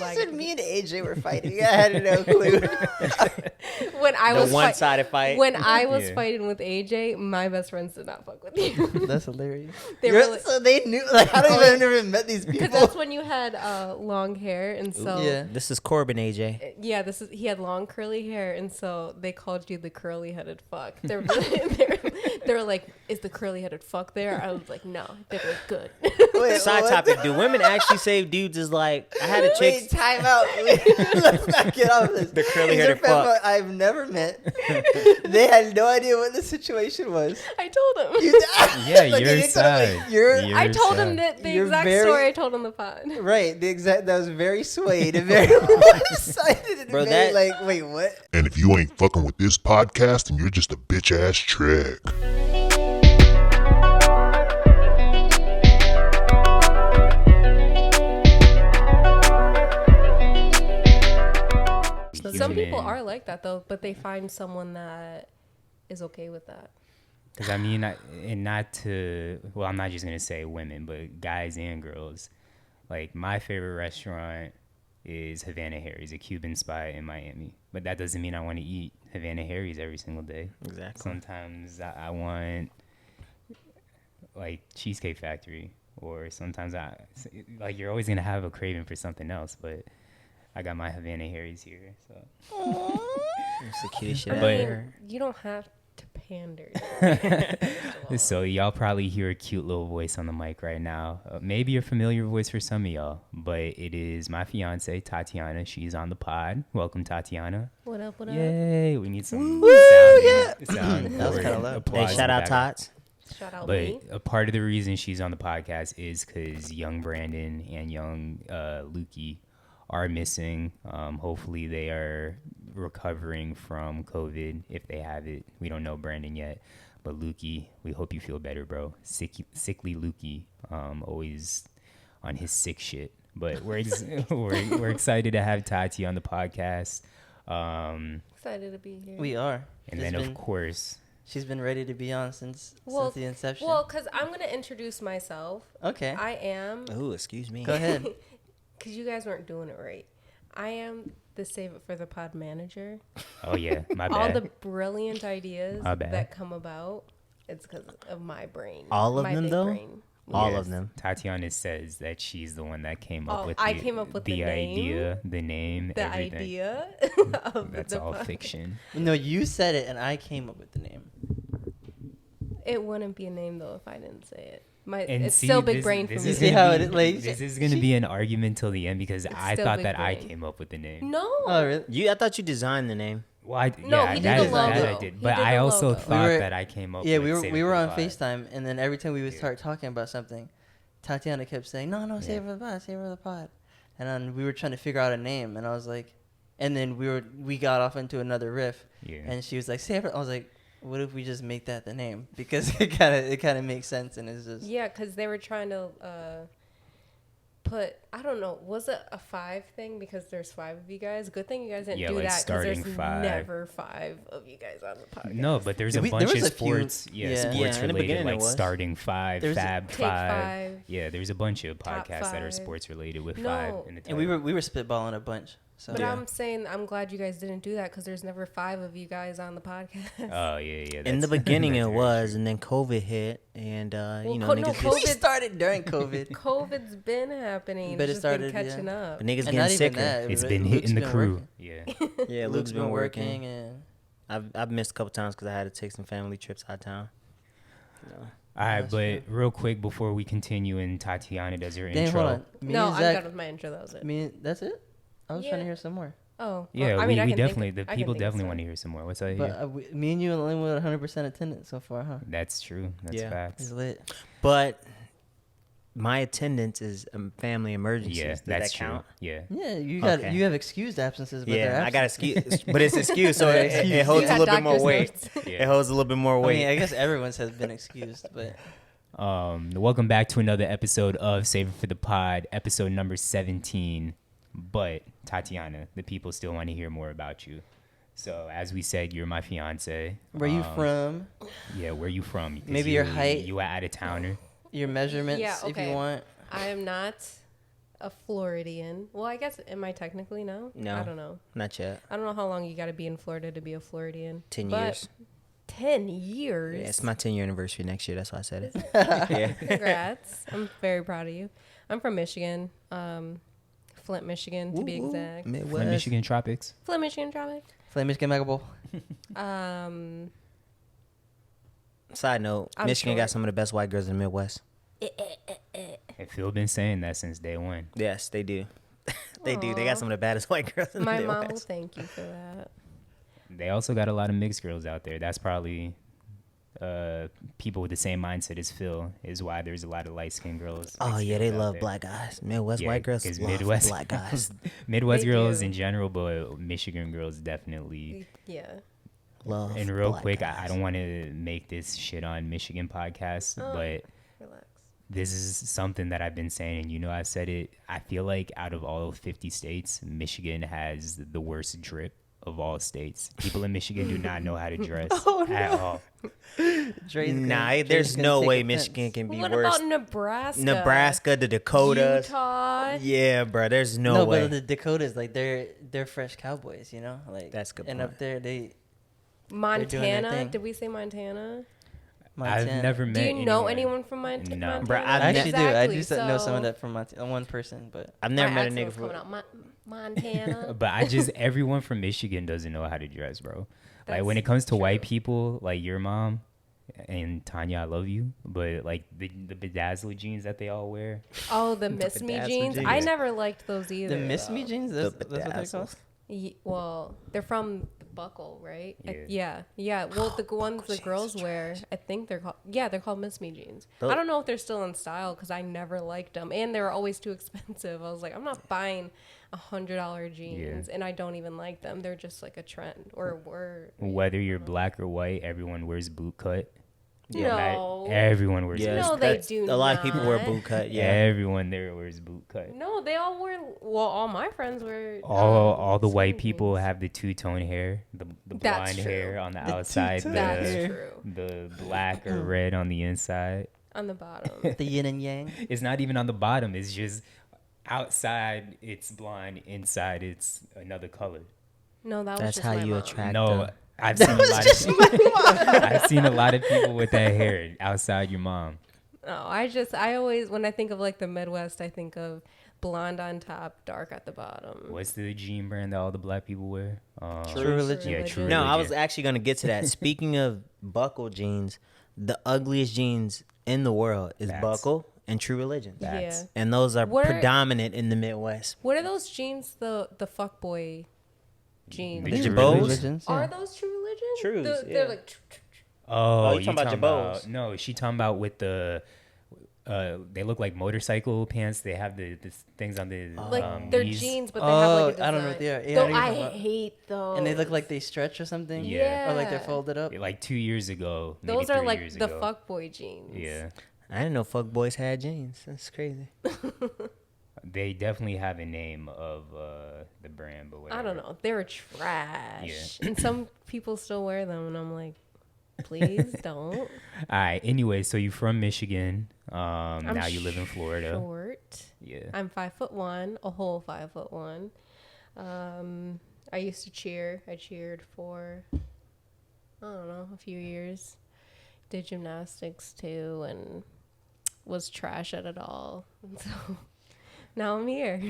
flag. Said me and AJ were fighting. I had no clue. When I was one-sided fight. When I was fighting with AJ, my best friends did not fuck with you. That's hilarious. So they knew. Like, how do I've never met these people? Because that's when you had long hair, and so This is Corbin, AJ. Yeah, he had long curly hair, and so they called you the curly-headed fuck. They were like, "Is the curly-headed fuck there?" I was like, "No." They were like, "Good." Side topic: do women actually say dudes is like? I had a chick. Wait, time out. Let's not get off this. The curly-headed fuck. I've never met. They had no idea what the situation was. I told him. Yeah, Like, your side. I told him the exact story I told on the pod. Right, that was very swayed and very one-sided and Bro, very like, wait, what? And if you ain't fucking with this podcast, then you're just a bitch ass trick. Some people are like that though, but they find someone that is okay with that. Because I mean, I'm not just going to say women, but guys and girls. Like, my favorite restaurant is Havana Harry's, a Cuban spot in Miami. But that doesn't mean I want to eat Havana Harry's every single day. Exactly. Sometimes I want, like, Cheesecake Factory. Or sometimes you're always going to have a craving for something else. But I got my Havana Harry's here. So. That's the cutest shit I mean, you don't have to pander. So y'all probably hear a cute little voice on the mic right now. Maybe a familiar voice for some of y'all, but it is my fiance Tatiana. She's on the pod. Welcome, Tatiana. What up? What up? Yay! We need some sound. That was kinda loud. Hey, applause shout in out the background. Tots. Shout out But me. a part of the reason she's on the podcast is because young Brandon and young Lukey are missing. Hopefully they are recovering from COVID if they have it. We don't know Brandon yet, but Lukey, we hope you feel better, bro. Sickly Lukey, always on his sick shit. But we're excited to have Tati on the podcast. Excited to be here. We are. And then of course, she's been ready to be on since the inception. Well, because I'm going to introduce myself. Okay. I am. Oh, excuse me. Go ahead. Because you guys weren't doing it right. I am the Save It for the Pod manager. oh yeah, my bad. All the brilliant ideas My bad. that come about, it's because of my brain. All of my them, big though? brain. All Yes. of them. Tatiana says that she's the one that came up Oh, with I came up with the name, idea, the name, The everything. idea of That's the all pod. fiction. No, you said it, and I came up with the name. It wouldn't be a name though if I didn't say it. And It's see, still big this- brain for this me. is See gonna how be- it like This is going to be an argument till the end because I still thought big that I brain. came up with the name. No. Oh, really? I thought you designed the name. Well, I, No, yeah, he did that the is- that logo. I did. He But did I the also logo. thought We were- that I came up Yeah, with we Save were It for on the Pod. FaceTime, and then every time we would start talking about something, Tatiana kept saying, "No, save it for the pod, save it for the pod," and then we were trying to figure out a name, and I was like, and then we got off into another riff, Yeah. and she was like, "Save it." I was like, "What if we just make that the name?" Because it kind of makes sense, and it's just Yeah, because they were trying to put, I don't know, was it a 5 thing? Because there's 5 of you guys. Good thing you guys didn't Yeah, do like that because there's starting 5. never 5 of you guys on the podcast. No, but there's a There bunch was of a few- sports, yeah. sports Yeah, in the related, beginning like it was. starting 5, There's a- Fab Take 5. 5. Yeah, there's a bunch of Top podcasts that are 5. sports related with No. 5 in the and title. we were spitballing a bunch. So But I'm saying I'm glad you guys didn't do that because there's never 5 of you guys on the podcast. Oh yeah. In the that's- beginning that's it very was, true. and then COVID hit, and Well, no, no, niggas COVID we started during COVID. COVID's been happening. But It's it just been started, catching up. but niggas And getting not even sicker. that. It's Luke's been hitting the been crew. working. Yeah. Yeah, Luke's been working. and I've missed a couple times because I had to take some family trips out of town. All right, That's but real quick before we continue and Tatiana does her Dang, intro. hold on. Me No, and I'm Zach, done with my intro. That was it. that's it? I was trying Yeah. to hear some more. Oh. Yeah, well, I mean, I we can definitely, think, the I can people think of definitely some. want to hear some more. What's that But here? me and you only with 100% attendance so far, huh? That's true. That's Yeah. facts. It's lit. But my attendance is family emergencies. Yeah, Does that's that true. count? Yeah. Yeah, you Okay. have excused absences, but they're Yeah, I got absent. excuse, but it's excuse, so it You holds a got little bit more doctor's weight. notes. It holds a little bit more I weight. mean, I guess everyone's has been excused, but Welcome back to another episode of Save It for the Pod, episode number 17. But Tatiana, the people still want to hear more about you. So as we said, you're my fiance. where you from? Yeah, where you from? 'Cause Maybe your height. You are out of towner. Your measurements, Yeah, if okay. you want. I am not a Floridian. Well, I guess, am I technically now? No. I don't know. Not yet. I don't know how long you got to be in Florida to be a Floridian. 10 But years. 10 years? Yeah, it's my 10-year anniversary next year. That's why I said it. Yeah. Congrats. I'm very proud of you. I'm from Michigan. Flint, Michigan, to be Woo, woo. exact. Midwest. Flint, Michigan tropics. Flint, Michigan, tropic. Flame Michigan Mega Bowl. Side note, I'm Michigan got short. some of the best white girls in the Midwest. And Phil been saying that since day one. Yes, they do. They do. They Aw. got some of the baddest white girls in My the mom will Midwest. thank you for that. They also got a lot of mixed girls out there. That's probably people with the same mindset as Phil is why there's a lot of light skinned girls. Oh, mixed yeah, girls they out love there. black guys. Midwest white girls 'cause love black guys. Midwest They girls do. in general, but Michigan girls definitely. Yeah. Love And real black quick, guys. I don't want to make this shit on Michigan podcast, Oh. but Relax. this is something that I've been saying, and I said it. I feel like out of all 50 states, Michigan has the worst drip of all states. People in Michigan do not know how to dress at all. There's no way Michigan can be What worse. about Nebraska? Nebraska, the Dakotas. Utah. Yeah, bro. There's no way. But the Dakotas, like they're fresh cowboys, you know. Like That's a good And point. up there, doing their Montana. thing. Did we say Montana? Montana. I've never met. Do you know anyone from Montana? No. Montana? Bruh, I actually do. I Exactly, just know some of so that from one person, but I've never my met a accent nigga was from. coming out. Montana. But everyone from Michigan doesn't know how to dress, bro. Like when That's it comes to true. white people, like your mom and Tanya, I love you, but like the bedazzled jeans that they all wear. Oh, the Miss Me bedazzled jeans. jeans. I never liked those either. the Miss Me though. jeans. That's what they're called. Well, they're from the Buckle, right? Yeah. Yeah. Well, the ones the girls wear, I think they're called Miss Me jeans. Those- I don't know if they're still in style because I never liked them, and they were always too expensive. I was like, I'm not buying $100 jeans, and I don't even like them. They're just like a trend or word. Whether you're black or white, everyone wears boot cut. No. Everyone wears Yeah, No, boot they that's- do A lot of people wear not. boot cut. Yeah, Yeah. everyone there wears boot cut. No, they all wear. Well, all my friends wear. All the white skinny people jeans. have the two-tone hair, the That's blonde true. hair on the The outside, two-tone That's hair. true. the black or red on the inside. On the bottom. The yin and yang. It's not even on the bottom. It's just outside it's blonde, inside it's another color. No, that was That's just how my you mom. attract No, them. I've seen a lot of I've seen a lot of people with that hair outside your mom. No, I always, when I think of like the Midwest, I think of blonde on top, dark at the bottom. What's the jean brand that all the black people wear? True Religion. Yeah, True No, I Religion. was actually going to get to that. Speaking of buckle jeans, the ugliest jeans in the world is Facts. buckle and True Religion. Yeah. And those are What are- predominant in the Midwest. What are those jeans? The fuckboy jeans. The The True Jabos? Religions, yeah. Are those True Religion? Trues, They're yeah. like. Oh, you talking about Jabos? No, she talking about with the. They look like motorcycle pants. They have the things on the Like they're knees. jeans, but they have like a design. I don't know what they are. Yeah, Though I know what I you're talking about. hate those. And they look like they stretch or something. Yeah. Or like they're Yeah. folded up. Like 2 years ago. maybe Those are 3 like years the ago. fuckboy jeans. Yeah, I didn't know fuck boys had jeans. That's crazy. they definitely have a name of the brand, but whatever. I don't know. They were trash. And some people still wear them, and I'm like, please don't. All right. Anyway, so you're from Michigan. Now you live in Florida. Short. Yeah. I'm 5'1", a whole 5'1". I used to cheer. I cheered for, I don't know, a few years. Did gymnastics too, and was trash at it all. And so now I'm here.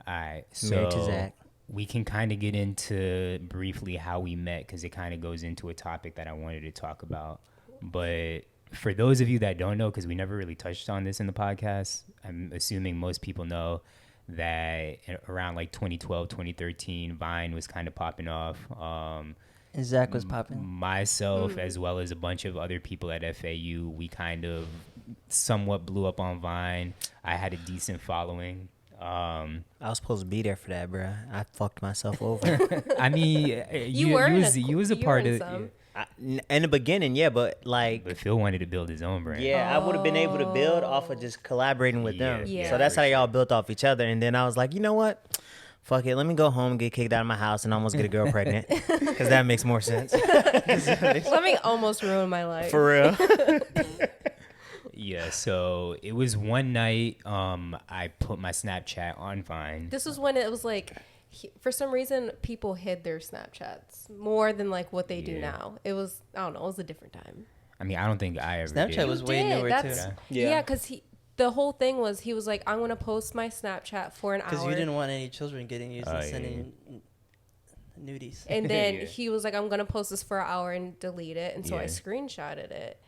All right. Married to So Zach. we can kind of get into briefly how we met because it kind of goes into a topic that I wanted to talk about. But for those of you that don't know, because we never really touched on this in the podcast, I'm assuming most people know that around like 2012, 2013, Vine was kind of popping off. And Zach was popping. Myself, as well as a bunch of other people at FAU, we kind of somewhat blew up on Vine. I had a decent following. I was supposed to be there for that, bro. I fucked myself over. I mean, you were in was a you part were in of. some. In the beginning, yeah, but like, But Phil wanted to build his own brand. yeah, I would have been able to build off of just collaborating with them. Yeah. So that's for how y'all sure. built off each other. And then I was like, you know what? Fuck it. Let me go home, get kicked out of my house, and almost get a girl pregnant. Because that makes more sense. Let me almost ruin my life. For real. Yeah, so it was one night. I put my Snapchat on Vine. This was when it was like, for some reason, people hid their Snapchats more than like what they do now. It was, I don't know, it was a different time. I mean, I don't think I ever Snapchat did. was way newer too. Yeah, because the whole thing was he was like, I'm going to post my Snapchat for an hour. Because you didn't want any children getting used and sending nudies. And then he was like, I'm going to post this for an hour and delete it. And so I screenshotted it.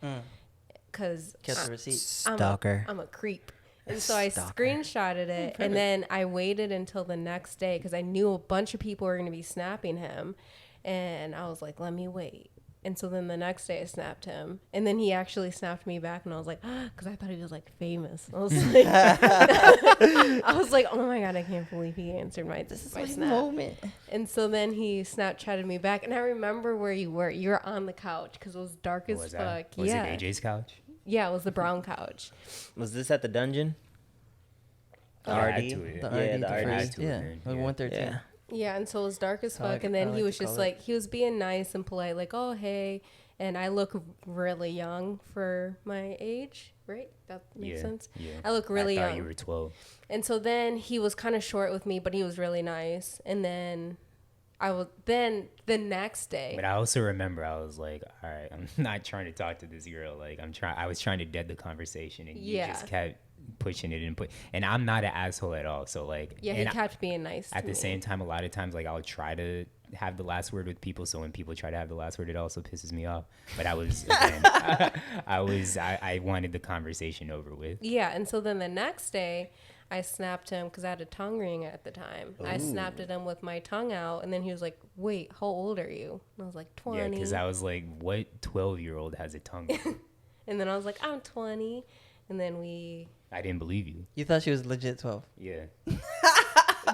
Because kept the receipt. Stalker. I'm a creep. And so I screenshotted it. And then I waited until the next day because I knew a bunch of people were going to be snapping him. And I was like, let me wait. And so then the next day I snapped him. And then he actually snapped me back. And I was like, because I thought he was like famous. I was like, oh my God, I can't believe he answered my snap. Moment. And so then he Snapchatted me back. And I remember where you were. You were on the couch because it was dark as fuck. Was it AJ's couch? Yeah, it was the brown couch. Was this at the dungeon? The RD? The RD. Yeah. 113. Yeah. Yeah, and so it was dark as fuck. And then he was just like, he was being nice and polite, like, oh, hey. And I look really young for my age, right? That makes sense? Yeah. I look really young. I thought you were 12. And so then he was kind of short with me, but he was really nice. And then then the next day. But I also remember I was like, all right, I'm not trying to talk to this girl. Like, I was trying to dead the conversation, and you just kept pushing it and I'm not an asshole at all. So like, yeah, he kept being nice at the same time. A lot of times, like, I'll try to have the last word with people. So when people try to have the last word, it also pisses me off. But I was, again, I wanted the conversation over with. Yeah. And so then the next day I snapped him because I had a tongue ring at the time. Ooh. I snapped at him with my tongue out, and then he was like, wait, how old are you? And I was like, 20. Yeah, because I was like, what 12-year-old has a tongue ring? And then I was like, I'm 20. And then I didn't believe you. You thought she was legit 12. Yeah.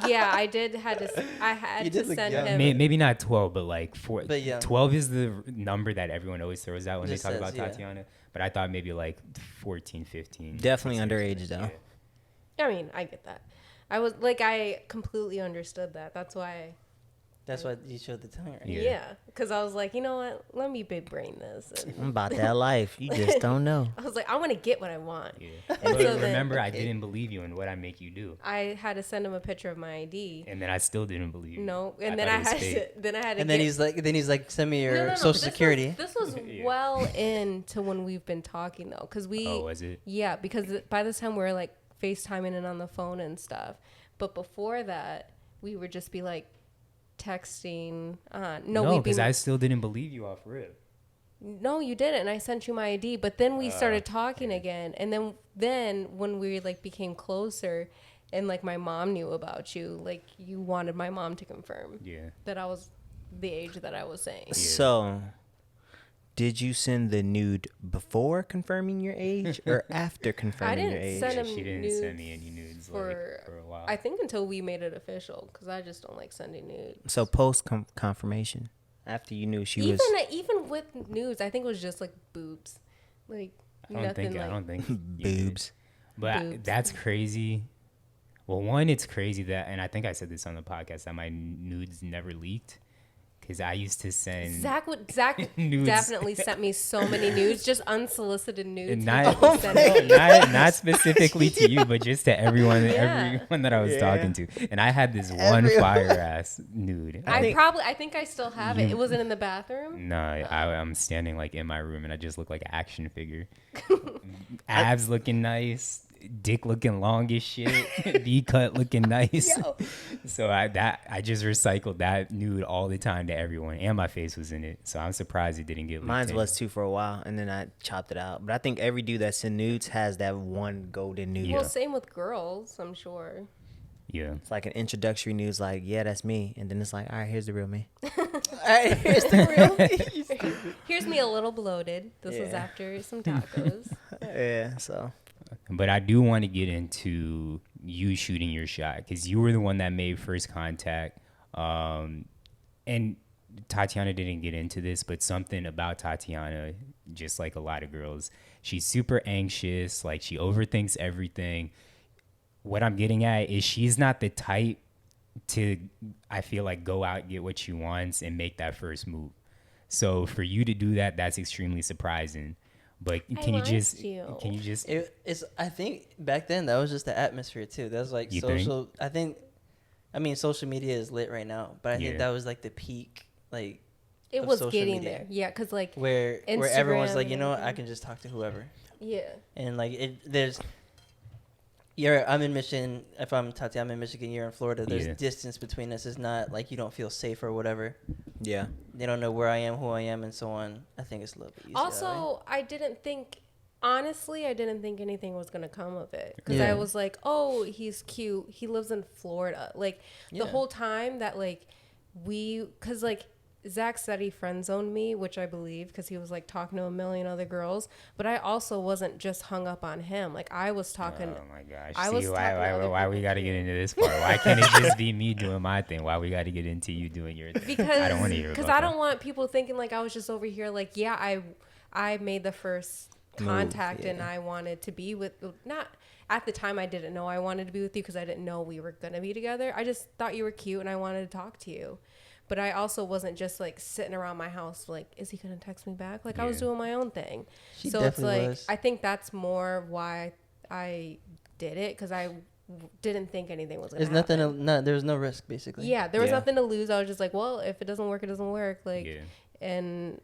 Yeah, I had to send him. Maybe not 12, but like 4. But yeah. 12 is the number that everyone always throws out when Just they talk says, about Tatiana. But I thought maybe like 14, 15. Definitely underage, though. Yeah. I mean, I get that. I completely understood that. That's why you showed the tongue, right? Yeah, because I was like, you know what? Let me big brain this. And I'm about that life. You just don't know. I was like, I want to get what I want. Yeah. But so remember, I didn't believe you, and what I make you do. I had to send him a picture of my ID. And then I still didn't believe you. No, and then I had to. And then he's like, send me your social security. This was well into when we've been talking though, because we. Oh, was it? Yeah, because by this time we were like FaceTiming and on the phone and stuff. But before that, we would just be like texting. No, because I still didn't believe you off rip. No, you didn't. And I sent you my ID, but then we started talking again, and then when we like became closer, and like my mom knew about you, like you wanted my mom to confirm that I was the age that I was saying. Yeah. So, did you send the nude before confirming your age or after confirming your age? She didn't send me any nudes for a while. I think until we made it official, because I just don't like sending nudes. So post confirmation, after you knew she was. Even with nudes, I think it was just like boobs, like I don't think boobs. But boobs. That's crazy. Well, one, it's crazy that, and I think I said this on the podcast, that my nudes never leaked. Because I used to send Zach definitely sent me so many nudes, just unsolicited nudes. Not specifically to you, but just to everyone that I was talking to. And I had this one fire ass nude. I think I still have it. It wasn't in the bathroom. No, I'm standing like in my room, and I just look like an action figure. Abs looking nice. Dick looking long as shit, V cut looking nice. So I just recycled that nude all the time to everyone, and my face was in it. So I'm surprised it didn't get leaked. Mine was too for a while, and then I chopped it out. But I think every dude that sends nudes has that one golden nude. Well, same with girls, I'm sure. Yeah, it's like an introductory news, like, yeah, that's me, and then it's like, all right, here's the real me. All right, here's the real me. Here's me a little bloated. This was after some tacos. Yeah, so. But I do want to get into you shooting your shot, because you were the one that made first contact. And Tatiana didn't get into this, but something about Tatiana, just like a lot of girls, she's super anxious. Like, she overthinks everything. What I'm getting at is she's not the type to, I feel like, go out, get what she wants, and make that first move. So for you to do that, that's extremely surprising. But I can you liked just you. can you just It's. I think back then that was just the atmosphere too. That was like You think? social. I mean, social media is lit right now, but I Yeah. think that was like the peak, like It of was social getting media. there. Yeah, because like where everyone's Instagram like, you and know what, I everything. can just talk to whoever, yeah. and like I'm in Michigan. If I'm Tati, I'm in Michigan. You're in Florida. There's Yeah. distance between us. It's not like you don't feel safe or whatever. Yeah. They don't know where I am, who I am, and so on. I think it's a little bit easier. that way. Also, I didn't think anything was gonna come of it because Yeah. I was like, oh, he's cute. He lives in Florida. Like Yeah. the whole time that like because like Zach said he friend zoned me, which I believe because he was like talking to a million other girls. But I also wasn't just hung up on him. Like I was talking. Oh my gosh! I See, was talking to other why we people got to too. get into this part? Why can't it just be me doing my thing? Why we got to get into you doing your thing? Because I don't want to hear about I that. don't want people thinking like I was just over here like I made the first contact and I wanted to be with not at the time I didn't know I wanted to be with you because I didn't know we were gonna be together. I just thought you were cute and I wanted to talk to you. But I also wasn't just like sitting around my house like, is he gonna text me back? Like I was Yeah. doing my own thing. She So it's definitely like was. I think that's more why I did it because I didn't think anything was gonna There's nothing. happen. There was no risk basically. Yeah, there was Yeah. nothing to lose. I was just like, well, if it doesn't work, it doesn't work. Like, Yeah. and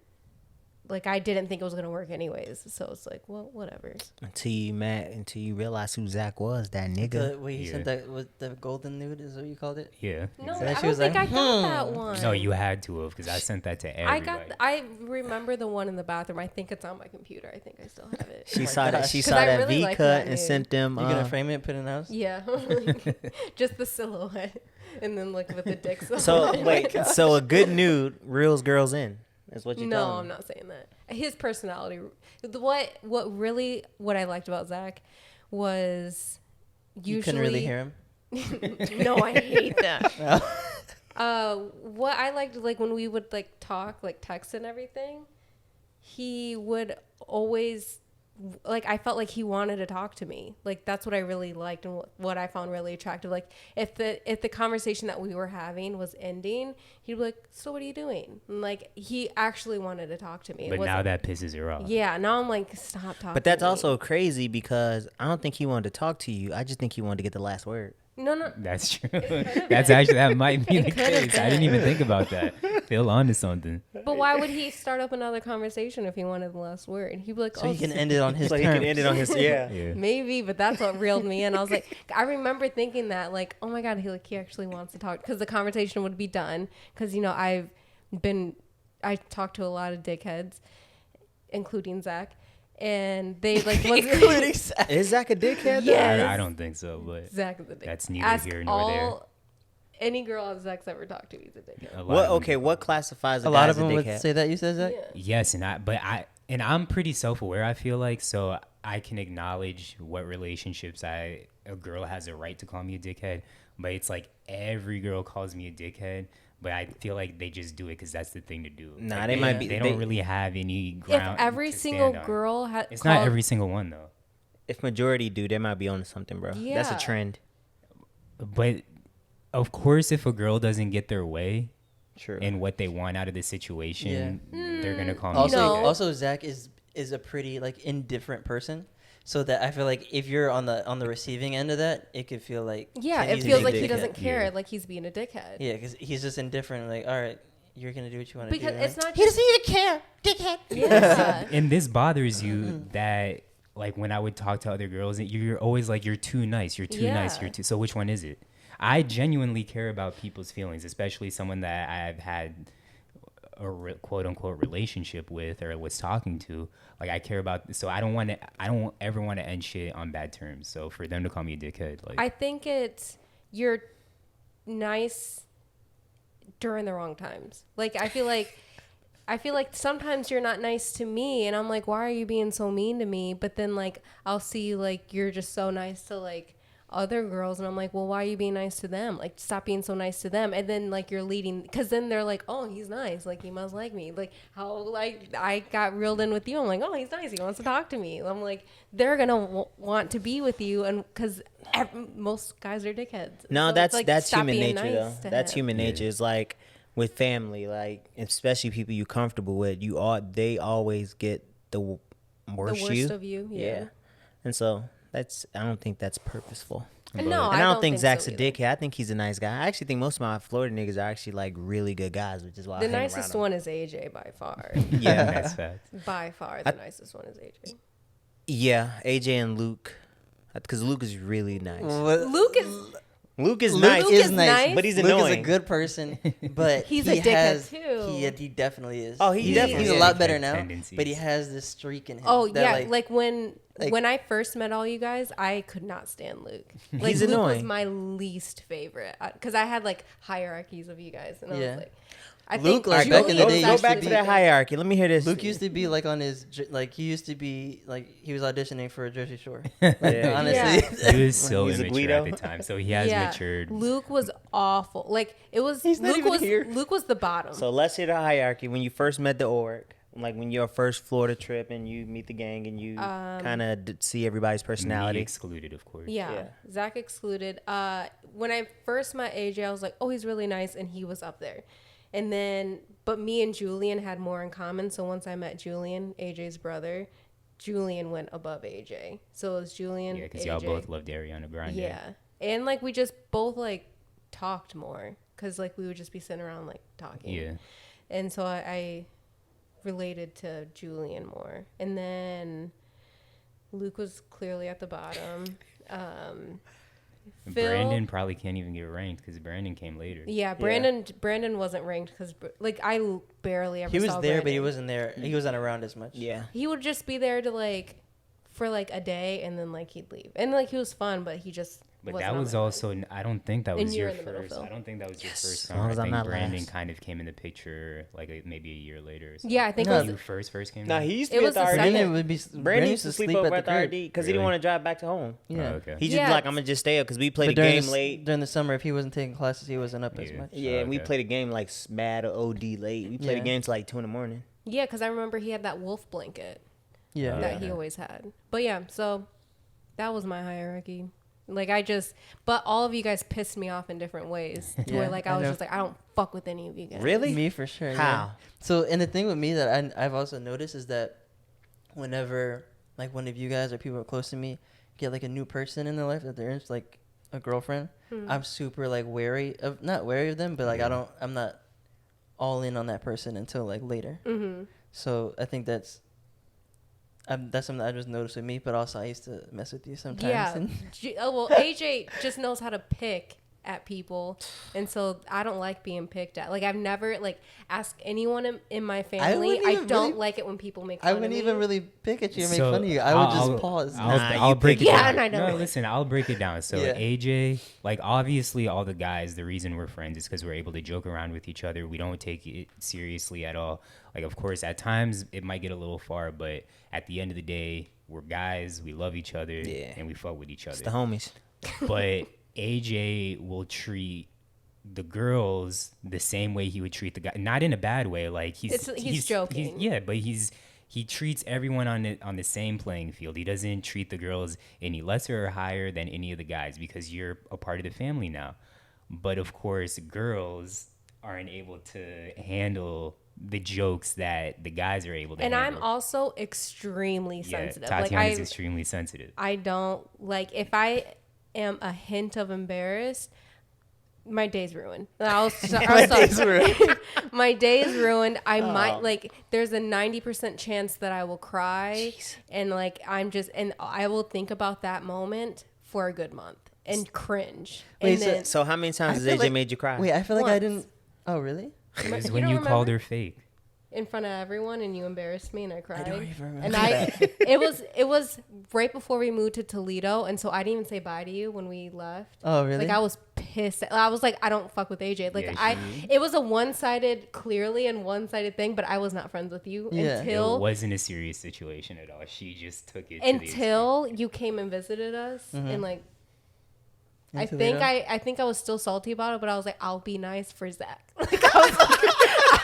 like I didn't think it was gonna work anyways. So it's like, well, whatever. Until you realize who Zach was, that nigga. The way he Yeah. sent that with the golden nude is what you called it. Yeah. No, And then I she don't was think like, I got that one. No, you had to have because I sent that to everybody. I remember the one in the bathroom. I think it's on my computer. I think I still have it. She my saw that. gosh. She 'Cause saw I that really V like cut that and nude. sent them. You gonna frame it, put it in the house? Yeah, just the silhouette, and then like with the dicks. on So it. wait, so a good nude reels girls in. Is what you No, telling I'm me. not saying that. His personality, what I liked about Zach was usually You couldn't really hear him. No, I hate that. What I liked, like when we would like talk, like text and everything, he would always, like I felt like he wanted to talk to me. Like that's what I really liked and what I found really attractive. Like if the conversation that we were having was ending, he'd be like, "So what are you doing?" And like he actually wanted to talk to me. It But now wasn't- that pisses her off. yeah, now I'm like, stop talking. But that's to me. also crazy because I don't think he wanted to talk to you. I just think he wanted to get the last word. no. That's true. that might be the It could've case. I didn't been. even think about that. Phil onto something. But why would he start up another conversation if he wanted the last word? He'd be like, So "Oh, he can end it on his So he terms. can end it on his yeah. Yeah. maybe," but that's what reeled me in. I was like, I remember thinking that, like, oh my god, he actually wants to talk because the conversation would be done. Because I talked to a lot of dickheads, including Zach, and they like Including Zach. Is Zach a dickhead? though? Yes. I don't think so, but Zach is a dick. That's neither Ask here nor there. any girl Zach's ever talked to, he's a dickhead. a lot What? of them- Okay. What classifies a A lot guy of as a them would dickhead? say that. You said that. Yeah. Yes, and I'm pretty self-aware. I feel like so I can acknowledge what relationships a girl has a right to call me a dickhead, but it's like every girl calls me a dickhead. But I feel like they just do it because that's the thing to do. Nah, Like, they might be- They they- don't really have any If ground. every to single stand on. girl had, It's not every single one though. If majority do, they might be on to something, bro. That's Yeah. a trend. But of course, if a girl doesn't get their way True. and what they want out of the situation, they're gonna call me. Also, No. also Zach is a pretty like indifferent person, so that I feel like if you're on the receiving end of that, it could feel like Yeah, it he's feels being like a he dickhead. doesn't care, Yeah. like he's being a dickhead. Yeah, because he's just indifferent. Like, all right, you're gonna do what you want to do. Because it's right? not He just, doesn't even care, dickhead. yeah. And this bothers you that like when I would talk to other girls, you're always like you're too nice, you're too nice, Yeah. you're too. So which one is it? I genuinely care about people's feelings, especially someone that I've had a quote unquote relationship with or was talking to. Like I care about. So I don't ever want to end shit on bad terms. So for them to call me a dickhead, like I think you're nice during the wrong times. Like I feel like sometimes you're not nice to me and I'm like, why are you being so mean to me? But then like I'll see like you're just so nice to like other girls and I'm like, well, why are you being nice to them? Like stop being so nice to them. And then like you're leading, because then they're like, oh, he's nice, like he must like me. Like how like I got reeled in with you, I'm like, oh, he's nice, he wants to talk to me. I'm like, they're gonna want to be with you, and because most guys are dickheads. No, So it's that's like, that's stop human being nature nice though. to That's him. human nature. It's like with family, like especially people you comfortable with, they always get worst, the worst of you. Yeah. And so I don't think that's purposeful. And no, And I don't think Zach's so a dickhead. I think he's a nice guy. I actually think most of my Florida niggas are actually like really good guys, which is why the I hang nicest around one is AJ by far. Yeah, That's facts. By far, the nicest one is AJ. yeah. AJ and Luke, because Luke is really nice. Luke is Luke is Luke nice. is nice, but he's Luke annoying. is a good person, but He's he a dickhead, has, too. He definitely is. Oh, he definitely he's is. a lot better Dickhead now, tendencies. but he has this streak in him. Oh that, yeah, like when like- I first met all you guys, I could not stand Luke. Like He's Luke annoying. was my least favorite because I had like hierarchies of you guys, and I Yeah. was like, I Luke, think like, back in the Julian's day, Go used to back to be- that hierarchy. Let me hear this. Luke used to be like on his he used to be like he was auditioning for a Jersey Shore. Yeah. Honestly, He was so He's a immature Guido. at the time, so he has matured. Luke was awful. Like it was. He's not Luke even was. here. Luke was the bottom. So let's hear the hierarchy. When you first met the org, like when your first Florida trip and you meet the gang and you kind of see everybody's Me personality. excluded, of course. yeah. Zach excluded. When I first met AJ, I was like, oh, he's really nice, and he was up there. And then, but me and Julian had more in common. So once I met Julian, AJ's brother, Julian went above AJ. So it was Julian. Yeah, because AJ. y'all both loved Ariana Grande. Yeah. And like we just both like talked more because like we would just be sitting around like talking. Yeah. And so I related to Julian more. And then Luke was clearly at the bottom. Phil, Brandon probably can't even get ranked because Brandon came later. yeah, Brandon wasn't ranked because like I barely ever he was saw there, but he Brandon. wasn't there. He wasn't around as much. Yeah. He would just be there to like for like a day and then like he'd leave. And like he was fun, but he just But wasn't that on was my also, I don't think that And was you your were in the middle, first. Phil. I don't think that was your Yes, first as long summer. as I I'm think not Brandon last. kind of came in the picture like maybe a year later or something. Yeah, I think No, it You was first came No, in? he used It to be was at the the RD. second- Brandon would be. Brandon used to sleep over at the crib. RD because he didn't Really? want to drive back to home. Yeah. Oh, okay. He just Yeah. be like, I'm gonna just stay up because we played But a during game the, late. during the summer, if he wasn't taking classes, he wasn't up as Yeah. much. Yeah, and we okay. played a game like mad or OD late. We played Yeah. a game till like 2 a.m. yeah, because I remember he had that wolf blanket Yeah. that he always had. But yeah, so that was my hierarchy. Like but all of you guys pissed me off in different ways. To Yeah, where like I I was know. just like, I don't fuck with any of you guys. Really? Me for sure. Yeah. How? So, and the thing with me that I've also noticed is that whenever like one of you guys or people close to me get like a new person in their life that they're in, like a girlfriend, I'm super like not wary of them, but like I'm not all in on that person until like later. Mm-hmm. So I think that's something I just noticed with me, but also I used to mess with you sometimes. Yeah. and- Well, AJ just knows how to pick at people, and so I don't like being picked at. Like I've never like asked anyone in my family. wouldn't I even don't really- like it when people make. I Fun wouldn't of even me. really pick at you and make So, fun of you. I would just pause. Nah, I'll you break pick it it. Yeah, down. and I know. No, listen, I'll break it down. So Yeah. AJ, like obviously all the guys, the reason we're friends is because we're able to joke around with each other. We don't take it seriously at all. Like of course at times it might get a little far, but at the end of the day, we're guys. We love each other Yeah. and we fuck with each It's the other. homies. But AJ will treat the girls the same way he would treat the guy, not in a bad way. Like he's joking. but he treats everyone on the same playing field. He doesn't treat the girls any lesser or higher than any of the guys because you're a part of the family now. But of course, girls aren't able to handle the jokes that the guys are able to And I'm handle. also extremely Yeah, sensitive. Tatiana's Like extremely sensitive. I don't like if I am a hint of embarrassed, my day's ruined. I'll start. My day's ruined. I might like. There's a 90% chance that I will cry, and like and I will think about that moment for a good month and cringe. Wait, And then So how many times has feel AJ like- made you cry? Wait, I feel like I Once. didn't. Oh, really? It was You when don't you called remember? her fake. in front of everyone, and you embarrassed me, and I cried. don't even remember And that. it was right before we moved to Toledo, and so I didn't even say bye to you when we left. Oh, really? Like I was pissed. I was like, I don't fuck with AJ. Like Yeah, it was a one-sided, clearly and one-sided thing, but I was not friends with you Yeah. It until wasn't a serious situation at all. She just took it until you came and visited us, and like. In I Toledo? think I was still salty about it, but I was like, I'll be nice for Zach. Like I was like,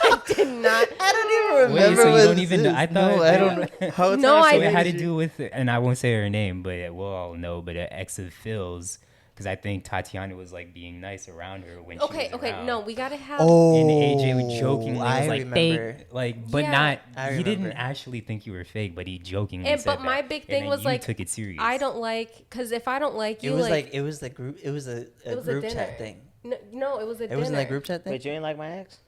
I did not. I don't even Wait, remember so you what don't even know? I thought No, I don't. Whole No, time I she So it made had to you- do with, and I won't say her name, but we'll all know, but an ex of Phil's, because I think Tatiana was like being nice around her when she was around. No, we gotta have. And AJ was jokingly I was like remember. fake, like, but Yeah. not. I He didn't remember. actually think you were fake, but he jokingly And said but that. my big And thing then was you like, took it serious. I don't like, because if I don't like you, It was like, it was the group. It was a group dinner. chat thing. No, it was a It dinner. wasn't that group chat thing. Wait, you ain't like my ex?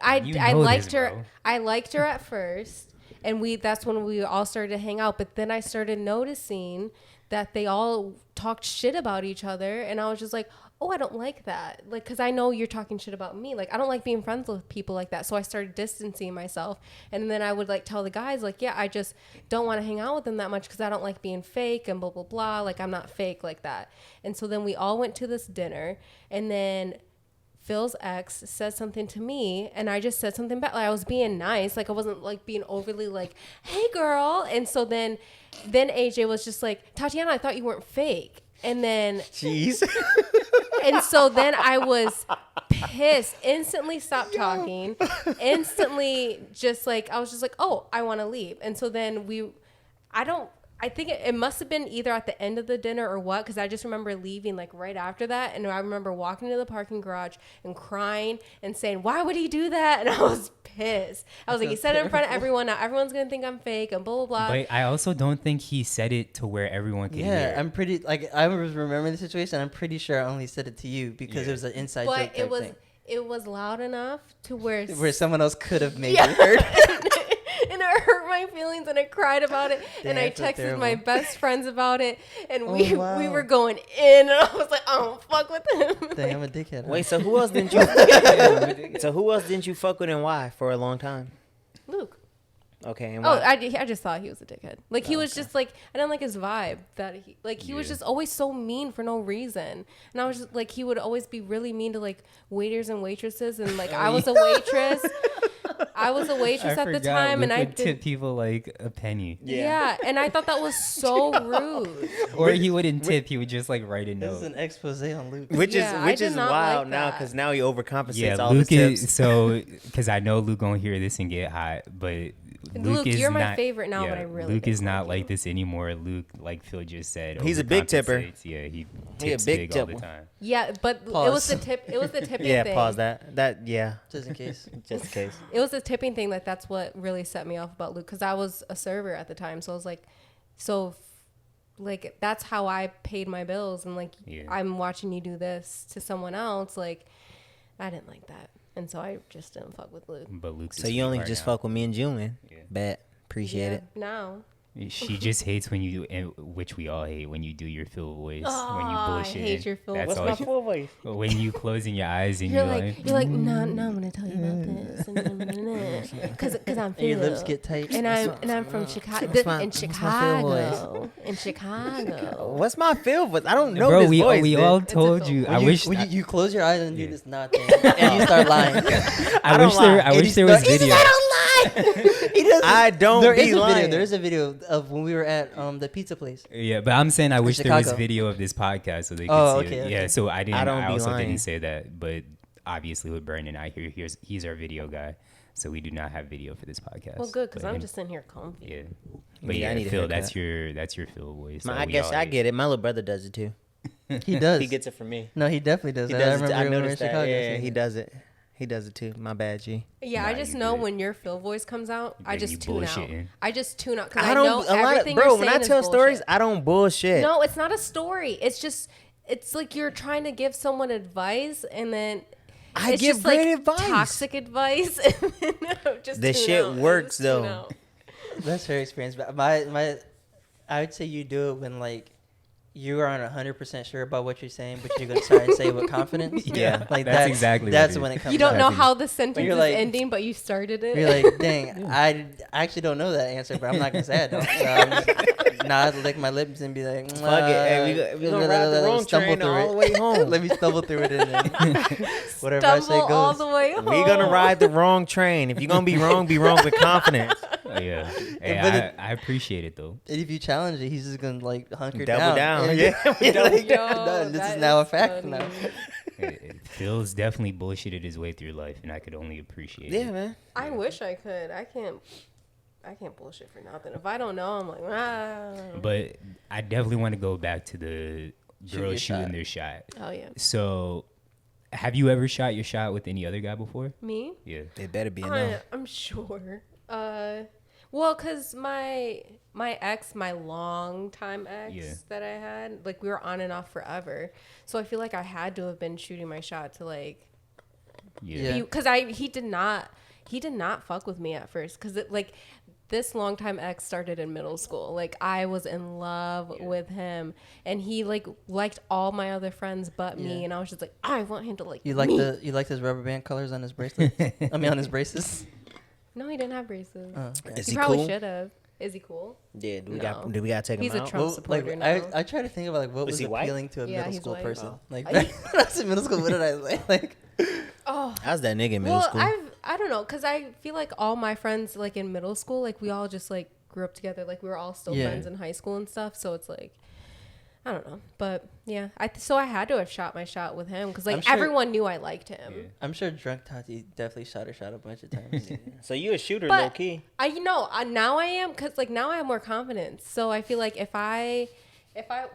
I You I know liked this, her. bro. I liked her at first, and that's when we all started to hang out. But then I started noticing that they all talked shit about each other, and I was just like, oh, I don't like that. Like, because I know you're talking shit about me. Like, I don't like being friends with people like that. So I started distancing myself, and then I would like tell the guys, like, yeah, I just don't want to hang out with them that much because I don't like being fake and blah blah blah. Like, I'm not fake like that. And so then we all went to this dinner, and then Phil's ex said something to me, and I just said something back. Like, I was being nice. Like, I wasn't like being overly like, hey girl. And so then AJ was just like, Tatiana, I thought you weren't fake. And then Jeez. and so then I was pissed, instantly stopped talking, instantly just like, I was just like, oh, I want to leave. And so then I think it must have been either at the end of the dinner or what, because I just remember leaving like right after that. And I remember walking to the parking garage and crying and saying, why would he do that? And I was pissed. I was like, he said it in front of everyone. Now everyone's going to think I'm fake and blah, blah, blah. But I also don't think he said it to where everyone could hear. Yeah, I'm pretty I was remembering the situation. I'm pretty sure I only said it to you because it was an inside joke But type thing. it was loud enough to where Someone else could have maybe Yeah. heard. and it hurt my feelings, and I cried about it, and I Damn, so texted my terrible. best friends about it, and Oh, we wow. were going in, and I was like, I don't fuck with him. Dang, I'm a dickhead. Wait, so who else didn't you? So who else didn't you fuck with and why for a long time? Luke. Okay, and Oh, why? I just thought he was a dickhead. Like, he was just like, I didn't like his vibe. That he was Yeah. just always so mean for no reason. And I was just like, he would always be really mean to like waiters and waitresses. And like, I was a waitress. I was a waitress at the time, Luke and I would did. tip people like a penny. Yeah, and I thought that was so rude. Or he wouldn't tip. He would just like write a This is note. an expose on Luke. Which Yeah, I is did not wild like now that. because now he overcompensates Yeah, all Luke his tips. is so because I know Luke gonna hear this and get hot, but Luke, is you're my not, favorite now, but I really Luke is dislike not you. like this anymore. Luke, like Phil just said, He's a big tipper. overcompensates. Yeah, he He a tips big big all the tipper. time. Yeah, but it Pause. was the tip. It was the tipping Yeah, thing. pause that. Yeah, Just in case. just in case. It was the tipping thing that's what really set me off about Luke, because I was a server at the time, so I was like, like that's how I paid my bills, and like Yeah. I'm watching you do this to someone else. Like, I didn't like that, and so I just didn't fuck with Luke. But Luke's So you only just fuck with me and Julian. Yeah. Bet. Appreciate Yeah, it. now. She just hates when you, and which we all hate, when you do your Phil voice, when you Aw, I bullshit. hate your Phil That's voice. all What's she- my full voice? when you closing your eyes and You're you're like, no, I'm gonna tell you about this, because I'm And your lips Phil. get tight. And I'm from Chicago. what's my- In what's my Phil Chicago. In Chicago. What's my feel voice? I don't know bro, this we voice. we dude. all a told Phil you. voice. I wish when you close your eyes and do Yeah. this nod thing, and you start lying. I don't wish there lie. I wish there was video. He doesn't. I don't There be is a lying. video. There is a video of when we were at the pizza place. Yeah, but I'm saying I wish there was Chicago. video of this podcast so they could Oh, see okay, it. okay. Yeah, so I didn't. I I, don't be also lying. didn't say that, but obviously with Brandon, he's our video guy, so we do not have video for this podcast. Well, good, because But I'm him- just sitting here comfy. yeah. But Yeah, I yeah, need a Phil, haircut. that's your Phil voice. I that we guess all I hate. get it. My little brother does it too. He does. He gets it from me. No, he definitely does. He I does it. remember I when we were in noticed that. Chicago. Yeah, seeing he it. does it. He does it too. My bad, G. Yeah, I Nah, just you know good. when your Phil voice comes out, I Then just you tune out. bullshitting. I just tune out because I I don't. know A lot of everything bro. you're When I saying tell is stories, bullshit. I don't bullshit. No, it's not a story. It's like you're trying to give someone advice, and then I it's give just great like advice. toxic advice. And then just The tune shit out. works, Just tune though. out. That's her experience. But my, I would say you do it when like you are 100% sure about what you're saying, but you're gonna try and say it with confidence. Yeah, like that's exactly what That's it when is. it comes. You don't out. know That's how the sentence you're is like- ending, but you started it. You're like, dang, I actually don't know that answer, but I'm not gonna say I don't. So I'm just nod, lick my lips, and be like, Fuck it. Hey, we gonna ride the wrong train all the way home. Let me stumble through it, and then whatever I say Stumble all goes. the way home. We gonna ride the wrong train. If you're gonna be wrong with confidence. Oh, yeah, hey, But I appreciate it though. And if you challenge it, he's just gonna like hunker Double down. down. And Yeah. like, Yo, no, this that is now a is fact funny. now. Phil's definitely bullshitted his way through life, and I could only appreciate Yeah, it. man. I wish I could. I can't bullshit for nothing. If I don't know, I'm like, ah. But I definitely want to go back to your shooting shot. their shot. Oh yeah. So, have you ever shot your shot with any other guy before? Me? Yeah. It better be enough. I'm sure. Well, cause my ex, my long time ex Yeah. that I had, like we were on and off forever. So I feel like I had to have been shooting my shot to like, Yeah. cause he did not fuck with me at first. Cause this longtime ex started in middle school. Like I was in love with him, and he like liked all my other friends but me, Yeah. and I was just like, I want him to like You me. like his rubber band colors on his bracelet? I mean, on his braces. No, he didn't have braces. Is He he probably cool? should have. Is he cool? Yeah, do we No. gotta take He's him a out? Trump Well, supporter like now. I try to think about like what Is was he white? appealing to a Yeah, middle he's school white. person. Oh. Like when I was in middle school, what did I like? Oh, How's that nigga in middle well, school? I don't know, cause I feel like all my friends like in middle school, like we all just like grew up together, like we were all still Yeah. friends in high school and stuff. So it's like, I don't know, but yeah, so I had to have shot my shot with him, cause like I'm sure- everyone knew I liked him. Yeah. I'm sure drunk Tati definitely shot her shot a bunch of times. So you a shooter, But low key. now I am, cause like now I have more confidence. So I feel like if I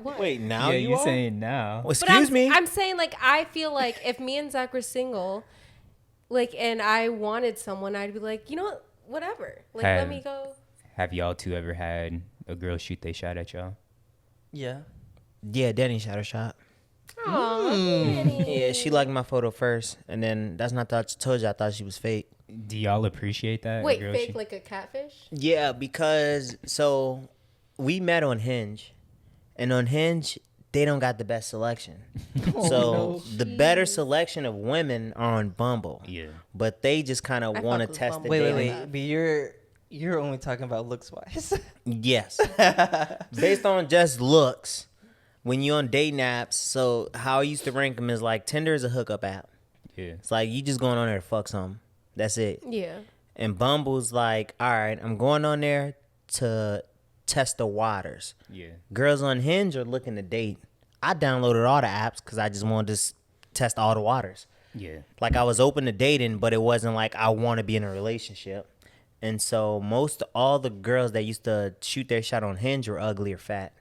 what? Wait, now yeah, you you are? saying now? Well, But excuse me. I'm saying like I feel like if me and Zach were single, like and I wanted someone, I'd be like, you know what, whatever. Like let me go. Have y'all two ever had a girl shoot they shot at y'all? Yeah. Yeah, Danny shot her shot. Aw, Danny. Yeah, she liked my photo first, and then that's not that I told you I thought she was fake. Do y'all appreciate that? Wait, a girl fake shoot- like a catfish? Yeah, because so we met on Hinge, and on Hinge they don't got the best selection. So the better selection of women are on Bumble. Yeah. But they just kind I of fuck want to with test Bumble. the Wait, dating. But you're only talking about looks wise. Yes. Based on just looks, when you're on dating apps, so how I used to rank them is like Tinder is a hookup app. Yeah. It's like you just going on there to fuck something. That's it. Yeah. And Bumble's like, all right, I'm going on there to test the waters. Yeah. Girls on Hinge are looking to date. I downloaded all the apps because I just wanted to test all the waters. Yeah. Like I was open to dating, but it wasn't like I want to be in a relationship. And so all the girls that used to shoot their shot on Hinge were ugly or fat.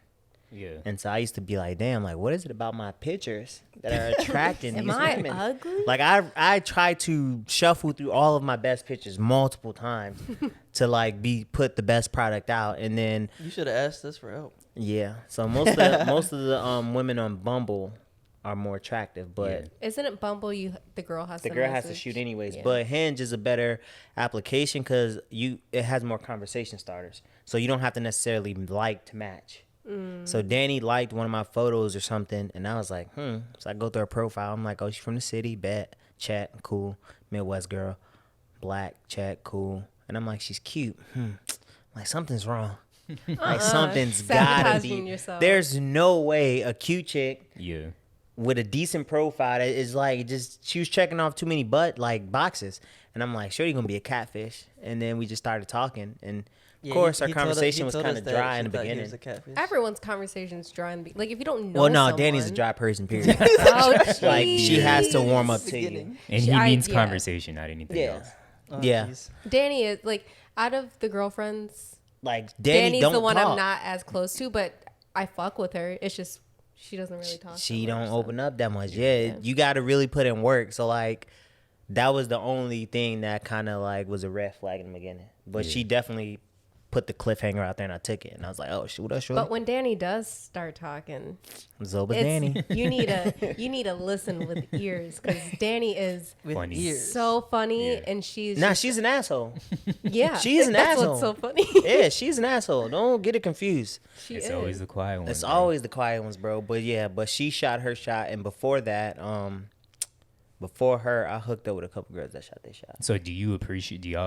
Yeah. And so I used to be like, damn, like what is it about my pictures that are attracting Am these I women? ugly? Like I tried to shuffle through all of my best pictures multiple times to like put the best product out, and then You should have asked us for help. yeah. So most of the women on Bumble are more attractive, but Isn't it Bumble? The girl has the to girl has to message? shoot anyways. Yeah. But Hinge is a better application because it has more conversation starters, so you don't have to necessarily like to match. So Danny liked one of my photos or something, and I was like, So I go through her profile. I'm like, oh, she's from the city, bet, chat, cool, Midwest girl, black, chat, cool, and I'm like, she's cute. Like something's wrong. Like something's gotta Sabotaging be. yourself. There's no way a cute chick Yeah. with a decent profile that is like just she was checking off too many boxes, and I'm like, sure, you're gonna be a catfish. And then we just started talking, and of course our conversation was kind of dry in the beginning. Everyone's conversation's dry in the like if you don't know. Well, no, someone, Danny's a dry person. Period. Oh, Like she jeez. has to warm up to you. And he I- means yeah. conversation, not anything Yeah, else. yeah. Danny is like out of the girlfriends. Like Danny's Danny's the one talk. I'm not as close to, but I fuck with her. It's just she doesn't really talk. She so much, don't so. open up that much. Yeah, you got to really put in work. So like, that was the only thing that kind of like was a red flag in the beginning. But she definitely put the cliffhanger out there, and I took it, and I was like, oh, shoot, But when Danny does start talking, Zoba it's, Danny. you need to listen with ears because Danny is with Funny. ears. so funny Yeah. and she's Nah, just- she's an asshole. yeah she's an that's asshole. what's so funny. Yeah, she's an asshole. Don't get it confused. She It's is. always the quiet one. It's bro. always the quiet ones, bro. But yeah, but she shot her shot, and before that, before her, I hooked up with a couple girls that shot their shot. So do y'all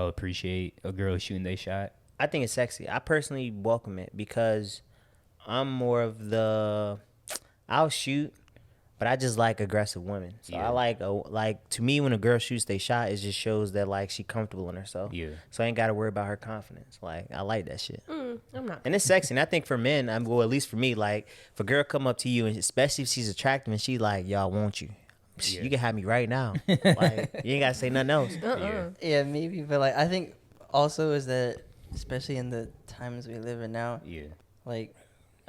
appreciate a girl shooting they shot? I think it's sexy. I personally welcome it because I'm more of I'll shoot, but I just like aggressive women. So Yeah. I like to me when a girl shoots they shot, it just shows that like she comfortable in herself. Yeah. So I ain't got to worry about her confidence. Like I like that shit. I'm not. And it's sexy. And I think for men, well, at least for me, like if a girl come up to you, and especially if she's attractive and she like, yo, I want you. Yeah. You can have me right now. Like you ain't gotta say nothing else. Yeah. Yeah, maybe, but like I think also is that especially in the times we live in now, Yeah. like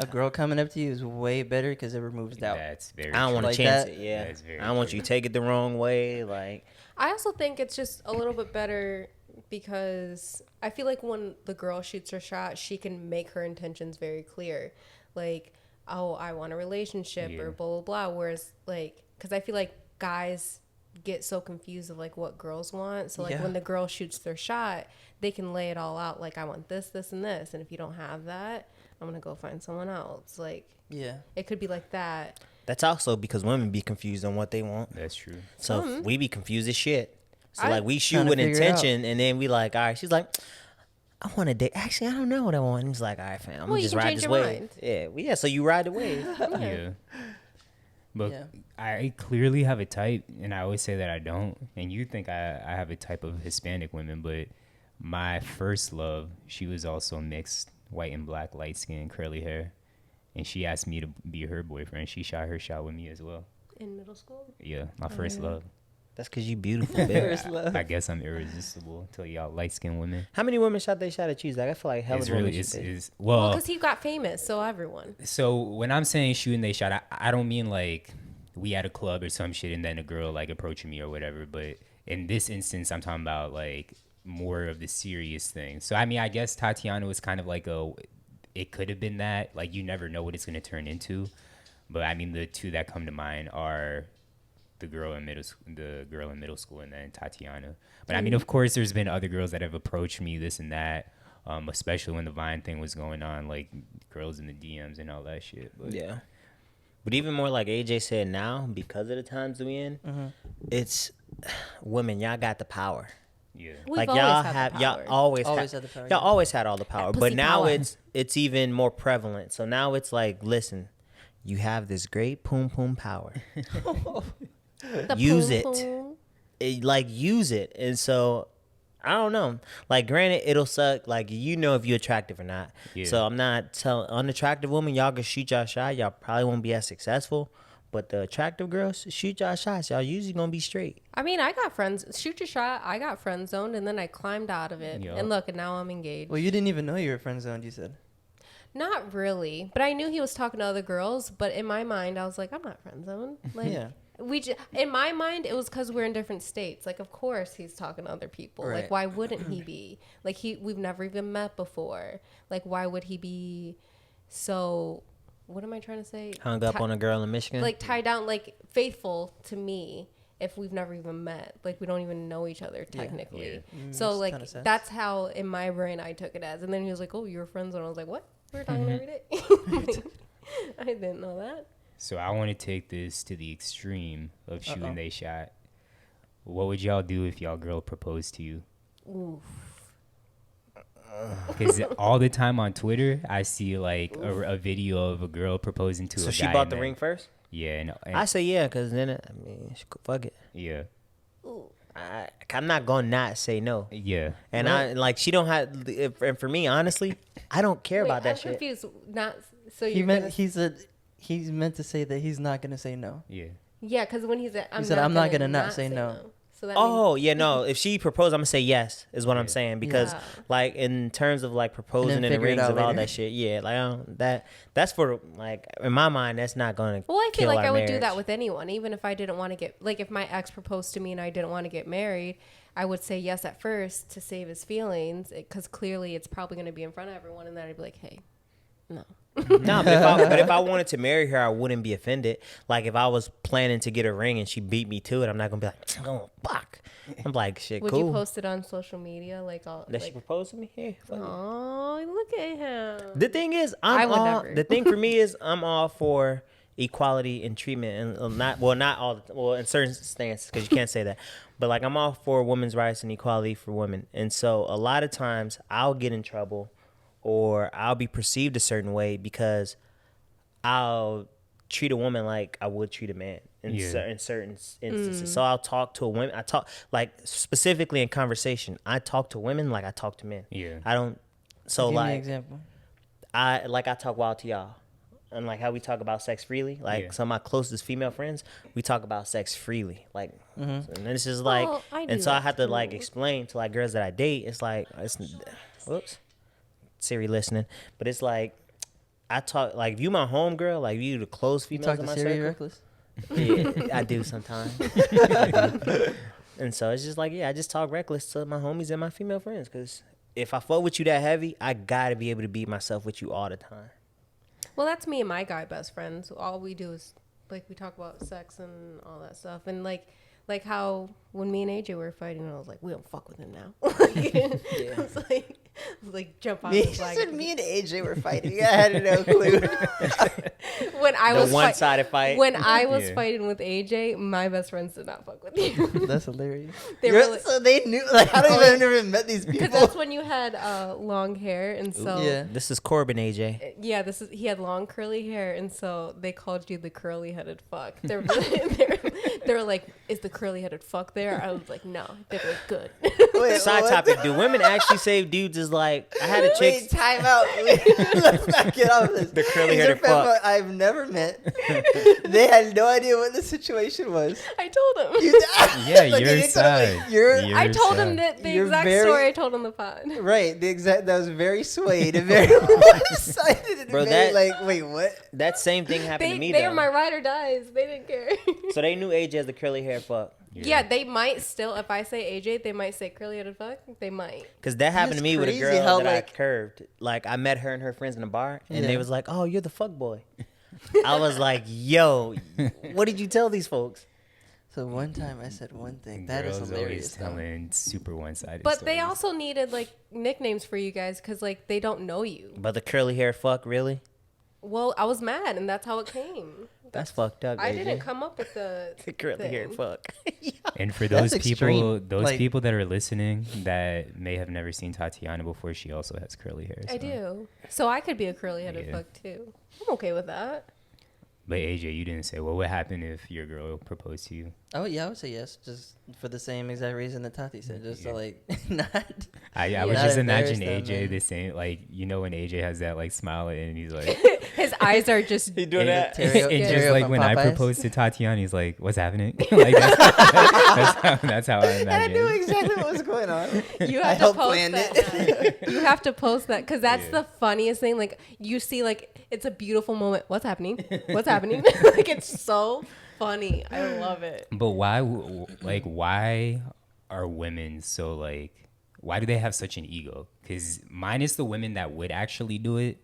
a girl coming up to you is way better because it removes doubt. That's very. I don't want Like to chance that? it. Yeah, That's very I don't want true. you to take it the wrong way. Like, I also think it's just a little bit better because I feel like when the girl shoots her shot, she can make her intentions very clear. Like, oh, I want a relationship or blah, blah, blah. Whereas, like, because I feel like guys get so confused of, like, what girls want. So, like, when the girl shoots their shot, they can lay it all out. Like, I want this, this, and this. And if you don't have that, I'm going to go find someone else. Like, it could be like that. that's also because women be confused on what they want. That's true. So we be confused as shit. So like we shoot Trying to with figure it intention, and then we like, all right. She's like, I want to date. Actually, I don't know what I want. And he's like, all right, fam. I'm Well, gonna you just can ride change this your wave. mind. Yeah, well, yeah. So you ride the wave. Yeah. But Yeah. I clearly have a type, and I always say that I don't. And you think I have a type of Hispanic women, but my first love, she was also mixed, white and black, light skin, curly hair. And she asked me to be her boyfriend. She shot her shot with me as well. In middle school? Yeah, my first love. That's because you beautiful, bitch. I guess I'm irresistible to y'all light skinned women. How many women shot they shot at you? Like I feel like hell It's of women really, shoot they- it's Well, well, because he got famous, so everyone. so when I'm saying shooting they shot, I don't mean like we at a club or some shit and then a girl like approaching me or whatever. But in this instance, I'm talking about like more of the serious thing. So I mean, I guess Tatiana was kind of like it could have been that. Like you never know what it's gonna turn into. But I mean, the two that come to mind are the girl in middle school, and then Tatiana. But I mean, of course, there's been other girls that have approached me, this and that. Especially when the Vine thing was going on, like girls in the DMs and all that shit. But Yeah. But even more like AJ said now, because of the times we in, it's women, y'all got the power. yeah, We've Like always y'all had the have power. y'all always Always had had the power, Y'all yeah. always had all the power. That But pussy now power. it's even more prevalent. So now it's like, listen, you have this great poom poom power. The Use poom it. poom. Like use it. And so I don't know. Like granted, it'll suck. Like you know if you're attractive or not. Yeah. So I'm not telling unattractive women y'all can shoot y'all shot. Y'all probably won't be as successful. But the attractive girls shoot y'all shots. Y'all usually gonna be straight. I mean, I got friends. Shoot your shot. I got friend zoned, and then I climbed out of it. Yup. And look, and now I'm engaged. Well, you didn't even know you were friend zoned. You said. Not really, but I knew he was talking to other girls. But in my mind, I was like, I'm not friend zoned. Like, Yeah. in my mind, it was because we're in different states. Like, of course, he's talking to other people. Right. Like, why wouldn't he be? Like, we've never even met before. Like, why would he be so? What am I trying to say? Hung up on a girl in Michigan. Like tied down, like faithful to me. If we've never even met, like we don't even know each other technically. So makes a like ton of sense. that's how in my brain I took it as. And then he was like, "Oh, you're friends," and I was like, "What? We're talking every day." I didn't know that. So I want to take this to the extreme of shooting they shot. What would y'all do if y'all girl proposed to you? Oof. Because all the time on Twitter, I see like a video of a girl proposing to a guy. so she bought and the then- ring first? Yeah, and I say yeah, because then fuck it. yeah, I'm not gonna not say no. yeah. And I like she don't have. And for me, honestly, I don't care about that I'm shit. confused. Not so He you're meant gonna, he's meant to say that he's not gonna say no. Yeah. yeah, because when he said, "I'm said, not "I'm not gonna gonna not say no." So that means, Oh yeah, no. If she proposed, I'm gonna say yes. Is what I'm Yeah. saying because Yeah. like in terms of like proposing in the figure it rings out of all later. that shit. Yeah, like I don't, that's for like in my mind that's not gonna. well, I feel kill like our I would do marriage. that with anyone, even if I didn't want to get, like, if my ex proposed to me and I didn't want to get married, I would say yes at first to save his feelings, because clearly it's probably going to be in front of everyone, and then I'd be like, hey, no. No, but if I wanted to marry her, I wouldn't be offended. Like if I was planning to get a ring and she beat me to it, I'm not gonna be like, oh fuck. I'm like, shit, Would cool. you post it on social media, like all? That she Like, proposed to me? Yeah. Fuck it. oh, look at him. The thing is, I I'm would all. never. The thing for me is, I'm all for equality and treatment, and not all. Well, in certain stances, because you can't say that, but like I'm all for women's rights and equality for women. And so a lot of times I'll get in trouble, or I'll be perceived a certain way because I'll treat a woman like I would treat a man in Yeah. certain instances. So I'll talk to a woman. I talk like specifically in conversation. I talk to women like I talk to men. Yeah. I don't. So Give me an like example. I talk wild to y'all, and like how we talk about sex freely. Like Yeah. some of my closest female friends, we talk about sex freely. Like, and this is Well, like, I do and so I that have to like too. explain to like girls that I date. It's like, whoops, Siri listening, but it's like. I talk like if you my homegirl, like you the close You females talk in to my Siri circle. reckless? Yeah, I do sometimes. And so it's just like, I just talk reckless to my homies and my female friends. Because if I fuck with you that heavy, I got to be able to be myself with you all the time. Well, that's me and my guy best friends. All we do is, like, we talk about sex and all that stuff. And, like how when me and AJ were fighting, I was like, we don't fuck with him now. I was like, jump on the flag. Me and AJ were fighting. I had no clue. When I was one-sided fight. When I was fighting with AJ, my best friends did not fuck with you. That's hilarious. So they knew. Like, I don't even. I've never met these people. Because that's when you had long hair, and so Yeah. This is Corbin, AJ. yeah, he had long curly hair, and so they called you the curly-headed fuck. They were like, "Is the curly-headed fuck there?" I was like, "No." They were like, "Good." Wait, Side what? topic: do women actually say dudes is like? I had a chick. Wait, time out. Let's not get off this. The curly These are headed friends fuck. I've never met. They had no idea what the situation was. I told him. Yeah, Like, your they didn't tell them, side. like, you're I told side. him that the You're exact very- story I told on the pod. right. That was very swayed and very one-sided. And Bro, very, that- like, wait, what? That same thing happened to me They though. were my ride or dies. They didn't care. So they knew AJ as the curly hair fuck. Yeah, they might still. If I say AJ, they might say curly-headed fuck. They might. Cause that happened to That's me with a crazy girl how, that I like- curved. Like I met her and her friends in a bar, and they Yeah. was like, "Oh, you're the fuck boy." I was like, "Yo, what did you tell these folks?" So one time I said one thing. And That is girls hilarious. always though. telling super one-sided But they stories. also needed like nicknames for you guys because like they don't know you. But the curly hair fuck, really? Well, I was mad, and that's how it came. That's fucked up. I AJ. didn't come up with the curly hair thing. fuck. And for That's those people, extreme. those Like- people that are listening that may have never seen Tatiana before, she also has curly hair. I so- do. So I could be a curly-headed Yeah. fuck too. I'm okay with that. But AJ, you didn't say. Well, what happened if your girl proposed to you? Oh yeah, I would say yes, just for the same exact reason that Tati said, just to Yeah. like not. I would Not just imagine embarrass them, AJ man. the same, like when AJ has that like smile and he's like, His eyes are just. He doing that? Terrio- and just Terrio like from when I Popeyes. proposed to Tatiana, he's like, "What's happening?" Like that's how I And I imagine. knew it. exactly what was going on. You I have to helped post plan that. it. You have to post that because that's Yeah. the funniest thing. Like you see, like it's a beautiful moment. What's happening? What's happening? Like it's so funny. I love it. But why are women so like? Why do they have such an ego? Because minus the women that would actually do it,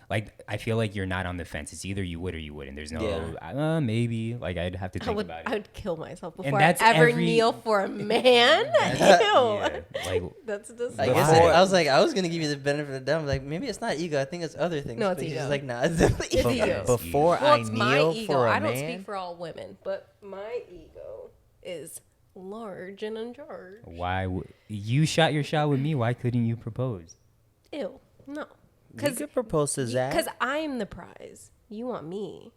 like I feel like you're not on the fence. It's either you would or you wouldn't. There's no maybe. Like I'd have to think about it. I would kill myself And before I that's ever every- kneel for a man. Ew. Yeah, like That's just. I guess Before- I was like, I was gonna give you the benefit of the doubt. I'm like, maybe it's not ego. I think it's other things. No, it's But he's ego. just like, nah, it's definitely It's ego. ego. Before Well, I it's my kneel ego. for a I don't man, speak for all women, but my ego is large and in charge. you shot your shot with me? Why couldn't you propose? Ew. No. you could propose to Zach. Because I'm the prize. You want me.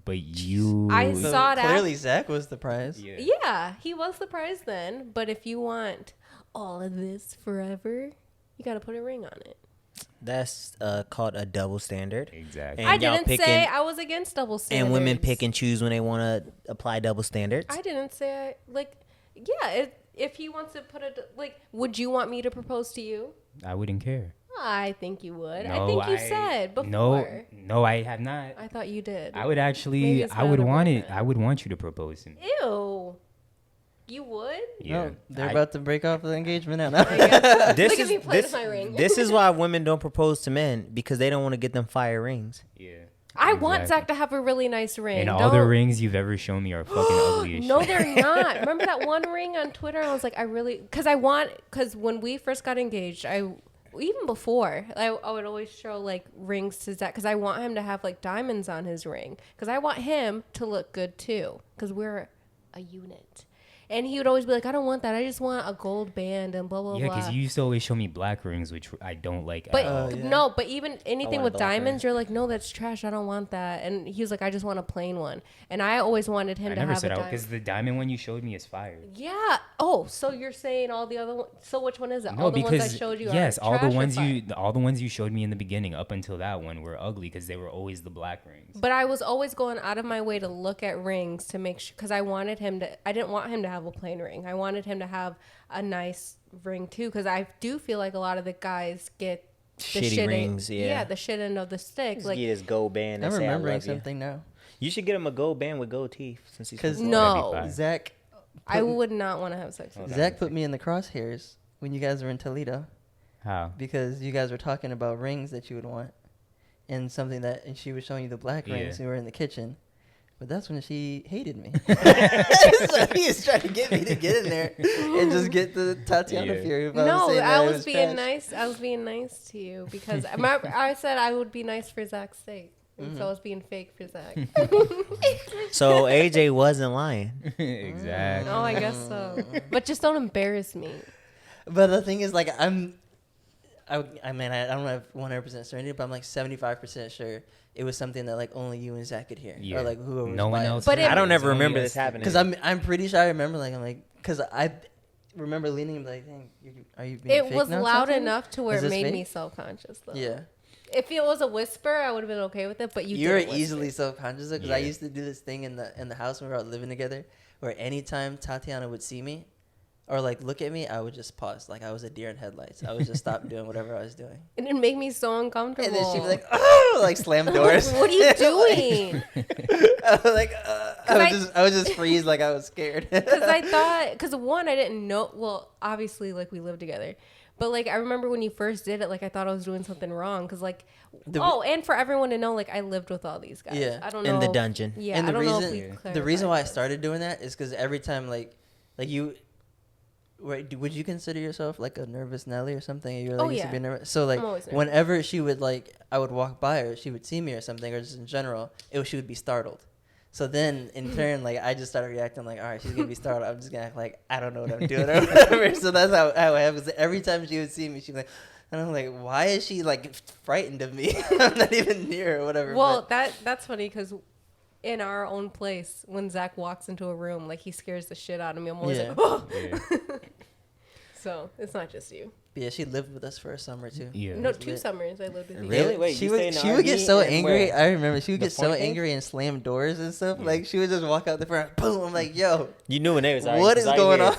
But you, I So saw it clearly, Zach was the prize. Yeah. Yeah, he was the prize then. But if you want all of this forever, you got to put a ring on it. That's called a double standard. Exactly. And I y'all didn't picking- say I was against double standards. And women pick and choose when they want to apply double standards. I didn't say if he wants to put would you want me to propose to you? I wouldn't care. I think you would. I No, think you said before. No, I have not. I thought you did. I would Maybe actually, it's I would not a want it. boyfriend. I would want you to propose to me. Ew. You would? No, they're I- about to break off the engagement now. I guess. This Look at is me playing this, with my ring. this is why women don't propose to men, because they don't want to get them fire rings. Yeah. I want Exactly. Zach to have a really nice ring. And all the Don't- rings you've ever shown me are fucking ugly as No, shit. they're not. Remember that one ring on Twitter? I was like, because when we first got engaged, even before, I would always show like rings to Zach because I want him to have like diamonds on his ring because I want him to look good too because we're a unit. And he would always be like, I don't want that. I just want a gold band and blah, blah, Yeah, blah. because you used to always show me black rings, which I don't like But at all. yeah. no, but even anything want a with black diamonds, ring. you're like, no, that's trash. I don't want that. And he was like, I just want a plain one. And I always wanted him I to never have said a out diamond. because the diamond one you showed me is fire. Yeah. Oh, so you're saying all the other ones? So which one is it? No, all the because ones I showed you yes, are all the trash or ones fire? all the ones you showed me in the beginning up until that one were ugly because they were always the black rings. But I was always going out of my way to look at rings to make sure because I wanted him to. I didn't want him to have a plain ring. I wanted him to have a nice ring too because I do feel like a lot of the guys get Shitty rings, yeah. the shit end of the stick. Just Like, get his gold band. I'm And say, remembering I love something now. You should get him a gold band with gold teeth since he's from Because Florida. no, That'd be fine. Zach I would not want to have sex with. Zach put me in the crosshairs when you guys were in Toledo How? because you guys were talking about rings that you would want and something that, and she was showing you the black rings. Yeah. You were in the kitchen. But that's when she hated me. So he was trying to get me to get in there and just get the Tatiana Yeah. fury. No, saying that I it was being trash. nice. I was being nice to you because I said I would be nice for Zach's sake. And so I was being fake for Zach. So AJ wasn't lying. Exactly. Oh, I guess so. But just don't embarrass me. But the thing is, like, I mean, I don't have 100% certainty, but I'm like 75% sure it was something that like only you and Zach could hear, Yeah. or like whoever. No one else. But heard it- I don't It's ever only remember us this happening. Because I'm pretty sure I remember, like, I'm like, because I remember leaning and be like, dang, are you being It fake was now, loud Tatiana? enough to where Is it this made fake? me self-conscious, though. Yeah. If it was a whisper, I would have been okay with it. But you You're didn't whisper. easily self-conscious because I Yeah. used to do this thing in the house when we were all living together, where anytime Tatiana would see me, or like look at me, I would just pause, like I was a deer in headlights. I would just stop doing whatever I was doing, And it made me so uncomfortable. and then she'd be like, "Oh!" like slam doors. What are you doing? I was like, I would just freeze, like I was scared. Because I thought, because one, I didn't know. Well, obviously, like we lived together, but like I remember when you first did it, like I thought I was doing something wrong. Because like, and for everyone to know, like I lived with all these guys. Yeah. I don't know In the dungeon. Yeah, and I the don't know if reason, we the reason why I clarified started doing that is because every time, like you. Wait, would you consider yourself like a nervous Nelly or something? You were like, Oh, used to yeah. be nervous. So like, I'm always nervous. whenever she would like, I would walk by her, she would see me or something, or just in general, she would be startled. So then, in turn, like I just started reacting like, all right, she's gonna be startled. I'm just gonna act like I don't know what I'm doing or whatever. So that's how it happens. Every time she would see me, she'd be like, and I'm like, why is she like frightened of me? I'm not even near her or whatever. Well, but that's funny because in our own place, when Zach walks into a room, like he scares the shit out of me. I'm always Yeah. like, oh. Yeah. So it's not just you. yeah, she lived with us for a summer too. Yeah. No, was 2 lit. summers I lived with you. Really? Wait, she you would stayed in she the would get RV so and angry. where? I remember she would The get so fornicate? angry and slam doors and stuff. Like she would just walk out the front, boom. I'm like, yo, You knew when they was what is going on?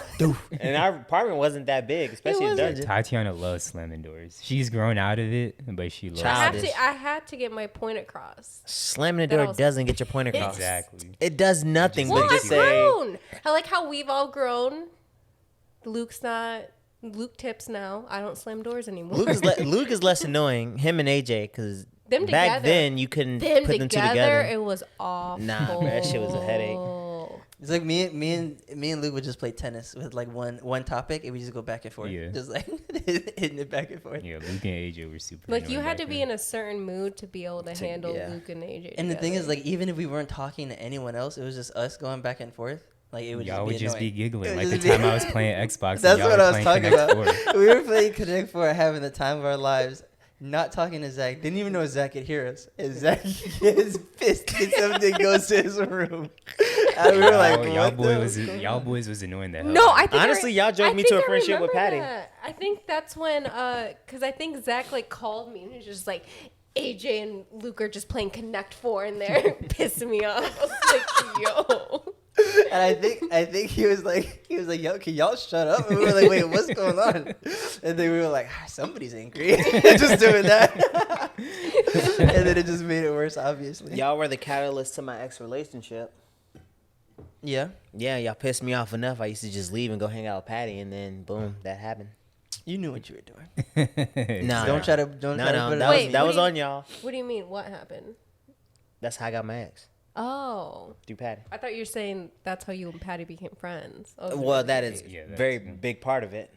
And our apartment wasn't that big, especially in wasn't. dungeon. Tatiana loves slamming doors. She's grown out of it, but she loves Childish. it. I had to get my point across. Slamming the That I door was doesn't get your point across. Exactly. It does nothing Well, but Well, just I've say. grown. I like how we've all grown. Luke tips now. I don't slam doors anymore. Luke is less annoying. Him and AJ, because Them back together. then you couldn't Them put them two together, together. it was awful. Nah, bro, that shit was a headache. It's like me and Luke would just play tennis with like one topic, and we just go back and forth, Yeah. just like hitting it back and forth. Yeah, Luke and AJ were super. Like you annoying had back to be then. in a certain mood to be able to handle yeah. Luke and AJ. And the thing is, together. like, even if we weren't talking to anyone else, it was just us going back and forth. Like it would Y'all would just be annoying. It giggling. would Like the just be- time I was playing Xbox. That's and y'all what were I was playing talking Connect about. 4. We were playing Connect 4, having the time of our lives, not talking to Zach. Didn't even know Zach could hear us. And Zach gets pissed and something goes to his room. And we were like, y'all boys was annoying the hell. no, out I of think Honestly, y'all drove I me think to a I friendship with remember Patty. that. I think that's when, because I think Zach like called me and he was just like, AJ and Luke are just playing Connect 4 in there, pissing me off. I was like, yo. And I think he was like, yo, can y'all shut up? And we were like, wait, what's going on? And then we were like, somebody's angry. Just doing that. And then it just made it worse, obviously. Y'all were the catalyst to my ex relationship. Yeah. Yeah, y'all pissed me off enough. I used to just leave and go hang out with Patty, and then boom, that happened. You knew what you were doing. Nah, Don't try to put no, it that on Wait, was that what was do you- on y'all. What do you mean? What happened? That's how I got my ex Oh. through Patty. I thought you were saying that's how you and Patty became friends. I was Well, very that is confused. Yeah, that's- very big part of it,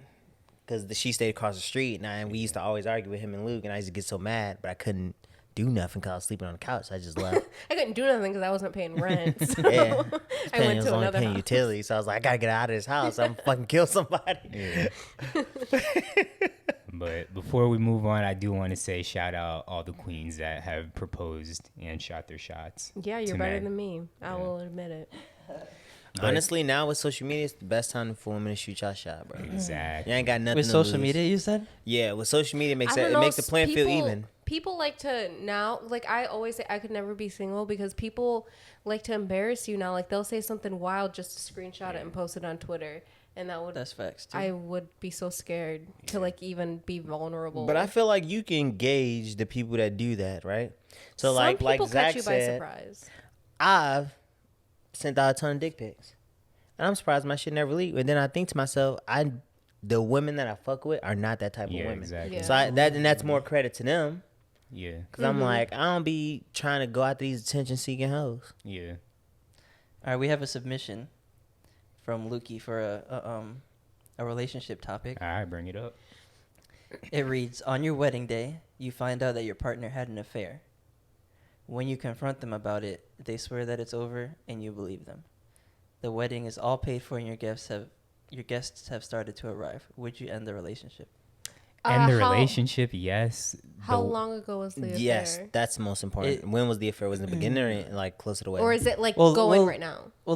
because she stayed across the street, and we used to always argue with him and Luke, and I used to get so mad, but I couldn't do nothing because I was sleeping on the couch. So I just left. I couldn't do nothing because I wasn't paying rent. So Yeah, I went was to only another paying house. utilities, so I was like, I gotta get out of this house. I'm fucking kill somebody. Yeah. But before we move on, I do want to say shout out all the queens that have proposed and shot their shots. Yeah, you're to better men. than me. I will admit it. Honestly, now with social media, it's the best time for women to shoot y'all shot, bro. Exactly. You ain't got nothing With to social lose. media, you said? Yeah, with social media, I don't it know, makes the playing field people- even. People like to now, like I always say, I could never be single because people like to embarrass you now. Like they'll say something wild just to screenshot it and post it on Twitter. and That's facts too. I would be so scared to like even be vulnerable. But I feel like you can gauge the people that do that, right? So some like people Zach catch you by said, surprise. I've sent out a ton of dick pics, and I'm surprised my shit never leaked. And then I think to myself, the women that I fuck with are not that type of women. Exactly. Yeah. So that's more credit to them. Yeah. Cause I'm like, I don't be trying to go after these attention seeking hoes. Yeah. All right, we have a submission from Lukey for a relationship topic. All right, bring it up. It reads, on your wedding day, you find out that your partner had an affair. When you confront them about it, they swear that it's over and you believe them. The wedding is all paid for and your guests have started to arrive. Would you end the relationship? And the how- relationship, yes. How long ago was the affair? Yes, that's the most important. When was the affair? Was it in the beginning or like close to the wedding? Or is it like Well, going well, right now? Well,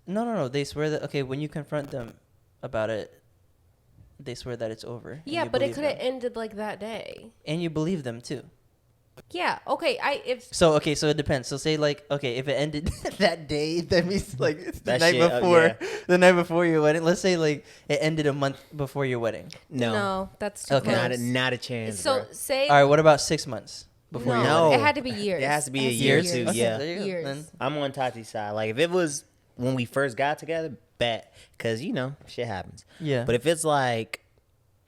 no. They swear that, okay, when you confront them about it, they swear that it's over. and Yeah, you but it believe could have them. ended like that day. And you believe them too. Yeah. Okay. So it depends. So say like, okay, if it ended that day, that means like it's the That night shit, before, yeah. the night before your wedding. Let's say like it ended a month before your wedding. no, that's too Okay. close. not a chance. So bro. say All right, what about 6 months before no, your No. wedding? it had to be years. It has to be a It has year or be two, years. yeah. There you go. Years. Then- I'm on Tati's side. Like if it was when we first got together, bet, cause shit happens. Yeah. But if it's like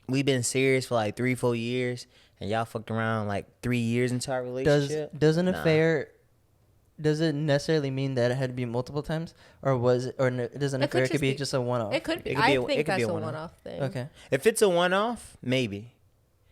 we've been serious for like 3-4 years and y'all fucked around like 3 years into our relationship, does an nah. affair, does it necessarily mean that it had to be multiple times, or does an It could affair just could be be- just a one-off? It could be. It could be I a- it think could be that's a a one-off. one-off thing. Okay. If it's a one-off, maybe.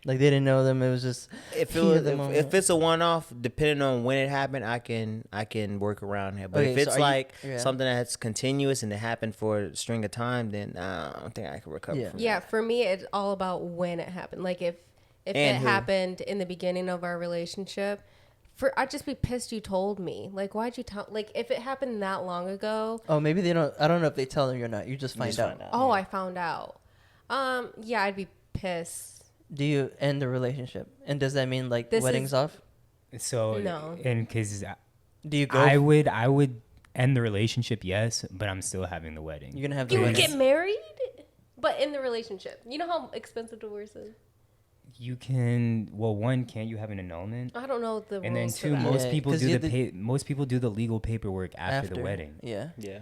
Like they didn't know them. It was just If it heat was, of the moment. if it's a one-off, depending on when it happened, I can work around it. But Okay, if so it's are you- like yeah. something that's continuous and it happened for a string of time, then I don't think I can recover Yeah. from Yeah, that. for me, it's all about when it happened. Like if it And who. happened in the beginning of our relationship, I'd just be pissed you told me. Like, why'd you tell? Like, if it happened that long ago, Oh, maybe they don't. I don't know if they tell them or not. You just find out. I found out. Yeah, I'd be pissed. Do you end the relationship? And does that mean like This weddings is- off? So, No. and because Do you go? I would end the relationship, yes, but I'm still having the wedding. You're gonna have the You would wedding. get married, but in the relationship. You know how expensive divorce is. You can, well, one, can't you have an annulment? I don't know the And then rules for two, that. most Yeah, people 'cause do you the have most people do the legal paperwork after the wedding. Yeah. Yeah.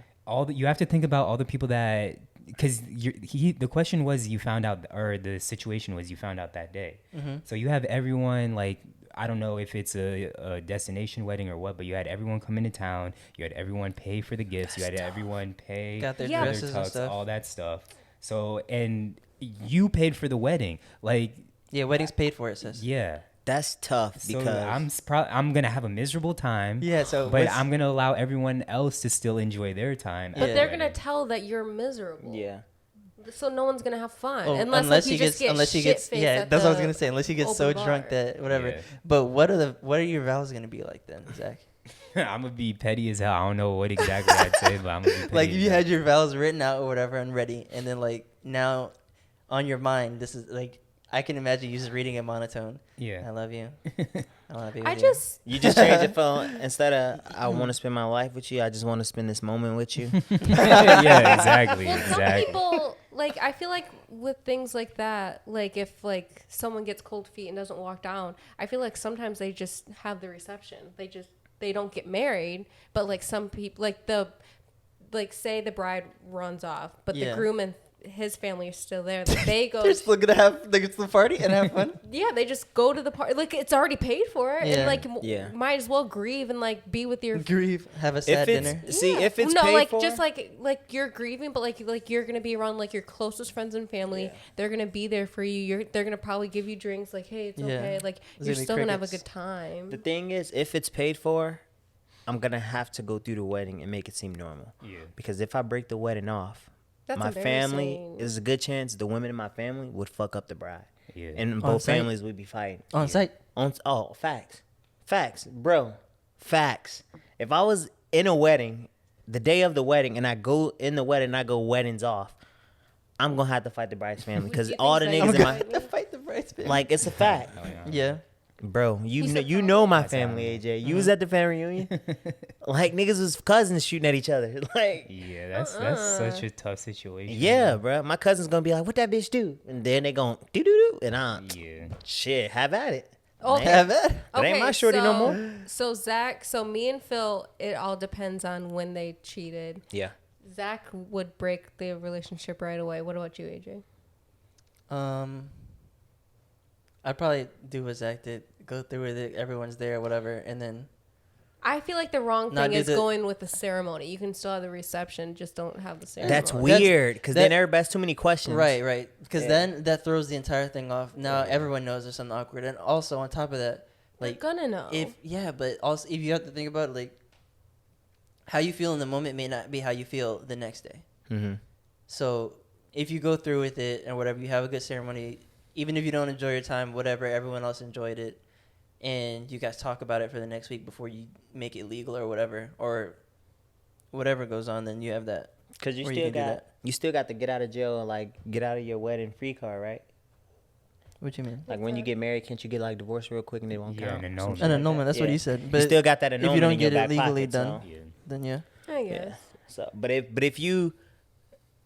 You have to think about all the people that, because the question was you found out, or the situation was you found out that day. Mm-hmm. So you have everyone, like, I don't know if it's a destination wedding or what, but you had everyone come into town. You had everyone pay for the gifts. You had everyone pay Got their Yeah. for dresses their and tux, stuff. all that stuff. So, and you paid for the wedding. Like, Yeah, wedding's paid for. It says. yeah. That's tough So because I'm gonna have a miserable time. Yeah. So, But what's- I'm gonna allow everyone else to still enjoy their time. But at the they're gonna wedding. tell that you're miserable. yeah. So no one's gonna have fun Oh, unless like, you just get shit-faced yeah, at that's what I was the gonna say. Unless you get so open drunk bar. that whatever. Yeah. But what are your vows gonna be like then, Zach? I'm gonna be petty as hell. I don't know what exactly I'd say, but I'm gonna be petty. Like if as you hell. had your vows written out or whatever and ready, and then like now on your mind, this is like I can imagine you just reading it monotone. I Yeah. love you. I want to be with I you. just You just change it from instead of I want to spend my life with you, I just want to spend this moment with you. Yeah, exactly, well, some exactly. people like I feel like with things like that, like if like someone gets cold feet and doesn't walk down, I feel like sometimes they just have the reception. They don't get married, but like some people like say the bride runs off, but Yeah. the groom and his family are still there. Like they go, They're still gonna have the party and have fun. yeah, they just go to the party. Like it's already paid for, Yeah. and like Yeah. might as well grieve and like be with your. Grieve, have a If sad it's dinner. see Yeah. if it's no, paid like for, just like you're grieving, but like you're gonna be around like your closest friends and family. Yeah. They're gonna be there for you. They're gonna probably give you drinks. Like, hey, it's Yeah. okay. Like There's you're gonna be still gonna have a crickets. good time. the thing is, if it's paid for, I'm gonna have to go through the wedding and make it seem normal. Yeah. Because if I break the wedding off, That's my family embarrassing. there's a good chance the women in my family would fuck up the bride, Yeah. and both site? families would be fighting. On site. Facts, bro, facts. If I was in a wedding, the day of the wedding, and I go in the wedding, and I go weddings off, I'm gonna have to fight the bride's family because You all the think niggas so? in my To fight the bridesmaid. like it's a fact. Oh, yeah. Yeah. Bro, He you said know my That's family, how- AJ. You was at the family reunion. Like niggas was cousins shooting at each other. Like Yeah, that's such a tough situation. yeah, bro. My cousin's gonna be like, "What that bitch do?" And then they gon' do do do, and Yeah. shit, have at it. Okay. Have it. That ain't my shorty no more. So Zach, me and Phil, it all depends on when they cheated. Yeah. Zach would break the relationship right away. What about you, AJ? I'd probably do what Zach did. Go through with it. Everyone's there, whatever, and then I feel like the wrong Not thing do is the- going with the ceremony. You can still have the reception, just don't have the ceremony. That's weird because then everybody's too many questions. right, because Yeah. then that throws the entire thing off. Now everyone knows there's something awkward, and also on top of that, They're like gonna know. but also if you have to think about it, like how you feel in the moment may not be how you feel the next day. Mm-hmm. So if you go through with it and whatever, you have a good ceremony, even if you don't enjoy your time, whatever, everyone else enjoyed it, and you guys talk about it for the next week before you make it legal or whatever goes on, then you have that. Because you Or you still can do got that. you still got the get out of jail, like get out of your wedding free card, right? What you mean? Like when you get married, can't you get like divorced real quick and they won't Yeah, count? an Some annulment. shit An like annulment, that. that's what Yeah. you said. You But still got that if annulment you don't in your get it back legally pocket, done, so- Yeah. then yeah. I guess. Yeah. So, but if you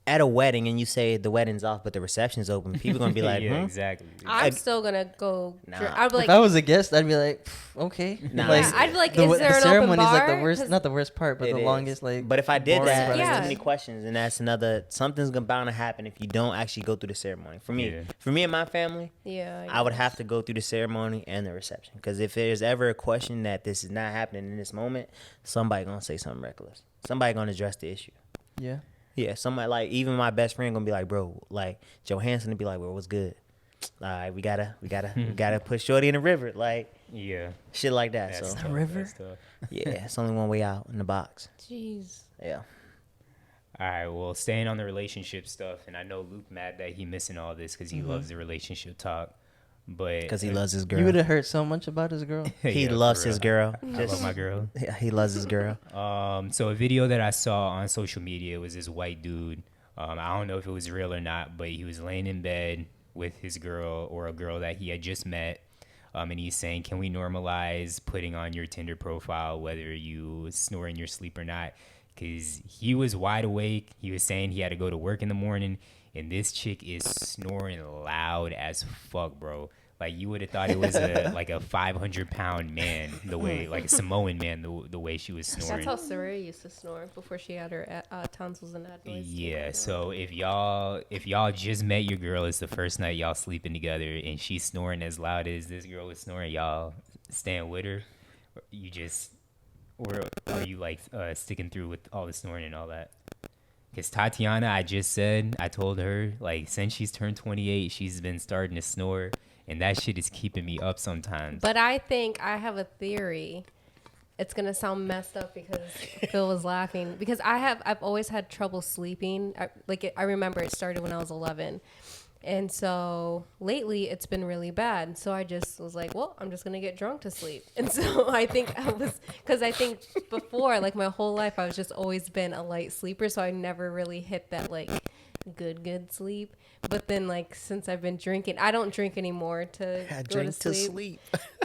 at a wedding and you say the wedding's off but the reception's open, people gonna be like, yeah, hmm? exactly. I'm still gonna go. Nah. I'd be like, If I was a guest, I'd be like, okay. Nah. yeah, I'd be like, is there the an open ceremony's bar? like the worst, 'Cause- not the worst part, but It the is. longest. Like, But if I did boring that, part. there's Yeah. too many questions, and that's another something's gonna bound to happen if you don't actually go through the ceremony. For me, Yeah. and my family, Yeah, I would guess. have to go through the ceremony and the reception. Because if there's ever a question that this is not happening in this moment, somebody gonna say something reckless. Somebody gonna address the issue. Yeah. Yeah, somebody like even my best friend gonna be like, bro, like Johansson to be like, bro, what's good? All right, we gotta put Shorty in the river, like Yeah. shit like that. That's So tough, river? that's tough. yeah, it's only one way out in the box. Jeez. Yeah. All right, well, staying on the relationship stuff, and I know Luke mad that he missing all this because he loves the relationship talk, but Because he loves his girl. You would have heard so much about his girl. He Yeah, for loves his real. girl. I love my girl. Yeah, he loves his girl. So a video that I saw on social media was this white dude. I don't know if it was real or not, but he was laying in bed with his girl or a girl that he had just met. And he's saying, can we normalize putting on your Tinder profile whether you snore in your sleep or not? Because he was wide awake. He was saying he had to go to work in the morning. And this chick is snoring loud as fuck, bro. Like, you would have thought it was like a 500-pound man, the way, like a Samoan man, the way she was snoring. That's how Saray used to snore before she had her tonsils and adenoids. Yeah, so if y'all just met your girl, it's the first night y'all sleeping together, and she's snoring as loud as this girl is snoring, y'all staying with her? Or are you like sticking through with all the snoring and all that? Because Tatiana, I told her, like, since she's turned 28, she's been starting to snore, and that shit is keeping me up sometimes. But I think I have a theory. It's gonna sound messed up because Phil was laughing because I've always had trouble sleeping. I remember it started when I was 11, and so lately it's been really bad. So I just was like, well, I'm just gonna get drunk to sleep. And so I think I think before, like my whole life, I was just always been a light sleeper, so I never really hit that like good sleep. But then like since I've been drinking, I don't drink anymore to go to sleep.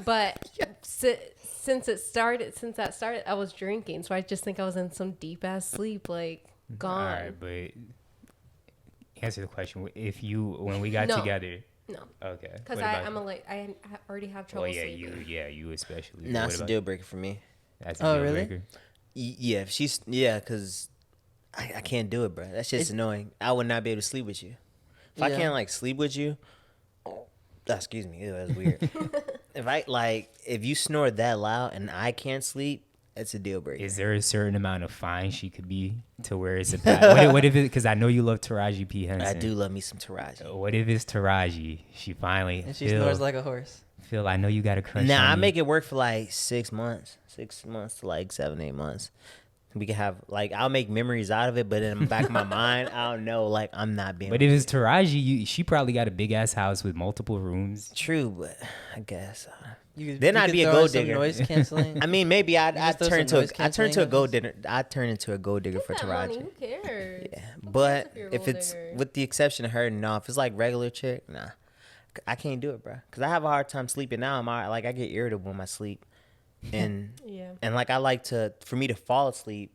But since that started, I was drinking, so I just think I was in some deep ass sleep, like gone. All right, but answer the question. When we got No. together, No, okay. because What about I'm you? a like I already have trouble Well, yeah, sleeping. you especially. Nah, What it's a about deal breaker for me. you? That's a Oh, deal really? breaker. Yeah, if she's because I can't do it, bro. That shit's annoying. I would not be able to sleep with you. If I Yeah. can't like sleep with you, excuse me, ew, that's weird. if you snore that loud and I can't sleep, it's a deal breaker. Is there a certain amount of fine she could be to where it's a bad? What if it? Because I know you love Taraji P Henson. I do love me some Taraji. What if it's Taraji? She finally. And she Phil, snores like a horse. Phil, I know you got a crush. Nah, on I me. make it work for like 6 months. 6 months to like 7, 8 months. We can have like I'll make memories out of it, but in the back of my mind, I don't know. Like I'm not being. But if it's Taraji, she probably got a big ass house with multiple rooms. true, but I guess. Then I'd be a gold digger. Noise canceling. I mean, maybe I'd just throw turn some into noise I turn into a canceling gold headphones. digger. I turn into a gold digger for Get that money, Taraji. who cares? Yeah, Who but cares if you're a if gold it's digger? with the exception of her, no. If it's like regular chick, nah. I can't do it, bro. Cause I have a hard time sleeping now. I get irritable in my sleep, and Yeah. and for me to fall asleep,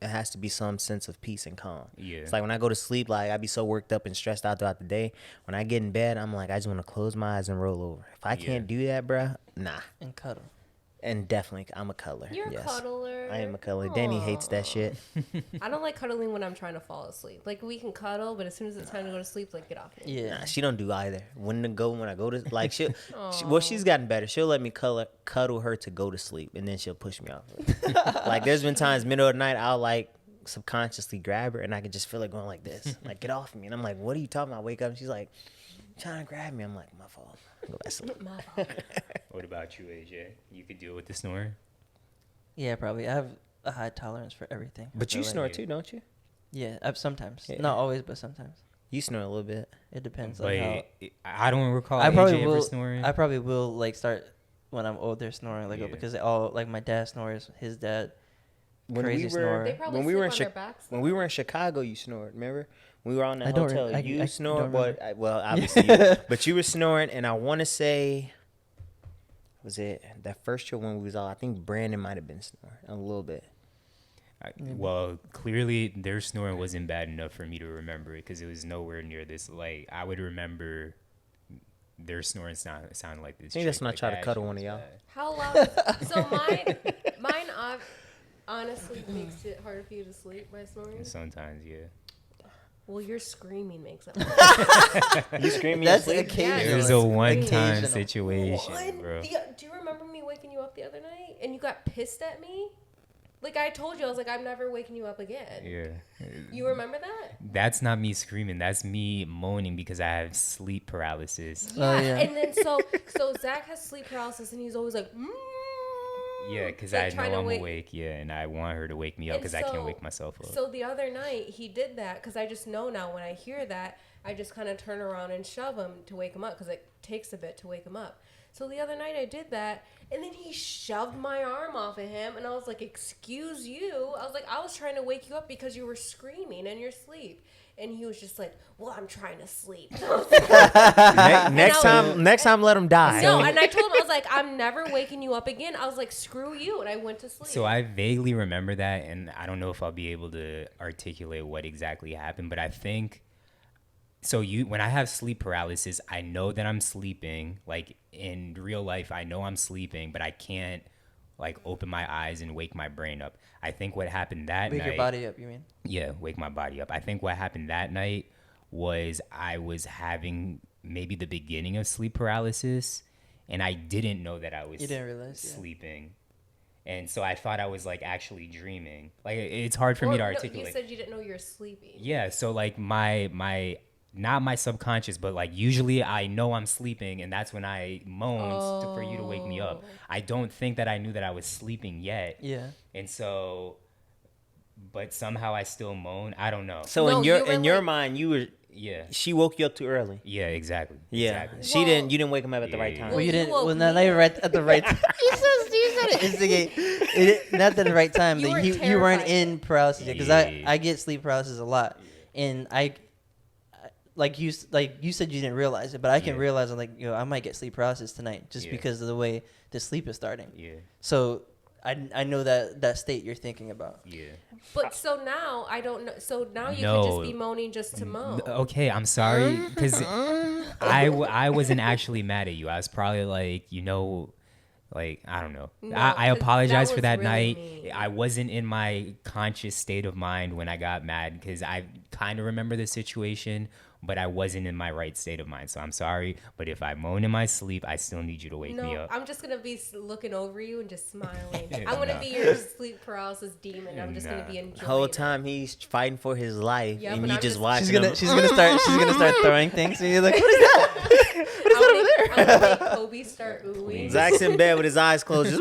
it has to be some sense of peace and calm. Yeah. It's like when I go to sleep, like I be so worked up and stressed out throughout the day. When I get in bed, I'm like, I just want to close my eyes and roll over. If I can't do that, bro, nah. And cuddle. And definitely, I'm a cuddler. You're a yes. cuddler. I am a cuddler. Danny hates that shit. I don't like cuddling when I'm trying to fall asleep. Like, we can cuddle, but as soon as it's time to go to sleep, like, get off me. Yeah. Nah, she don't do either. When I go to like she's gotten better. She'll let me cuddle her to go to sleep, and then she'll push me off. Like there's been times middle of the night I'll like subconsciously grab her, and I can just feel it going like this, like get off me. And I'm like, what are you talking about? I wake up, and she's like trying to grab me. I'm like, my fault. Go back to sleep. My fault. What about you, AJ? You could deal with the snore? Yeah, probably. I have a high tolerance for everything. I But feel you like. snore too, don't you? Yeah, sometimes. Yeah. Not always, but sometimes. You snore a little bit. It depends on But how. I don't recall I probably AJ will. ever snoring. I probably will like start when I'm older snoring, like Yeah. because they all like my dad snores, his dad. When Crazy snorer. They probably When we sleep were in on their backs. when we were in Chicago, you snored. Remember? We were on that I don't hotel. re- I- You I snored, don't but obviously, but you were snoring, and I want to say, was it that first trip when we was all? I think Brandon might have been snoring a little bit. Well, clearly their snoring wasn't bad enough for me to remember it because it was nowhere near this. Like I would remember their snoring sounded like this. Maybe let's chick, not like, try to that cuddle shit one was of y'all. bad. How loud? So mine honestly makes it harder for you to sleep by snoring. Sometimes, yeah. Well, your screaming makes it. You screaming That's asleep? occasional. It was a one-time Occasional. situation, bro. Do you remember me waking you up the other night and you got pissed at me? Like I told you, I was like, I'm never waking you up again. Yeah. You remember that? That's not me screaming. That's me moaning because I have sleep paralysis. Yeah. yeah. And then so Zach has sleep paralysis and he's always like, Yeah, because like I trying know to I'm wake- awake. Yeah, and I want her to wake me up And because I can't so- wake myself up. So the other night he did that because I just know now when I hear that, I just kind of turn around and shove him to wake him up because it takes a bit to wake him up. So the other night I did that, and then he shoved my arm off of him, and I was like, "Excuse you." I was like, "I was trying to wake you up because you were screaming in your sleep." And he was just like, "Well, I'm trying to sleep." Next time, let him die. No, and I told him, I was like, "I'm never waking you up again." I was like, "Screw you," and I went to sleep. So I vaguely remember that, and I don't know if I'll be able to articulate what exactly happened, but I think so. When I have sleep paralysis, I know that I'm sleeping. Like in real life, I know I'm sleeping, but I can't like open my eyes and wake my brain up. I think what happened that Wake night. your body up, you mean? Yeah, wake my body up. I think what happened that night was I was having maybe the beginning of sleep paralysis, and I didn't know that I was You didn't realize, yeah. sleeping. And so I thought I was like actually dreaming. Like it's hard for me to Or, no, articulate. you said you didn't know you were sleeping. Yeah, so like my not my subconscious, but like usually I know I'm sleeping, and that's when I moan for you to wake me up. I don't think that I knew that I was sleeping yet. Yeah. And so, but somehow I still moan. I don't know. So No, in you your were in your like- mind, you were Yeah. she woke you up too early. Yeah, exactly. Yeah, Exactly. she Well- didn't. You didn't wake him up at the right Yeah. time. Well, you you didn't. woke Well, me not even up. right at the right time. you said it. Instigate. Not at the right time. You Like, were you weren't terrified. in paralysis because Yeah. I get sleep paralysis a lot, and I like you said you didn't realize it, but I can Yeah. realize I'm like I might get sleep paralysis tonight just Yeah. because of the way the sleep is starting. Yeah. So I know that state you're thinking about. Yeah. But so now I don't know. So now you No. could just be moaning just to moan. Okay, I'm sorry because I wasn't actually mad at you. I was probably like, like I don't know. No, I 'cause apologize that for was that really night. mean. I wasn't in my conscious state of mind when I got mad because I kind of remember the situation, but I wasn't in my right state of mind. So I'm sorry, but if I moan in my sleep, I still need you to wake me No, up. I'm just gonna be looking over you and just smiling. Yeah, I'm gonna no. be your sleep paralysis demon. I'm just gonna Nah. be enjoying The whole it. time he's fighting for his life, Yeah, and but you I'm just just- watching She's him. gonna start throwing things, and you're like, what is that? I'm gonna make Kobe start oohing, Zach's in bed with his eyes closed. Just,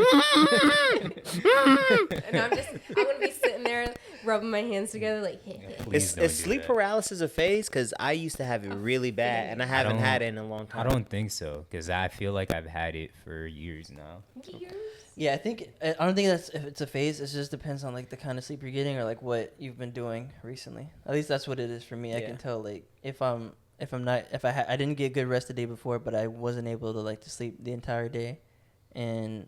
and I'm gonna be sitting there rubbing my hands together like. Please don't is do sleep that. paralysis a phase? Because I used to have it really bad, and I haven't don't- had it in a long I time. don't think so because I feel like I've had it for years now. Years? Yeah, I don't think that's if it's a phase. It just depends on like the kind of sleep you're getting or like what you've been doing recently. At least that's what it is for me. I Yeah. can tell like if I'm if I didn't get good rest the day before, but I wasn't able to like to sleep the entire day, and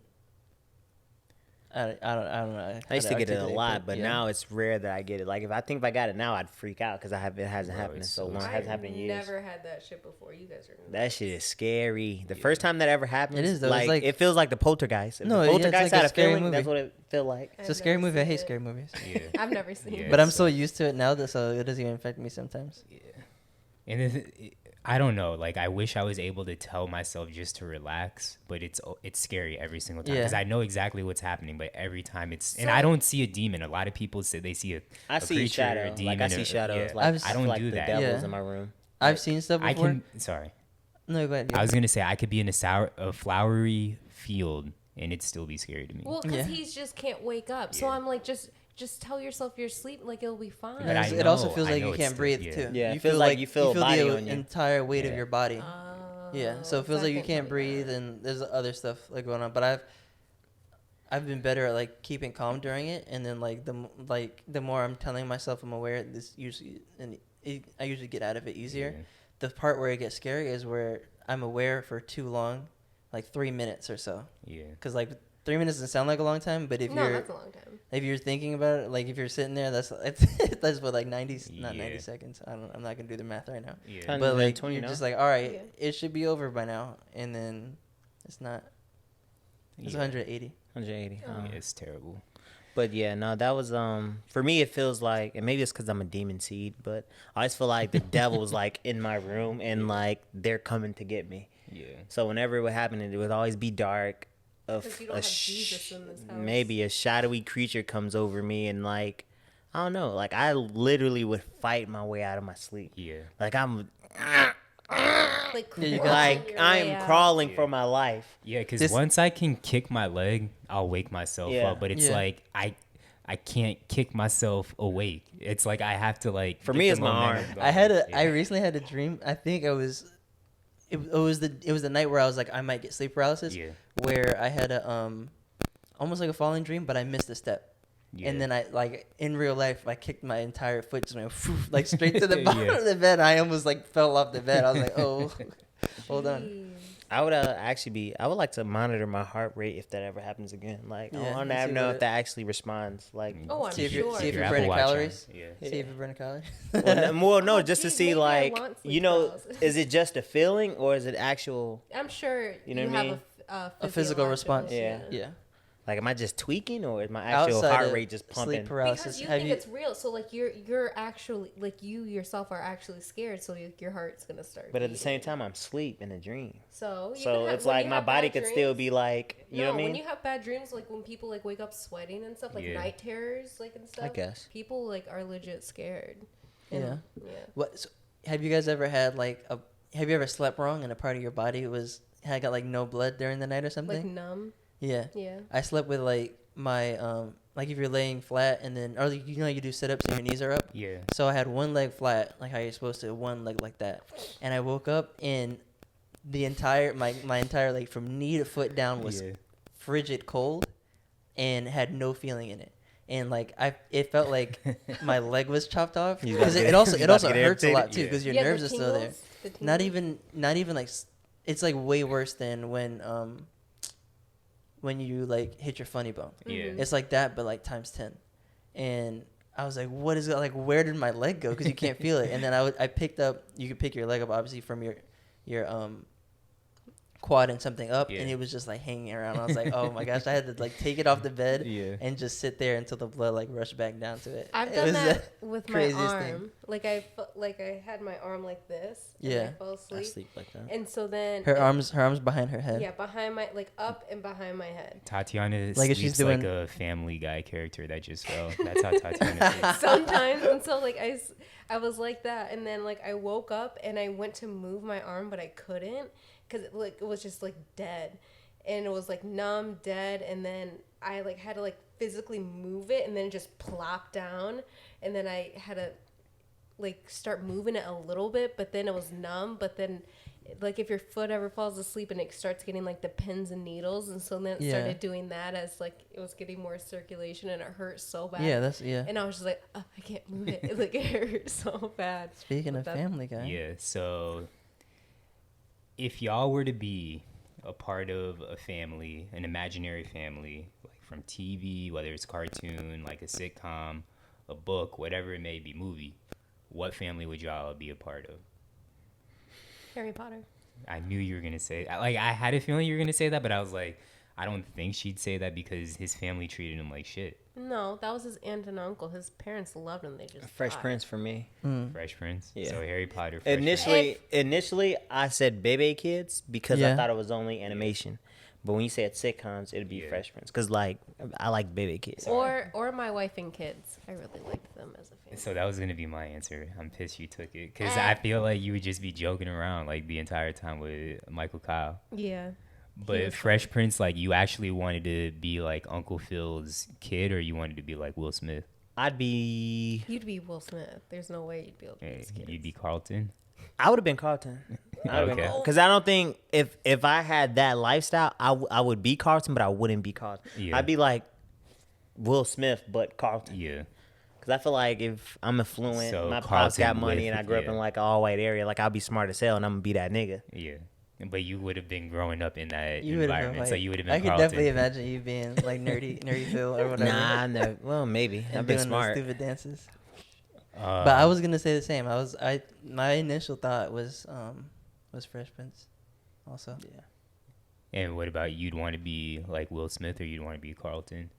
I don't know. I used to get it a articulate, lot, but yeah. now it's rare that I get it. Like if I got it now, I'd freak out because it hasn't Bro, happened in it's so so long. It scary. hasn't happened in years. Never had that shit before. You guys are That shit is scary. The Yeah. first time that ever happens, It is, though. It's like- it feels like the poltergeist. If No, the yeah, it's poltergeist like a had a scary feeling, movie. that's what it feel like. It's a scary movie. I hate scary movies. Yeah. I've never seen Yeah. it. But I'm it's so like- used to it now that so it doesn't even affect me sometimes. Yeah. And I don't know. Like, I wish I was able to tell myself just to relax, but it's scary every single time because Yeah. I know exactly what's happening. But every time and So- I don't see a demon. A lot of people say they see I a see creature, shadow. a demon. Like I see or- shadows. yeah. Like I don't like do the that. devils Yeah. in my room. I've seen stuff I before. can. Sorry, No, go ahead. I was gonna say I could be in a flowery field and it'd still be scary to me. Well, because Yeah. he's just can't wake up. So Yeah. I'm like, just tell yourself you're asleep, like it'll be fine. But I it also know- feels I like know you it's can't still- breathe yeah. too. Yeah, it feels like you feel a body the on you. entire weight of Yeah. your body. Yeah, so it feels like you can't breathe, and there's other stuff like going on. But I've been better at like keeping calm during it, and then like the more I'm telling myself I'm aware, this usually I usually get out of it easier. Yeah. The part where it gets scary is where I'm aware for too long, like 3 minutes or so. Yeah. Because like 3 minutes doesn't sound like a long time, but No, that's a long time. if you're thinking about it, like if you're sitting there, that's what like 90 not 90 Yeah. seconds. I'm not gonna do the math right now. Yeah. Kind But of like 20 you're now. just like, all right, Yeah. it should be over by now, and then it's not. It's Yeah. 180. 180. Oh. Yeah, it's terrible. But yeah, no, that was for me. It feels like, and maybe it's because I'm a demon seed, but I always feel like the devil's like in my room and like they're coming to get me. Yeah. So whenever it would happen, it would always be dark. 'Cause you don't have Jesus in this house. Maybe a shadowy creature comes over me and like I don't know, like I literally would fight my way out of my sleep. Yeah. Like I'm Like, Yeah, you crawling got- like your I'm way out. crawling Yeah. for my life. Yeah, because This- once I can kick my leg, I'll wake myself Yeah. up. But it's Yeah. like I can't kick myself awake. It's like I have to like. For get me, the it's my momentum arm. going. I Yeah. recently had a dream. I think it was the night where I was like I might get sleep paralysis. Yeah. Where I had a almost like a falling dream, but I missed a step. Yeah. And then I like in real life I kicked my entire foot just went like straight to the bottom Yeah. of the bed. I almost like fell off the bed. I was like, oh, hold on. Jeez. I would I would like to monitor my heart rate if that ever happens again. Like Yeah, I want and to see know what if that actually responds. Like Oh, I'm See if you're- sure. see if Your you're Apple burning Watch on. calories. Yeah. See if you burn a calorie. well, no, Oh, just to geez, see maybe I like want sleep you know, paralysis. is it just a feeling or is it actual? I'm sure You know what I have mean? a A physical response. Yeah. Yeah. Like, am I just tweaking or is my actual Outside heart of rate just pumping? sleep paralysis. Because you Have think you? it's real, so like you're actually like you yourself are actually scared, so your heart's gonna start. But at the beating. same time, I'm asleep in a dream. so you So can have- it's when like you my have body bad could still dreams- be like, you know what I when mean? you have bad dreams, like when people like wake up sweating and stuff, like Yeah. night terrors, like and stuff. guess. people like are legit scared. Yeah. Yeah. What? So, have you guys ever had like a? Have you ever slept wrong and a part of your body had got like no blood during the night or Like something? numb. Yeah. Yeah. I slept with like my like if you're laying flat and then or you know you do sit ups and your knees are up. Yeah. So I had one leg flat like how you're supposed to, one leg like that, and I woke up and the entire my entire leg from knee to foot down was Yeah. frigid cold and had no feeling in it. And like it felt like my leg was chopped off You because about to it get- also you it about also to get hurts a lot amputated? too Yeah. because your Yeah, the nerves are still there. tingles, the Not tingles. even like it's like way worse than when you like hit your funny bone. Yeah. It's like that, but like times 10. And I was like, what is it? Like, where did my leg go? Because you can't feel it. And then I picked up, you could pick your leg up, obviously, from your quad and something up. Yeah. And it was just like hanging around. I was like, oh my gosh, I had to like take it off the bed Yeah. and just sit there until the blood like rushed back down to it. I've It done was that with my craziest arm. thing. Like I had my arm like this. And Yeah. I fell I asleep. sleep like that. And so then Her arms behind her head. Yeah, behind my like up and behind my head. Tatiana Like if she's sleeps like doing- a Family Guy character that just fell. That's how Tatiana sleeps. Sometimes, and so like I was like that, and then like I woke up and I went to move my arm, but I couldn't because it was just like dead, and it was like numb, dead, and then I like had to like physically move it, and then it just plopped down, and then I had to like start moving it a little bit, but then it was numb, but then like if your foot ever falls asleep and it starts getting like the pins and needles, and so then it started doing that as like it was getting more circulation and it hurt so bad. Yeah. And I was just like, oh, I can't move it. Like it hurt so bad. Speaking of Family Guy. Yeah. So if y'all were to be a part of a family, an imaginary family, like from TV, whether it's cartoon, like a sitcom, a book, whatever it may be, movie, what family would y'all be a part of? Harry Potter. I knew you were gonna say, like, I had a feeling you were gonna say that, but I was like, I don't think she'd say that because his family treated him like shit. No, that was his aunt and uncle. His parents loved him. They just Fresh died. Prince for me. Fresh Prince. Yeah. So Harry Potter. Fresh Initially, I said Bebe Kids because I Yeah. thought it was only animation. But when you said sitcoms, it'd be Fresh Prince because like I like Bebe Kids. Or My Wife and Kids. I really liked them as a family. So that was gonna be my answer. I'm pissed you took it because I feel like you would just be joking around like the entire time with Michael Kyle. Yeah. But Fresh Prince, like you actually wanted to be like Uncle Phil's kid, or you wanted to be like Will Smith? I'd be. You'd be Will Smith. There's no way you'd be able to be his kids. You'd be Carlton. I would have been Carlton. Okay. Because I don't think if I had that lifestyle, I would be Carlton, but I wouldn't be Carlton. Yeah. I'd be like Will Smith, but Carlton. Yeah. Because I feel like if I'm affluent, So my pops Carlton got money, with- and I grew up in like an all white area, like I'll be smart as hell, and I'm gonna be that nigga. Yeah. But you would have been growing up in that You would have environment, been so like, you would have been I could Carlton. definitely imagine you being like nerdy Phil or whatever. Nah, no. Well, maybe and I've been doing smart. those stupid dances. But I was gonna say the same. My initial thought was Fresh Prince, also. Yeah. And what about you'd want to be like Will Smith, or you'd want to be Carlton?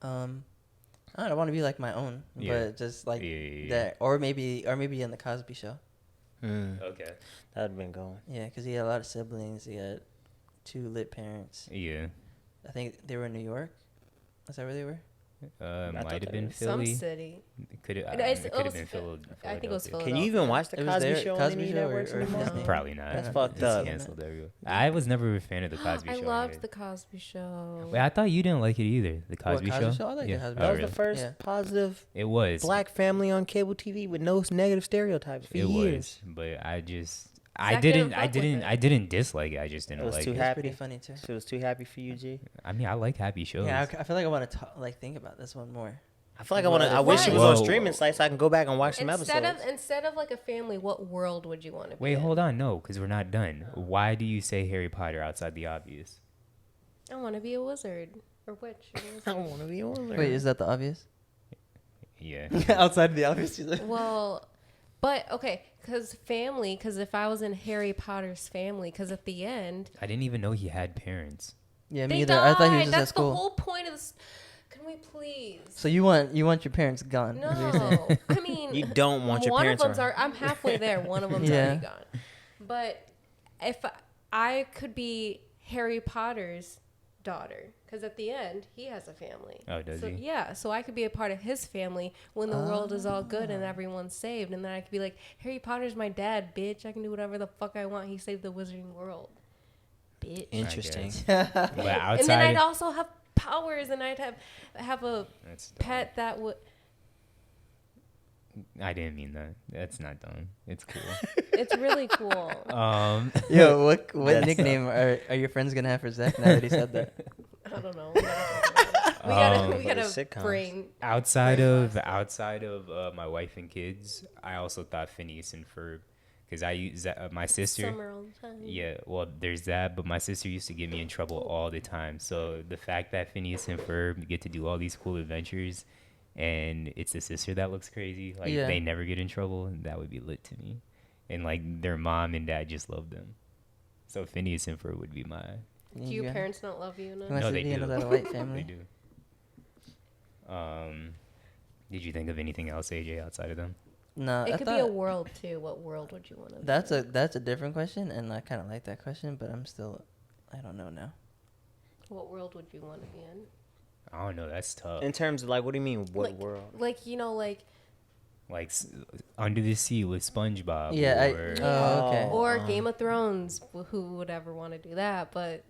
I don't want to be like my own, Yeah. but just like Yeah. that, or maybe in the Cosby Show. Okay. That'd been going. Yeah, because he had a lot of siblings. He had 2 lit parents. Yeah. I think they were in New York. Is that where they were? thought Might have that been was Some Philly. city. Could have It been was- Philadelphia. I think it was Can you even watch the It was Cosby there- Show on Cosby any Show networks or anymore? Disney? Probably not. That's Yeah. fucked It's up. canceled everywhere. I was never a fan of the Cosby I Show. loved anyway. the Cosby Show. Wait, I thought you didn't like it either. The Cosby Cosby Show. Show? I like the Yeah. Cosby Oh, That was really? the first Yeah. positive It was black family on cable TV with no negative stereotypes for It years. was, but I Zach didn't fuck with it. I didn't dislike it. I just didn't It was like too it. It's happy. pretty funny too. She was too happy for you, G. I mean, I like happy shows. Yeah, I feel like I want to think about this one more. I feel like I want to. I wish it was Whoa. on streaming sites so I can go back and watch some Instead episodes. of like a family, what world would you want to be Wait, in? hold on, no, because we're not done. Why do you say Harry Potter outside the obvious? I want to be a wizard or witch. I want to be on there. Wait, is that the obvious? Yeah. Outside the obvious. Well, but okay, because if I was in Harry Potter's family, because at the end, I didn't even know he had parents. Yeah, me they either. died. I thought he was just That's at school. the whole point of this. Can we please? So you want your parents gone? is what you're saying. No, I mean, You don't want your one parents of them's around. I'm halfway there. One of them's Yeah. already gone. But if I could be Harry Potter's daughter, because at the end he has a family. Oh, does so, he? Yeah, so I could be a part of his family when the world is all good and everyone's saved, and then I could be like, Harry Potter's my dad, bitch. I can do whatever the fuck I want. He saved the wizarding world, bitch. Interesting. But outside, And then I'd also have powers, and I'd have a that's dumb. pet that would. I didn't mean that. That's not dumb. It's cool. It's really cool. Yo, what That's nickname are your friends gonna have for Zach now that he said that? I don't know. We gotta Sitcoms. brain. outside of my wife and kids, I also thought Phineas and Ferb, because I use my sister. Summer all the time. Yeah, well, there's that, but my sister used to get me in trouble all the time. So the fact that Phineas and Ferb get to do all these cool adventures, and it's the sister that looks crazy, like Yeah. they never get in trouble, that would be lit to me. And like their mom and dad just love them. So Phineas and Ferb would be my. Do your parents not love you enough? Unless No, it's they the end do. of that white They family. do. Did you think of anything else, AJ, outside of them? No, It I could thought be a world too. What world would you want to? that's a different question, and I kind of like that question, but I don't know now. What world would you want to be in? I don't know. That's tough. In terms of like, what do you mean? What like, world? Like Like Under the Sea with SpongeBob. Yeah, or, Oh, okay. or Game of Thrones. Who would ever want to do that? But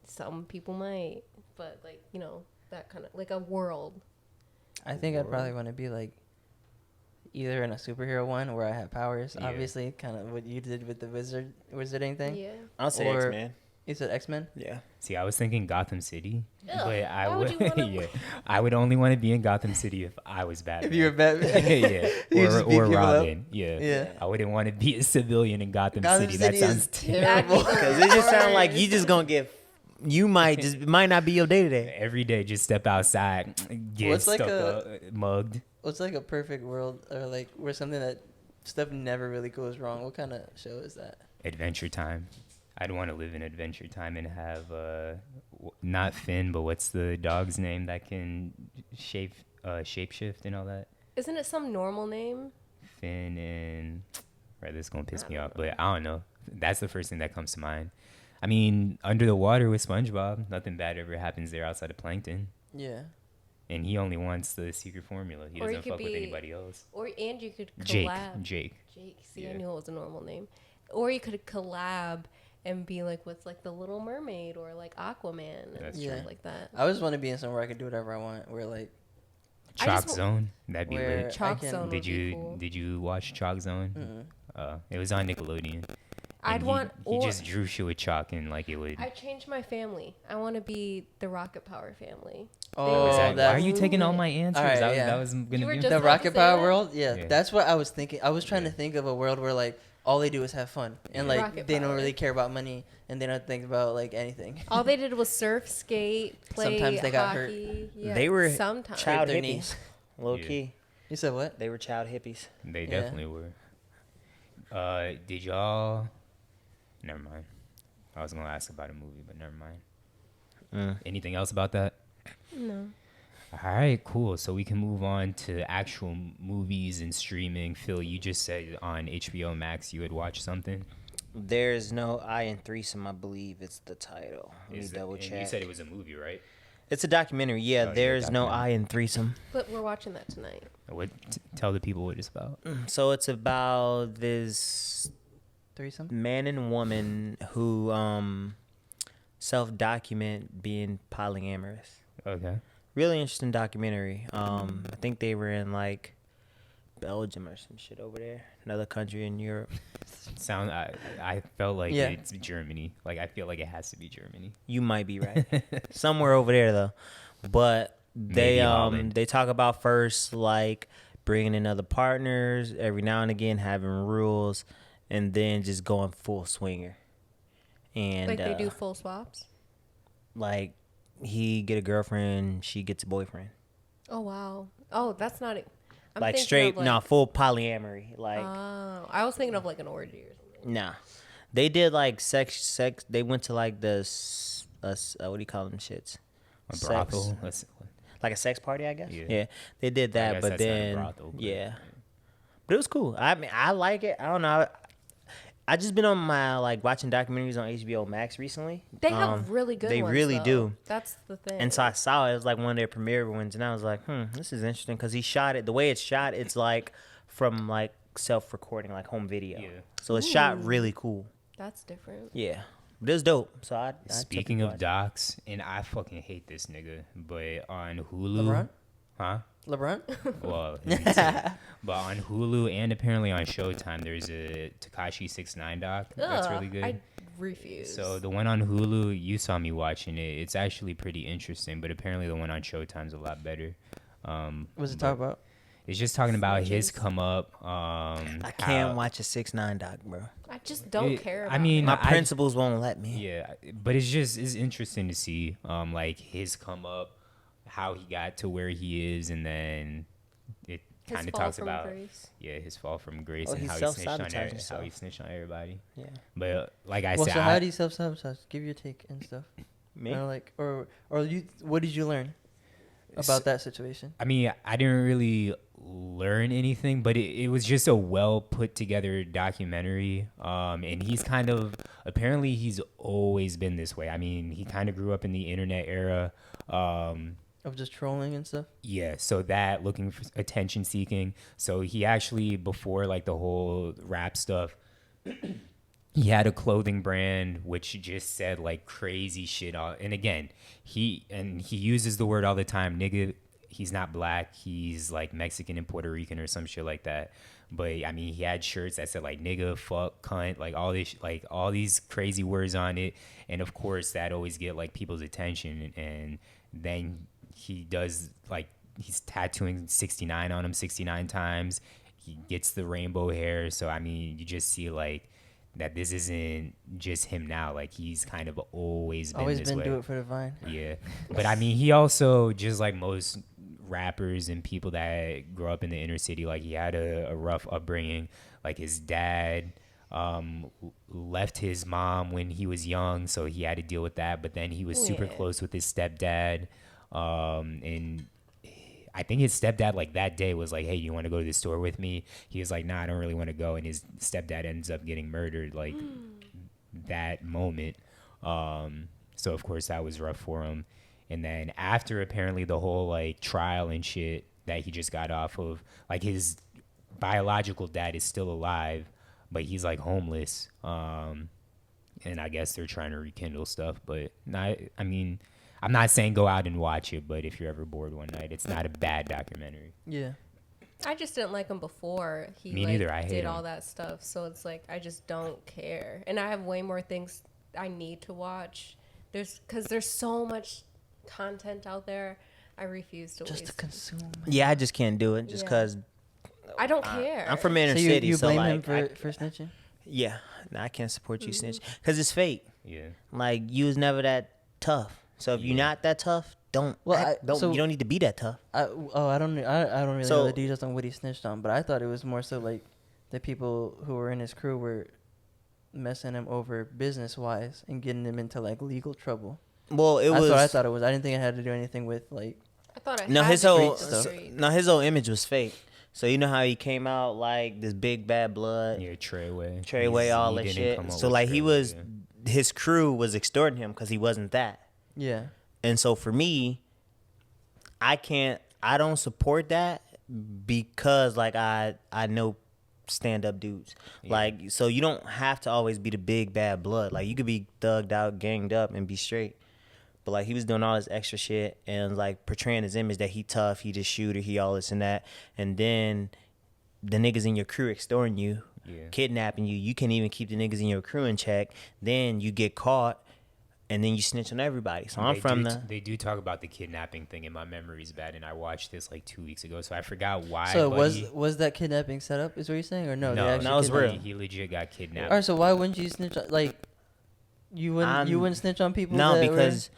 some people might. But like that kind of like a world. I think I'd probably want to be like either in a superhero one where I have powers, Yeah. obviously, kind of what you did with the wizarding thing. Yeah. I'll say Or- X-Men. You said X-Men? Yeah. See, I was thinking Gotham City, Ugh, but I why would would, you wanna- yeah, I would only want to be in Gotham City if I was Batman. If you were Batman. yeah, You or, just beat or people up? Robin. Yeah. Yeah. I wouldn't want to be a civilian in Gotham Gotham City. City That sounds is terrible. terrible. Because it just sounds like you just gonna get. You might not be your day to day. Every day, just step outside, get What's like stuck up, mugged. What's like a perfect world, or like where something that stuff never really goes wrong? What kind of show is that? Adventure Time. I'd want to live in Adventure Time and have not Finn, but what's the dog's name that can shapeshift and all that? Isn't it some normal name? Finn and right, this is gonna piss me off, but I don't know. That's the first thing that comes to mind. I mean, Under the Water with SpongeBob, nothing bad ever happens there outside of Plankton, Yeah. and he only wants the secret formula. He Or he doesn't could fuck with be- anybody else. And you could Jake, collab. Jake. See, I Yeah. knew it was a normal name. Or you could collab and be like with like the Little Mermaid or like Aquaman and That's stuff true. like that. I just want to be in somewhere I can do whatever I want. Where like I Chalk just w- Zone, that'd be where lit. Chalk I can, Zone would Did be you cool. did you watch Chalk Zone? It was on Nickelodeon. I'd And want he or just drew shit with chalk and like it would. I changed my family. I want to be the Rocket Power family. Oh, Was that, that- why are you taking all my answers? Alright, that, yeah. that was gonna were be just the about to Rocket say Power that? world. Yeah, Yeah. that's what I was thinking. I was trying Yeah. to think of a world where like all they do is have fun and like Rocket they don't power. really care about money and they don't think about like anything. All they did was surf, skate, play Sometimes they got hurt. hockey. Yeah, They were sometimes. child their hippies. knees. Low Yeah. key. You said what? They were child hippies. They Yeah. definitely were. Did y'all? Never mind. I was gonna ask about a movie, but never mind. Anything else about that? No. All right, cool. So we can move on to actual movies and streaming. Phil, you just said on HBO Max you would watch something. There's no I in Threesome, I believe it's the title. Let me Is that- double and check. you said it was a movie, right? It's a documentary. Yeah, Oh, yeah, there's no documentary. I in Threesome. But we're watching that tonight. What? Tell the people what it's about. So it's about this Threesome. man and woman who self-document being polyamorous. Okay. Really interesting documentary. I think they were in like Belgium or some shit over there, another country in Europe. I felt like Yeah. it's Germany. Like I feel like it has to be Germany. You might be right. Somewhere over there though. But they Maybe Holland. they talk about first like bringing in other partners every now and again, having rules, and then just going full swinger. And Like they do full swaps. like he get a girlfriend, she gets a boyfriend. Oh wow. Oh, that's not it. I'm like thinking straight, of, no, full polyamory. Like Oh, I was thinking of like an orgy or something. nah, they did like sex. They went to like the what do you call them shits? A Sex. brothel. Let's- Like a sex party, I guess. Yeah. Yeah, they did I that, guess but that's not a then brothel, but- yeah, but it was cool. I mean, I like it. I don't know. I just been on my like watching documentaries on HBO Max recently. They have really good They ones. really though. do. That's the thing. And so I saw it. It was like one of their premiere ones, and I was like, this is interesting because he shot it. The way it's shot, it's like from like self-recording, like home video. Yeah. So it's shot really cool. That's different. Yeah, but it's dope. So I Speaking of docs, and I fucking hate this nigga, but on Hulu, LeBron? huh? LeBron? Well, him too. But on Hulu and apparently on Showtime, there's a Tekashi 6ix9ine doc that's Ugh, really good. I refuse. So the one on Hulu, you saw me watching it. It's actually pretty interesting, but apparently the one on Showtime's a lot better. What's it talk about? It's just talking about his Snitches. come up. I can't watch a 6ix9ine doc, bro. I just don't It- care. I About mean, it. My I- principals won't let me. Yeah, but it's interesting to see like his come up, how he got to where he is, and then it His kind of fall talks from about grace. his fall from grace Oh, and he how he snitched on self-sabotaged himself. how he snitched on everybody. Yeah. But like I Well, said, so how do you self-sabotage? Give your take and stuff. Me? Or like, or you. What did you learn about that situation? I mean, I didn't really learn anything, but it was just a well put together documentary. And he's kind of, apparently he's always been this way. I mean, he kind of grew up in the internet era. Of just trolling and stuff. Yeah, so that, looking for attention seeking. So he actually, before like the whole rap stuff, he had a clothing brand which just said like crazy shit. And again, he uses the word all the time, nigga. he's not black. He's like Mexican and Puerto Rican or some shit like that. But I mean, he had shirts that said like nigga, fuck, cunt, like all this, like all these crazy words on it. And of course, that always get like people's attention. And then he does like he's tattooing 69 on him 69 times. He gets the rainbow hair. So I mean, you just see like that this isn't just him now. Like he's kind of always been this way. Do it for the vine. Yeah, but I mean, he also, just like most rappers and people that grow up in the inner city, like he had a rough upbringing. Like his dad left his mom when he was young, so he had to deal with that. But then he was super close with his stepdad, and I think his stepdad like that day was like, hey, you want to go to the store with me? He was like, nah, I don't really want to go. And his stepdad ends up getting murdered like that moment. So of course that was rough for him. And then after apparently the whole like trial and shit that he just got off of, like his biological dad is still alive, but he's like homeless. And I guess they're trying to rekindle stuff, but not, I mean, I'm not saying go out and watch it, but if you're ever bored one night, it's not a bad documentary. Yeah. I just didn't like him before he Me like, neither. I hate did him. all that stuff. So it's like I just don't care. And I have way more things I need to watch. Because there's so much content out there. I refuse to Just to waste. consume. Yeah, I just can't do it just Yeah. because I don't care. I'm from inner So city. you so blame like, him for snitching? yeah, no, I can't support you snitch because it's fake. Yeah. Like you was never that tough. So if you're not that tough, don't. Well, You don't need to be that tough. I don't really So- know the details on what he snitched on, but I thought it was more so like the people who were in his crew were messing him over business wise and getting him into like legal trouble. Well, That's what I thought it was. I didn't think it had to do anything with like. I thought it No, had his to be whole the street. his whole image was fake. So you know how he came out like this big bad blood, Yeah, Treyway. all He that didn't shit. come up So with like he Treyway, was, yeah. his crew was extorting him because he wasn't that. Yeah. And so for me, I don't support that because like I know stand up dudes. Yeah. Like so you don't have to always be the big bad blood. Like you could be thugged out, ganged up and be straight. But like he was doing all this extra shit and like portraying his image that he tough, he just shooter, he all this and that. And then the niggas in your crew extorting you, kidnapping you. You can't even keep the niggas in your crew in check. Then you get caught and then you snitch on everybody. So They do talk about the kidnapping thing, and my memory's bad. And I watched this like 2 weeks ago, so I forgot why. So but was that kidnapping set up? Is what you're saying, or no? no, they actually no, it was kidnapped real. him? He legit got kidnapped. All right, so why wouldn't you snitch? Like, you wouldn't snitch on people? No, that because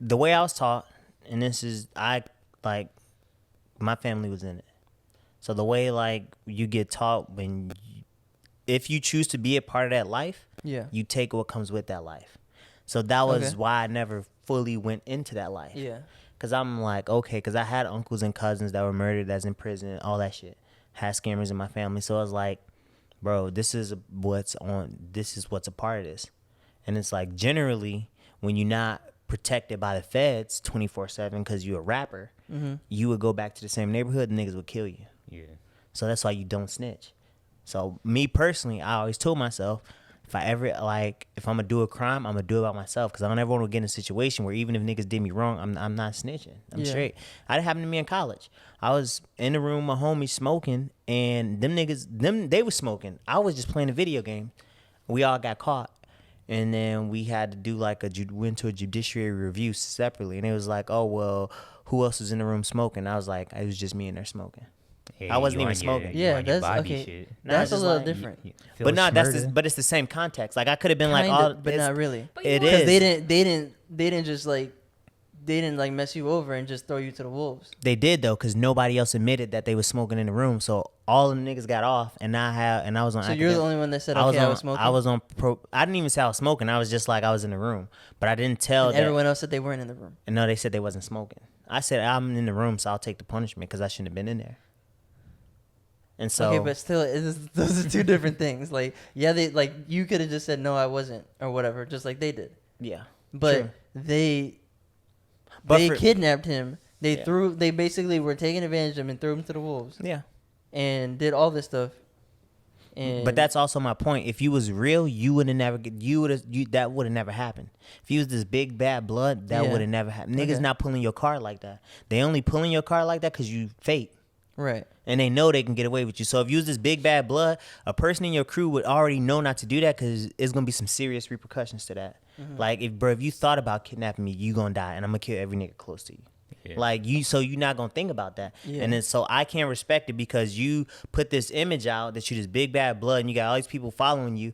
the way I was taught, and this is my family was in it. So the way like you get taught if you choose to be a part of that life, you take what comes with that life. So that was why I never fully went into that life. Yeah. Because I'm like, okay, because I had uncles and cousins that were murdered, that's in prison, all that shit. Had scammers in my family. So I was like, bro, this is what's a part of this. And it's like, generally, when you're not protected by the feds 24/7 because you're a rapper, you would go back to the same neighborhood and niggas would kill you. Yeah. So that's why you don't snitch. So me personally, I always told myself, if I'm gonna do a crime, I'm gonna do it by myself because I don't ever want to get in a situation where even if niggas did me wrong, I'm not snitching. I'm straight. That happened to me in college. I was in the room with my homies smoking, and they was smoking. I was just playing a video game. We all got caught, and then we had to do went to a judiciary review separately, and it was like, oh well, who else was in the room smoking? I was like, it was just me in there smoking. Hey, I wasn't you even on your- smoking. you Yeah, on your that's Bobby okay. shit. That's a just little like- different. Phil But no, Schmurda. but it's the same context. Like I could have been like, Kinda, all, but not really. But It you is. Because they didn't just like, they didn't like mess you over and just throw you to the wolves. They did though, because nobody else admitted that they was smoking in the room. So all the niggas got off, and I was on. So you're the only one that said, okay, I was smoking. I was on. I didn't even say I was smoking. I was just like I was in the room, but I didn't tell And that. everyone else said they weren't in the room. And no, they said they wasn't smoking. I said I'm in the room, so I'll take the punishment because I shouldn't have been in there. And so, Okay, but still, those are two different things. Like, yeah, they like you could have just said no, I wasn't, or whatever, just like they did. yeah, But true. they But kidnapped him. They Yeah. they basically were taking advantage of him and threw him to the wolves yeah, and did all this stuff. And But that's also my point. If you was real, you would have never that would have never happened. If you was this big bad blood, that Yeah. would have never happened. Niggas Okay. not pulling your car like that. They only pulling your car like that because you fake. right. And they know they can get away with you. So if you was this big bad blood, a person in your crew would already know not to do that because it's gonna be some serious repercussions to that. Like if you thought about kidnapping me, you gonna die, and I'm gonna kill every nigga close to you. Yeah. Like so you're not gonna think about that. Yeah. And then so I can't respect it because you put this image out that you this big bad blood, and you got all these people following you,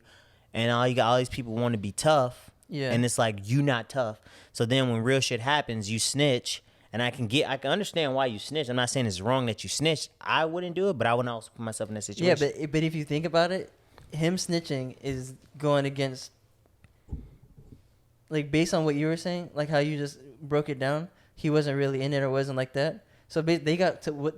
and you got all these people want to be tough. Yeah. And it's like you not tough. So then when real shit happens, you snitch. And I can understand why you snitch. I'm not saying it's wrong that you snitch. I wouldn't do it, but I wouldn't also put myself in that Yeah, situation. but if you think about it, him snitching is going against, like, based on what you were saying, like how you just broke it down. He wasn't really in it or wasn't like that. So they got to what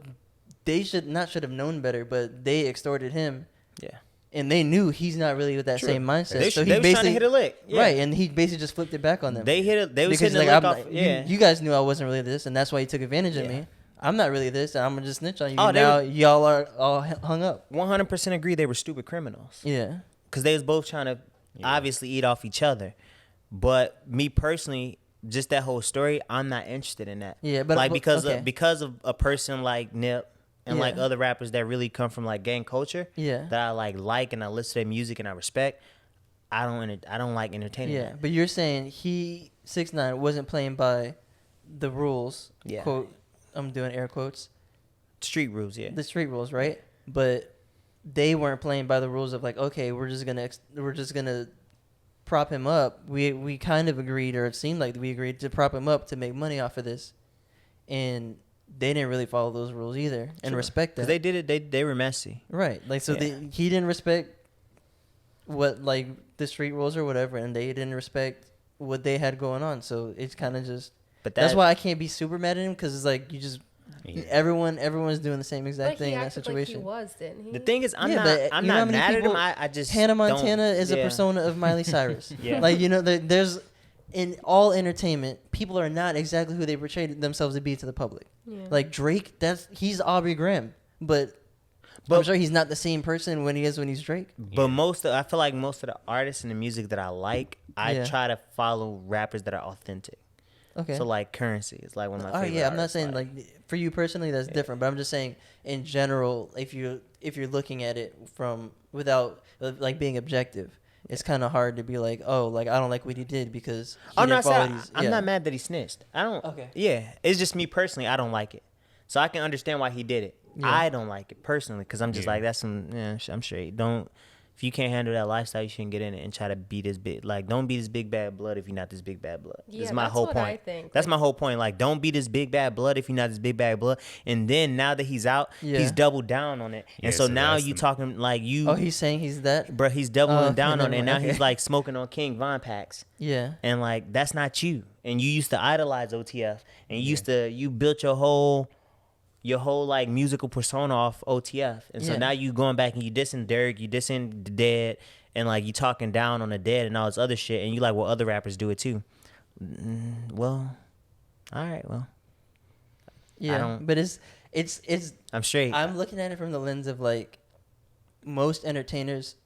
they should have known better, but they extorted him. Yeah. And they knew he's not really with that True. same mindset. They, so they he was trying to hit a lick. Yeah. right, and he basically just flipped it back on them. They was because hitting he's a lick I'm off. not- Yeah. you guys knew I wasn't really this, and that's why he took advantage of Yeah. me. I'm not really this, and I'm gonna just snitch on you. Oh, Now y'all are all hung up. 100% agree they were stupid criminals. Yeah. Because they was both trying to obviously eat off each other. But me personally, just that whole story, I'm not interested in that. Yeah, but- like because okay. because of a person like Nip and like Yeah. other rappers that really come from like gang culture, Yeah. that I like and I listen to their music and I respect. I don't like entertaining Yeah, that. but you're saying 6ix9ine wasn't playing by the rules. Yeah. Quote, I'm doing air quotes. Street rules, yeah. The street rules, right? But they weren't playing by the rules of like, okay, we're just gonna prop him up. We kind of agreed, or it seemed like we agreed to prop him up to make money off of this, and they didn't really follow those rules either and Sure. respect that. Because they did it. They were messy. Right. Like, so Yeah. he didn't respect what, like, the street rules or whatever, and they didn't respect what they had going on. So it's kind of just, But that's why I can't be super mad at him, because it's like, you just, Yeah. everyone's doing the same exact But thing he in that acted situation. like he was, didn't he? The thing is, I'm Yeah, not. but I'm you know how not many mad at him. people- I just Hannah don't- Montana is a yeah. persona of Miley Cyrus. Yeah. Like, you know, there's, in all entertainment, people are not exactly who they portray themselves to be to the public. Yeah. Like Drake, he's Aubrey Graham, but I'm sure he's not the same person when he's Drake. But I feel like most of the artists and the music that I like, I Yeah. try to follow rappers that are authentic. Okay. So like Currency is like one of my Oh favorite. yeah, I'm not artists, saying like for you personally that's different, but I'm just saying in general, if you're looking at it from without like being objective, it's kind of hard to be like, oh, like I don't like what he did because he I'm didn't not follow saying these. I'm yeah. not mad that he snitched. I don't. Okay. Yeah, it's just me personally. I don't like it, so I can understand why he did it. Yeah. I don't like it personally because I'm just Yeah. like that's some. Yeah, I'm straight. Don't. If you can't handle that lifestyle, you shouldn't get in it and try to be this big. Like, don't be this big bad blood if you're not this big bad blood. Yeah, That's my that's whole what point. I think. That's Like- my whole point. Like, don't be this big bad blood if you're not this big bad blood. And then now that he's out, Yeah. he's doubled down on it. Yeah, And so so now that's you the- talking like you. Oh, he's saying he's that. Bro, he's doubling okay, down on never it. And now mind. he's Okay. like smoking on King Von packs. Yeah. And like that's not you. And you used to idolize OTF. And you built your whole like musical persona off OTF. And so Yeah. now you going back and you dissing Derek, you dissing the Dead, and like you talking down on the Dead and all this other shit. And you like, well, other rappers do it too. Well, all right, well, Yeah. don't- But it's I'm straight. I'm looking at it from the lens of like most entertainers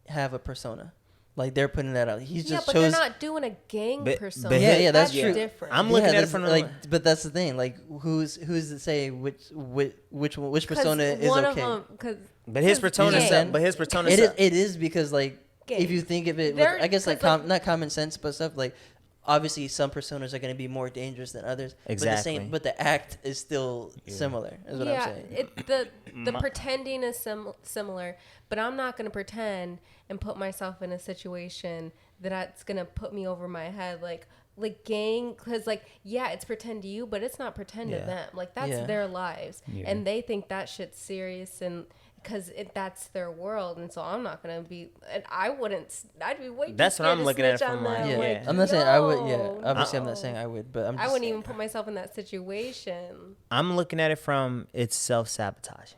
have a persona. Like they're putting that out. He's yeah, just but chose. they're not doing a gang But- persona. but Yeah, yeah, that's true. different. I'm looking at it that's- from the- like, but that's the thing. Like, who's to say which persona is one okay? Of them, cause but his persona, gang. but his persona, It is because like Gang. if you think of it, with, They're- I guess like, 'cause, like- not common sense, but stuff like obviously some personas are going to be more dangerous than others. Exactly. But the act is still similar. Is what I'm saying. The pretending is similar, but I'm not gonna pretend and put myself in a situation that's gonna put me over my head, like gang, because like it's pretend to you, but it's not pretend Yeah. to them. Like that's Yeah. their lives, Yeah. and they think that shit's serious and. Because that's their world, and so I'm not gonna be, and I wouldn't. I'd be way. Too That's what scared I'm to looking at it snitch from, on like, them. Yeah, yeah. I'm not saying I would. Yeah, yo, obviously I'm no. not saying I would, but I'm. Just I wouldn't saying. even put myself in that situation. I'm looking at it from it's self-sabotaging.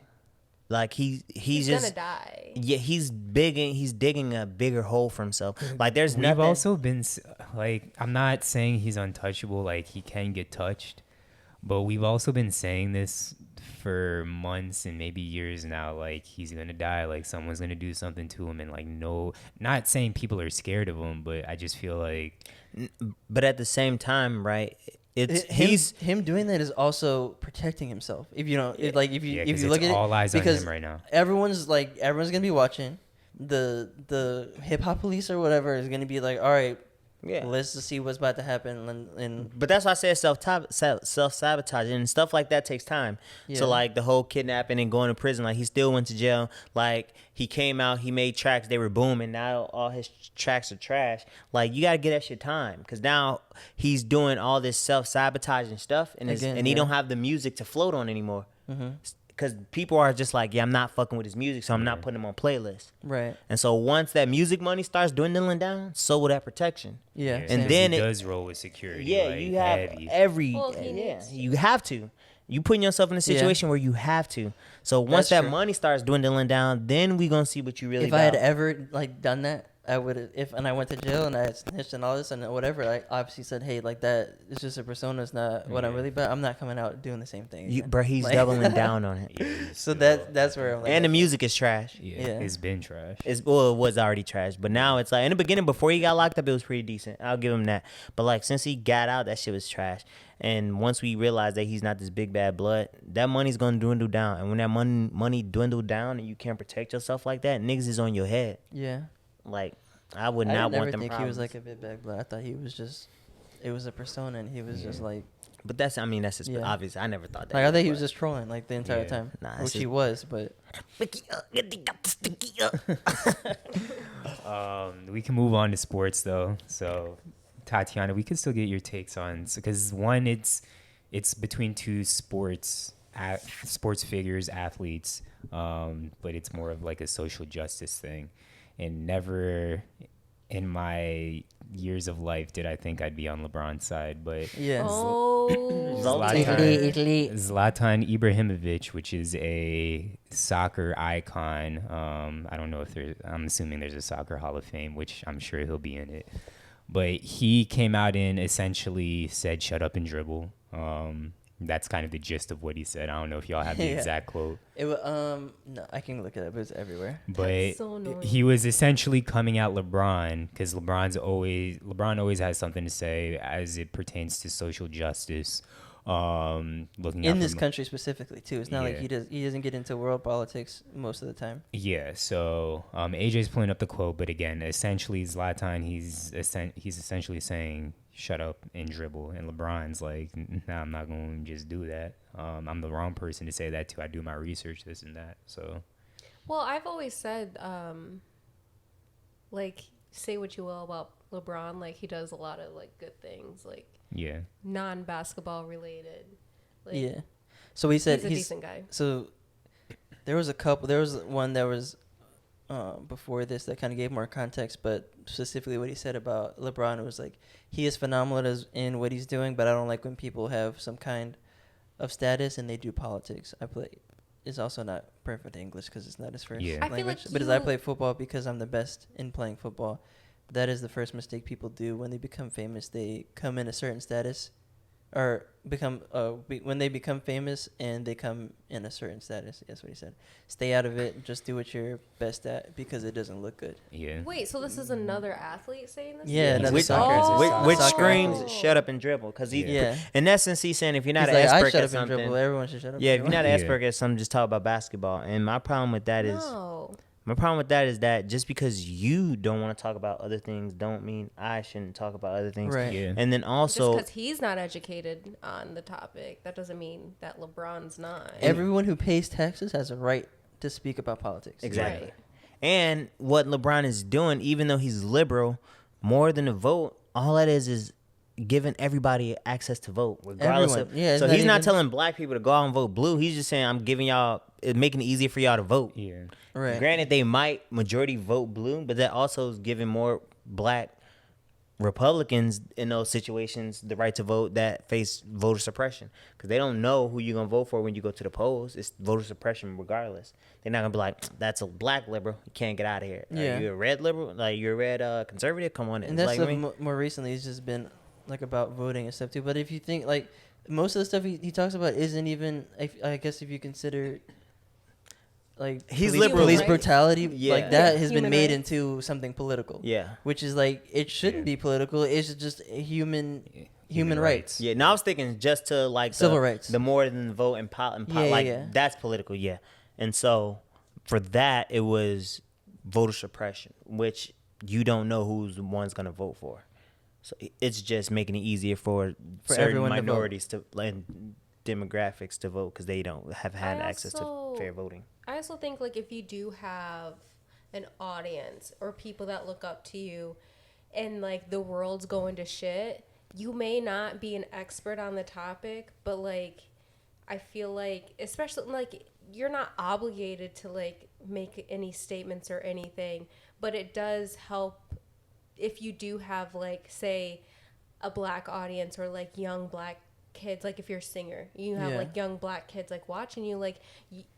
Like he's He's just gonna die. yeah, he's digging a bigger hole for himself. Like there's We've nothing. also been like, I'm not saying he's untouchable, like he can get touched, But we've also been saying this for months and maybe years now, like he's gonna die, like someone's gonna do something to him, and like no, not saying people are scared of him, but I just feel like But at the same time, right? It's him doing that is also protecting himself. If you know, like if you 'cause look it's at all it, eyes on because him right now. everyone's gonna be watching. The hip hop police or whatever is gonna be like, all right, Yeah. let's just see what's about to happen. And But that's why I said self-sabotaging and stuff like that takes time. Yeah. So like the whole kidnapping and going to prison, like he still went to jail. Like he came out, he made tracks, they were booming. Now all his tracks are trash. Like you gotta get that shit time, because now he's doing all this self-sabotaging stuff, and Again, and he yeah. don't have the music to float on anymore. Because people are just like, yeah, I'm not fucking with his music, so I'm not putting him on playlists. right, And so once that music money starts dwindling down, so will that protection. yeah, And same. then he it- does roll with security. Yeah, like, you have heavy. Well, he needs to. you have to. You putting yourself in a Yeah. situation where you have to. So once That's that true. money starts dwindling down, then we gonna see what you really If got. I had ever like done that, I would. If and I went to jail and I had snitched and all this and whatever, I obviously said, hey, like that, it's just a persona. It's not what I'm Yeah. really about. I'm not coming out doing the same thing. again. Bro, he's Like- doubling down on it. Yeah, he's So still- that's where I'm like. And the music is trash. yeah, Yeah. it's been trash. It was already trash, but now it's like in the beginning before he got locked up, it was pretty decent. I'll give him that. But like since he got out, that shit was trash. And once we realize that he's not this big bad blood, that money's gonna dwindle down. And when that money dwindle down and you can't protect yourself like that, niggas is on your head. Yeah. Like I would I not never want them think problems. he was like a bit bad, but I thought he was just. It was a persona, and he was just like. But that's just Yeah. obvious. I never thought that. Like I think he was but- just trolling like the entire Yeah. time, Nah, it's which he just- was, but We can move on to sports though. So, Tatiana, we can still get your takes on, because one, it's between two sports figures, athletes, but it's more of like a social justice thing. And never in my years of life did I think I'd be on LeBron's side, but yeah. Oh, Zlatan Ibrahimovic, which is a soccer icon. I don't know if I'm assuming there's a soccer Hall of Fame, which I'm sure he'll be in it. But he came out and essentially said, "Shut up and dribble." That's kind of the gist of what he said. I don't know if y'all have the Yeah. exact quote. It was no, I can look it up. It's everywhere. But so annoying. he was essentially coming at LeBron, because LeBron always has something to say as it pertains to social justice. Looking In out this for- country specifically too. It's not like Yeah. he doesn't get into world politics most of the time. Yeah, so AJ's pulling up the quote, but again, essentially Zlatan, he's essentially saying, "Shut up and dribble," and LeBron's like, "Nah, I'm not going to just do that. I'm the wrong person to say that to. I do my research, this and that." So well, I've always said, like, say what you will about LeBron, like he does a lot of like good things, like yeah, non-basketball related. Like, Yeah. So he said he's a decent guy. So there was one that was before this that kind of gave more context, but specifically what he said about LeBron was like, he is phenomenal in what he's doing, but I don't like when people have some kind of status and they do politics. It's also not perfect English because it's not his first Yeah. I feel language. like But as I you- play football because I'm the best in playing football, that is the first mistake people do when they become famous. They come in a certain status, or when they become famous and they come in a certain status. That's what he said. Stay out of it. Just do what you're best at because it doesn't look good. yeah. Wait, so this is another athlete saying this? Yeah, another Which, soccer. Oh. which Soccer screams athlete. "shut up and dribble"? Because he, Yeah. in essence, he's saying if you're not He's an like, I expert shut at up and dribble. something, Everyone should shut up. yeah, if and you're not Yeah. an expert at something, just talk about basketball. And my problem with that is. No. My problem with that is that just because you don't want to talk about other things don't mean I shouldn't talk about other things. Right. Yeah. And then Just also, because he's not educated on the topic, that doesn't mean that LeBron's not. Everyone who pays taxes has a right to speak about politics. exactly. Right. And what LeBron is doing, even though he's liberal, more than a vote, all that is giving everybody access to vote, regardless Everyone. of. Yeah, so it's he's not not even- telling black people to go out and vote blue. He's just saying, I'm giving y'all, making it easier for y'all to vote. Yeah. Right. Granted, they might majority vote blue, but that also is giving more black Republicans in those situations the right to vote that face voter suppression, because they don't know who you're gonna vote for when you go to the polls. It's voter suppression regardless. They're not gonna be like, that's a black liberal, you can't get out of here. Yeah. You're a red liberal, like you're a red conservative, come on in. And that's like, stuff I mean, more recently has just been like about voting and stuff too. But if you think like most of the stuff he talks about isn't even. I guess if you consider. Like He's police, liberal, police right? brutality, Yeah. like that has Human been made rights. into something political. Yeah. Which is like it shouldn't Yeah. be political. It's just human rights. Yeah. Now I was thinking just to like Civil rights. the more than vote and Yeah, like yeah. that's political. Yeah. And so for that, it was voter suppression, which you don't know who's the one's gonna vote for. So it's just making it easier for certain everyone to vote. minorities to and demographics to vote because they don't have had access to fair voting. I also think like if you do have an audience or people that look up to you and like the world's going to shit, you may not be an expert on the topic, but like I feel like especially like you're not obligated to like make any statements or anything, but it does help if you do have like say a black audience or like young black kids, like if you're a singer, you have Yeah. like young black kids like watching you, like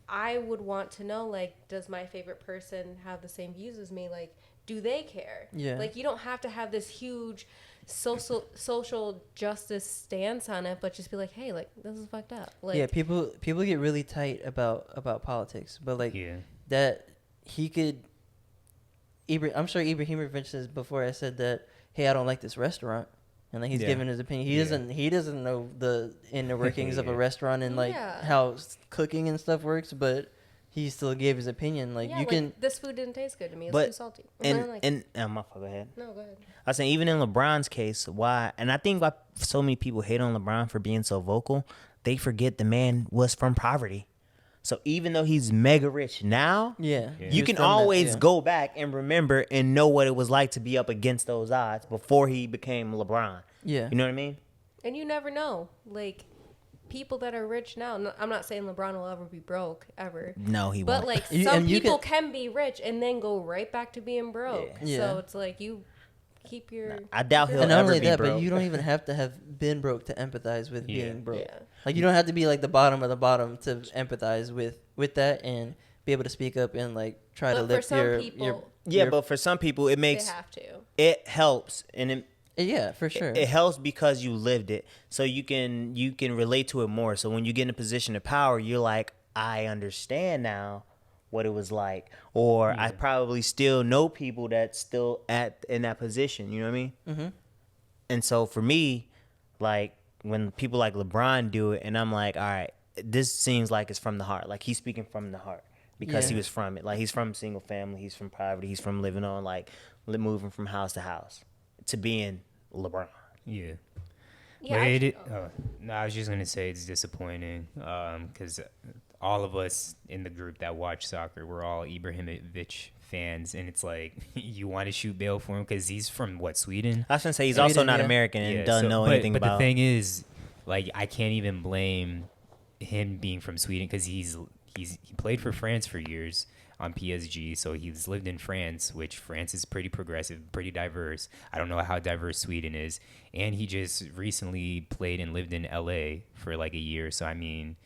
I would want to know like does my favorite person have the same views as me, like do they care? Yeah. Like you don't have to have this huge social justice stance on it, but just be like, hey, like this is fucked up. Like Yeah, people get really tight about politics, but like Yeah. that he could. I'm sure Ibrahim mentioned before. I said that, hey, I don't like this restaurant, and like he's Yeah. giving his opinion. He doesn't know the inner workings of a Yeah. restaurant and like Yeah. how cooking and stuff works, but he still gave his opinion. Like yeah, you like, can. this food didn't taste good to me. It's But- too salty. And like, my fault, go ahead. no, go ahead. I was saying even in LeBron's case, why? And I think why so many people hate on LeBron for being so vocal, they forget the man was from poverty. So even though he's mega rich now, Yeah, Yeah. he you was can from that, always yeah. go back and remember and know what it was like to be up against those odds before he became LeBron. Yeah, You know what I mean? And you never know. Like, people that are rich now, I'm not saying LeBron will ever be broke, ever. No, he But, won't. like, You- some and you people can be rich and then go right back to being broke. Yeah. So Yeah. it's like, you keep your... I doubt he'll and not ever only be that, broke. but you don't even have to have been broke to empathize with Yeah. being broke. Yeah. Like you don't have to be like the bottom of the bottom to empathize with that and be able to speak up and like try to But for lift some your people, Yeah, your- but for some people, it they makes have to. it helps, and yeah, for sure. it helps because you lived it, so you can relate to it more. So when you get in a position of power, you're like, I understand now what it was like, or I probably still know people that's still in that position. You know what I mean? Mm-hmm. And so for me, like when people like LeBron do it, and I'm like, all right, this seems like it's from the heart. Like he's speaking from the heart because he Yeah. was from it. Like he's from single family, he's from poverty, he's from living on like moving from house to house to being LeBron. Yeah. Yeah, No, I was just gonna say it's disappointing because all of us in the group that watch soccer, we're all Ibrahimovic fans, and it's like you want to shoot bail for him because he's from what, Sweden? I was gonna say he's Sweden, also not yeah. American and Yeah, doesn't know but, anything but about. the thing is, like, I can't even blame him being from Sweden because he played for France for years on PSG, so he's lived in France, which France is pretty progressive, pretty diverse. I don't know how diverse Sweden is, and he just recently played and lived in LA for like a year. So I mean,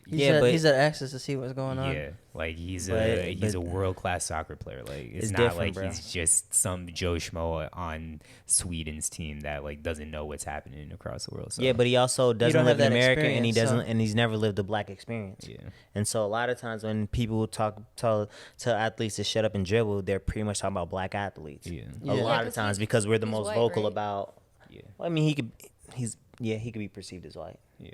He's had access to see what's going on. yeah, like he's But- a world class soccer player. Like it's It's not different, like bro. he's just some Joe Schmo on Sweden's team that like doesn't know what's happening across the world. So Yeah, but he also doesn't don't live have in that America, and he experience, doesn't, so- and he's never lived a black experience. yeah, And so a lot of times when people tell athletes to shut up and dribble, they're pretty much talking about black athletes. yeah, A Yeah. lot 'cause of times he's- because we're the he's most white, vocal right? about. yeah, Well, I mean, he could be perceived as white. yeah.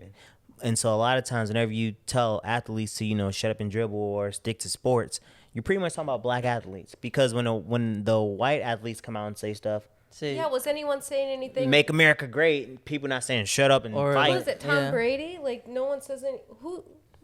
And so a lot of times whenever you tell athletes to shut up and dribble or stick to sports, you're pretty much talking about black athletes because when the white athletes come out and say stuff, Say, Yeah, was anyone saying anything? make America great, people not saying shut up and Or, fight. Who is it? Tom Yeah. Brady? Like, no one says any...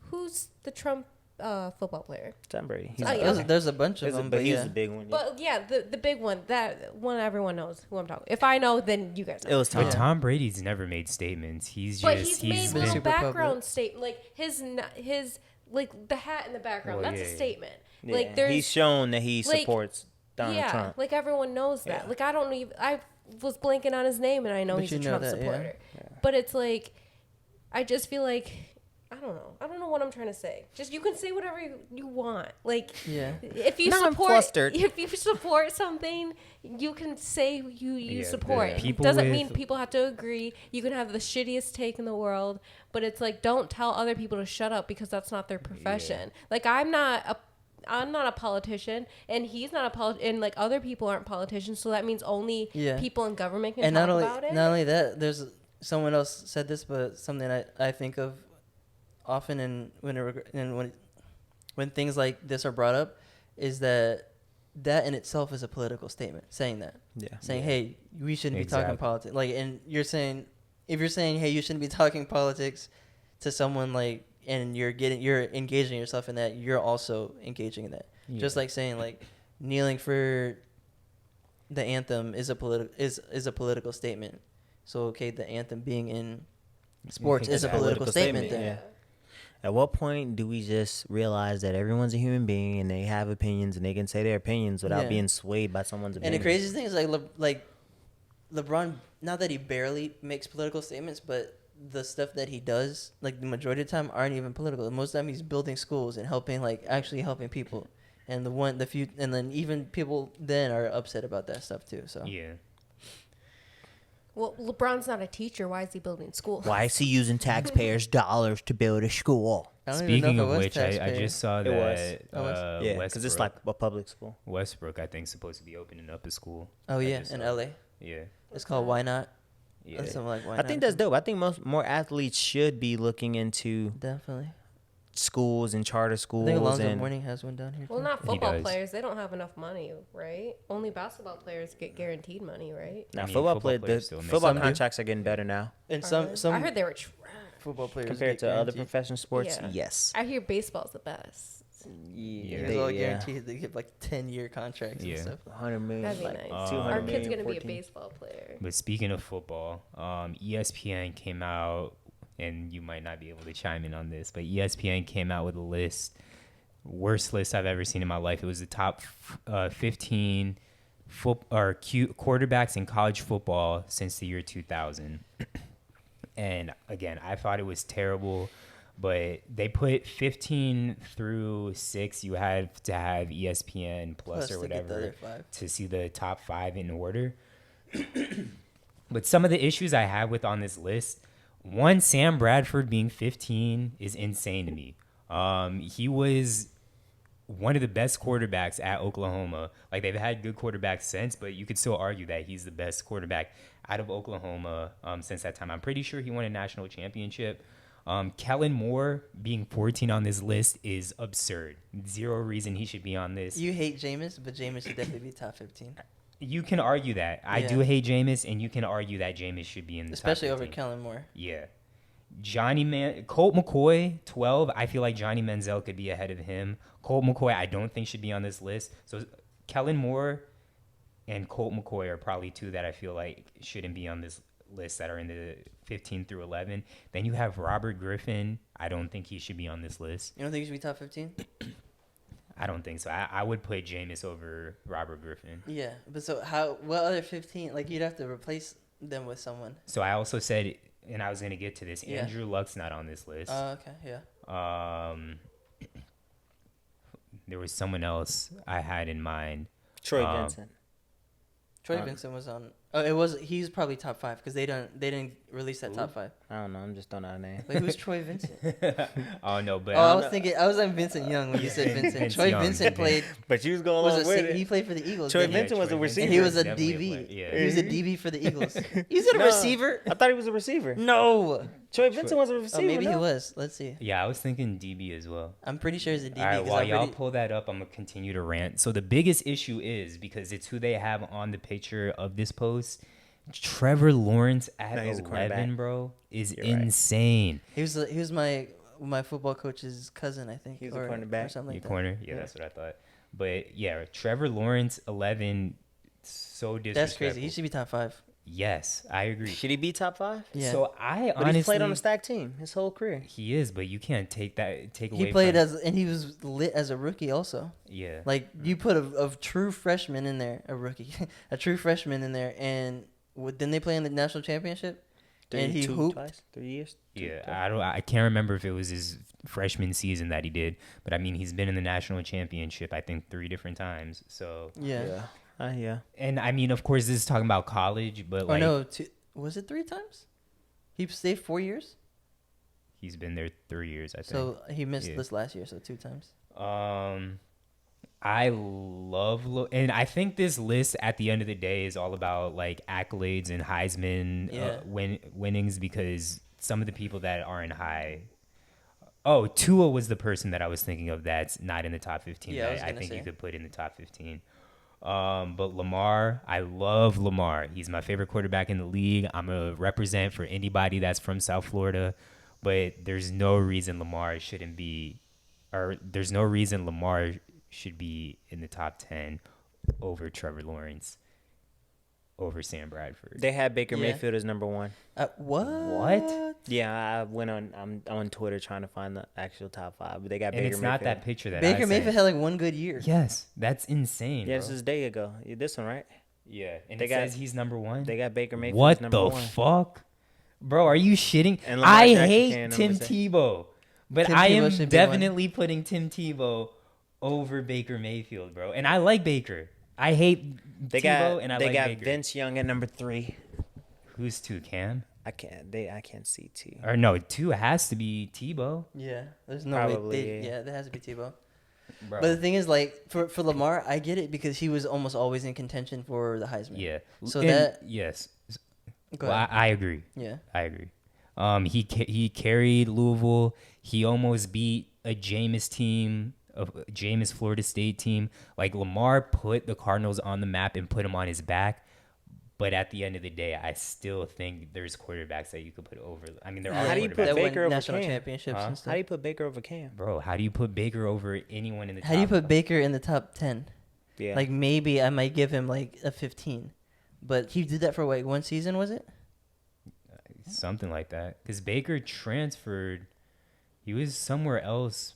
Who's the Trump football player? Tom Brady. He's Oh, yeah. there's a bunch of them, but but he was yeah. the big one. Yeah. But yeah, the big one, that one everyone knows who I'm talking. If I know, then you guys know. It was Tom. But Tom Brady's never made statements. He's But just he's made been little super background public. statement, like his like the hat in the background. Well, that's yeah, a yeah. statement. Yeah, Like there's he's shown that he like, supports Donald yeah, Trump. like everyone knows that. Yeah. Like I don't even I was blanking on his name and I know But he's you a know Trump that, yeah. supporter. But it's like I just feel like I don't know what I'm trying to say. Just you can say whatever you want. Like, Yeah. if you Now I'm support, flustered. if you support something, you can say you Yeah, support. the It people doesn't with- mean people have to agree. You can have the shittiest take in the world, but it's like don't tell other people to shut up because that's not their profession. Like I'm not a politician, and he's not a and like other people aren't politicians, so that means only people in government can And talk about it. not only that, there's someone else said this, but something I think of often, and when things like this are brought up, is that in itself is a political statement. Saying that, saying, hey, we shouldn't be talking politics. Like, and you're saying, if you're saying, hey, you shouldn't be talking politics to someone, like, and you're engaging yourself in that, you're also engaging in that. Yeah. Just like saying, like, kneeling for the anthem is a political statement. So okay, the anthem being in sports is a political statement. Then. Yeah. At what point do we just realize that everyone's a human being and they have opinions and they can say their opinions without being swayed by someone's opinion? And the craziest thing is like LeBron, not that he barely makes political statements, but the stuff that he does, like the majority of the time, aren't even political. Most of the time, he's building schools and actually helping people. And and then even people then are upset about that stuff too. So yeah. Well, LeBron's not a teacher. Why is he building schools? Why is he using taxpayers' dollars to build a school? Speaking of which, I just saw that yeah, because it's like a public school. Westbrook, I think, is supposed to be opening up a school. Oh yeah, in LA. Yeah, it's called Why Not. Yeah, something like Why I Not. think that's dope. I think more athletes should be looking into definitely schools and charter schools. I think Alonzo Mourning has one down here. Well, not football players. They don't have enough money, right? Only basketball players get guaranteed money, right? Now, football contracts are getting better now. And some I heard they were trash. Football players compared to other professional sports. Yeah. Yes. I hear baseball's the best. Yeah, it's all guaranteed. They get like 10-year contracts and stuff. 100 million. That'd be like nice. 200 Our million, kid's gonna 14. be a baseball player. But speaking of football, ESPN came out, and you might not be able to chime in on this, but ESPN came out with a list, worst list I've ever seen in my life. It was the top 15 quarterbacks in college football since the year 2000. And again, I thought it was terrible, but they put 15 through 6. You have to have ESPN Plus or whatever to see the top 5 in order. But some of the issues I have with on this list, one, Sam Bradford being 15 is insane to me. He was one of the best quarterbacks at Oklahoma. Like, they've had good quarterbacks since, but you could still argue that he's the best quarterback out of Oklahoma since that time. I'm pretty sure he won a national championship. Kellen Moore being 14 on this list is absurd. Zero reason he should be on this. You hate Jameis, but Jameis should definitely be top 15. You can argue that. I do hate Jameis, and you can argue that Jameis should be in the especially top 15. over Kellen Moore. Yeah. Colt McCoy, 12. I feel like Johnny Manziel could be ahead of him. Colt McCoy, I don't think should be on this list. So Kellen Moore and Colt McCoy are probably two that I feel like shouldn't be on this list that are in the 15 through 11. Then you have Robert Griffin. I don't think he should be on this list. You don't think he should be top 15? I don't think so. I would put Jameis over Robert Griffin. Yeah, but so what other 15? Like, you'd have to replace them with someone. So I also said, and I was going to get to this, Andrew Luck's not on this list. Oh, okay, yeah. There was someone else I had in mind. Troy Vincent. Troy Vincent was on. He's probably top 5 because they didn't release that top 5. I don't know. I'm just throwing out a name. Like, who's Troy Vincent? Oh no, but I was on Vincent Young when you said Vincent. Troy Vincent played. But you was going along with it. He played for the Eagles. Troy Vincent was a receiver. And he was a DB. He was a DB for the Eagles. He's a receiver. I thought he was a receiver. No. Troy Vincent was a receiver. Oh, maybe he was. Let's see. Yeah, I was thinking DB as well. I'm pretty sure he's a DB. All right, while y'all pull that up, I'm going to continue to rant. So the biggest issue is, because it's who they have on the picture of this post, Trevor Lawrence at 11, bro, is insane. Right. He was my football coach's cousin, I think. He was a cornerback. Or something like that. Corner? Yeah, that's what I thought. But yeah, Trevor Lawrence, 11, so disrespectful. That's crazy. He should be top 5. Yes, I agree. Should he be top 5? Yeah. So But he's played on a stacked team his whole career. He is, but you can't take away. He played and he was lit as a rookie also. Yeah. Like, you put a true freshman in there, a rookie, a true freshman in there, and didn't they play in the national championship? and he hooped. 3 years. Yeah, I can't remember if it was his freshman season that he did, but I mean he's been in the national championship I think 3 different times. So Yeah. Yeah. and I mean of course this is talking about college, but Or like no, was it 3 times? He stayed 4 years. he's been there 3 years I think. So he missed this last year, so 2 times. I love and I think this list at the end of the day is all about like accolades and Heisman winnings because some of the people that aren't high. Oh, Tua was the person that I was thinking of that's not in the top 15. Yeah, I think you could put in the top 15. But Lamar, I love Lamar. He's my favorite quarterback in the league. I'm a represent for anybody that's from South Florida, but there's no reason Lamar should be in the top 10 over Trevor Lawrence, over Sam Bradford. They had Baker Mayfield as number 1. What? Yeah, I went on. I'm on Twitter trying to find the actual top 5, but they got And Baker it's Mayfield. not that picture that Baker I Mayfield sent. had like 1 good year. Yes, that's insane. Yeah, bro. this is a day ago. This one, right? Yeah, and They it got- says he's number 1. They got Baker Mayfield What as number the 1. fuck, bro? Are you shitting? And Lamar I Jackson hate came in Tim number 6. Tebow, but Tim I Tebow am should be one. definitely putting Tim Tebow over Baker Mayfield, bro. And I like Baker. I hate They Tebow, got and I they like got Baker. Vince Young at number 3. Who's 2? Cam? I can't see 2. Or no, 2 has to be Tebow, Yeah, there's no Probably, way. yeah. That has to be Tebow. bro. But the thing is, like, for Lamar, I get it because he was almost always in contention for the Heisman. Yeah. So And- that. yes. Go Well, ahead. I agree. Yeah. I agree. He carried Louisville. He almost beat a Jameis team, a Jameis Florida State team. Like Lamar put the Cardinals on the map and put them on his back. But at the end of the day, I still think there's quarterbacks that you could put over. I mean, there are How do you quarterbacks. put that Baker won over national Cam? championships Huh? and How stuff. do you put Baker over Cam? Bro, how do you put Baker over anyone in the How do you top? put Baker in the top 10? Yeah. Like, maybe I might give him, like, a 15. But he did that for, like, 1 season, was it? Something like that. Because Baker transferred. He was somewhere else.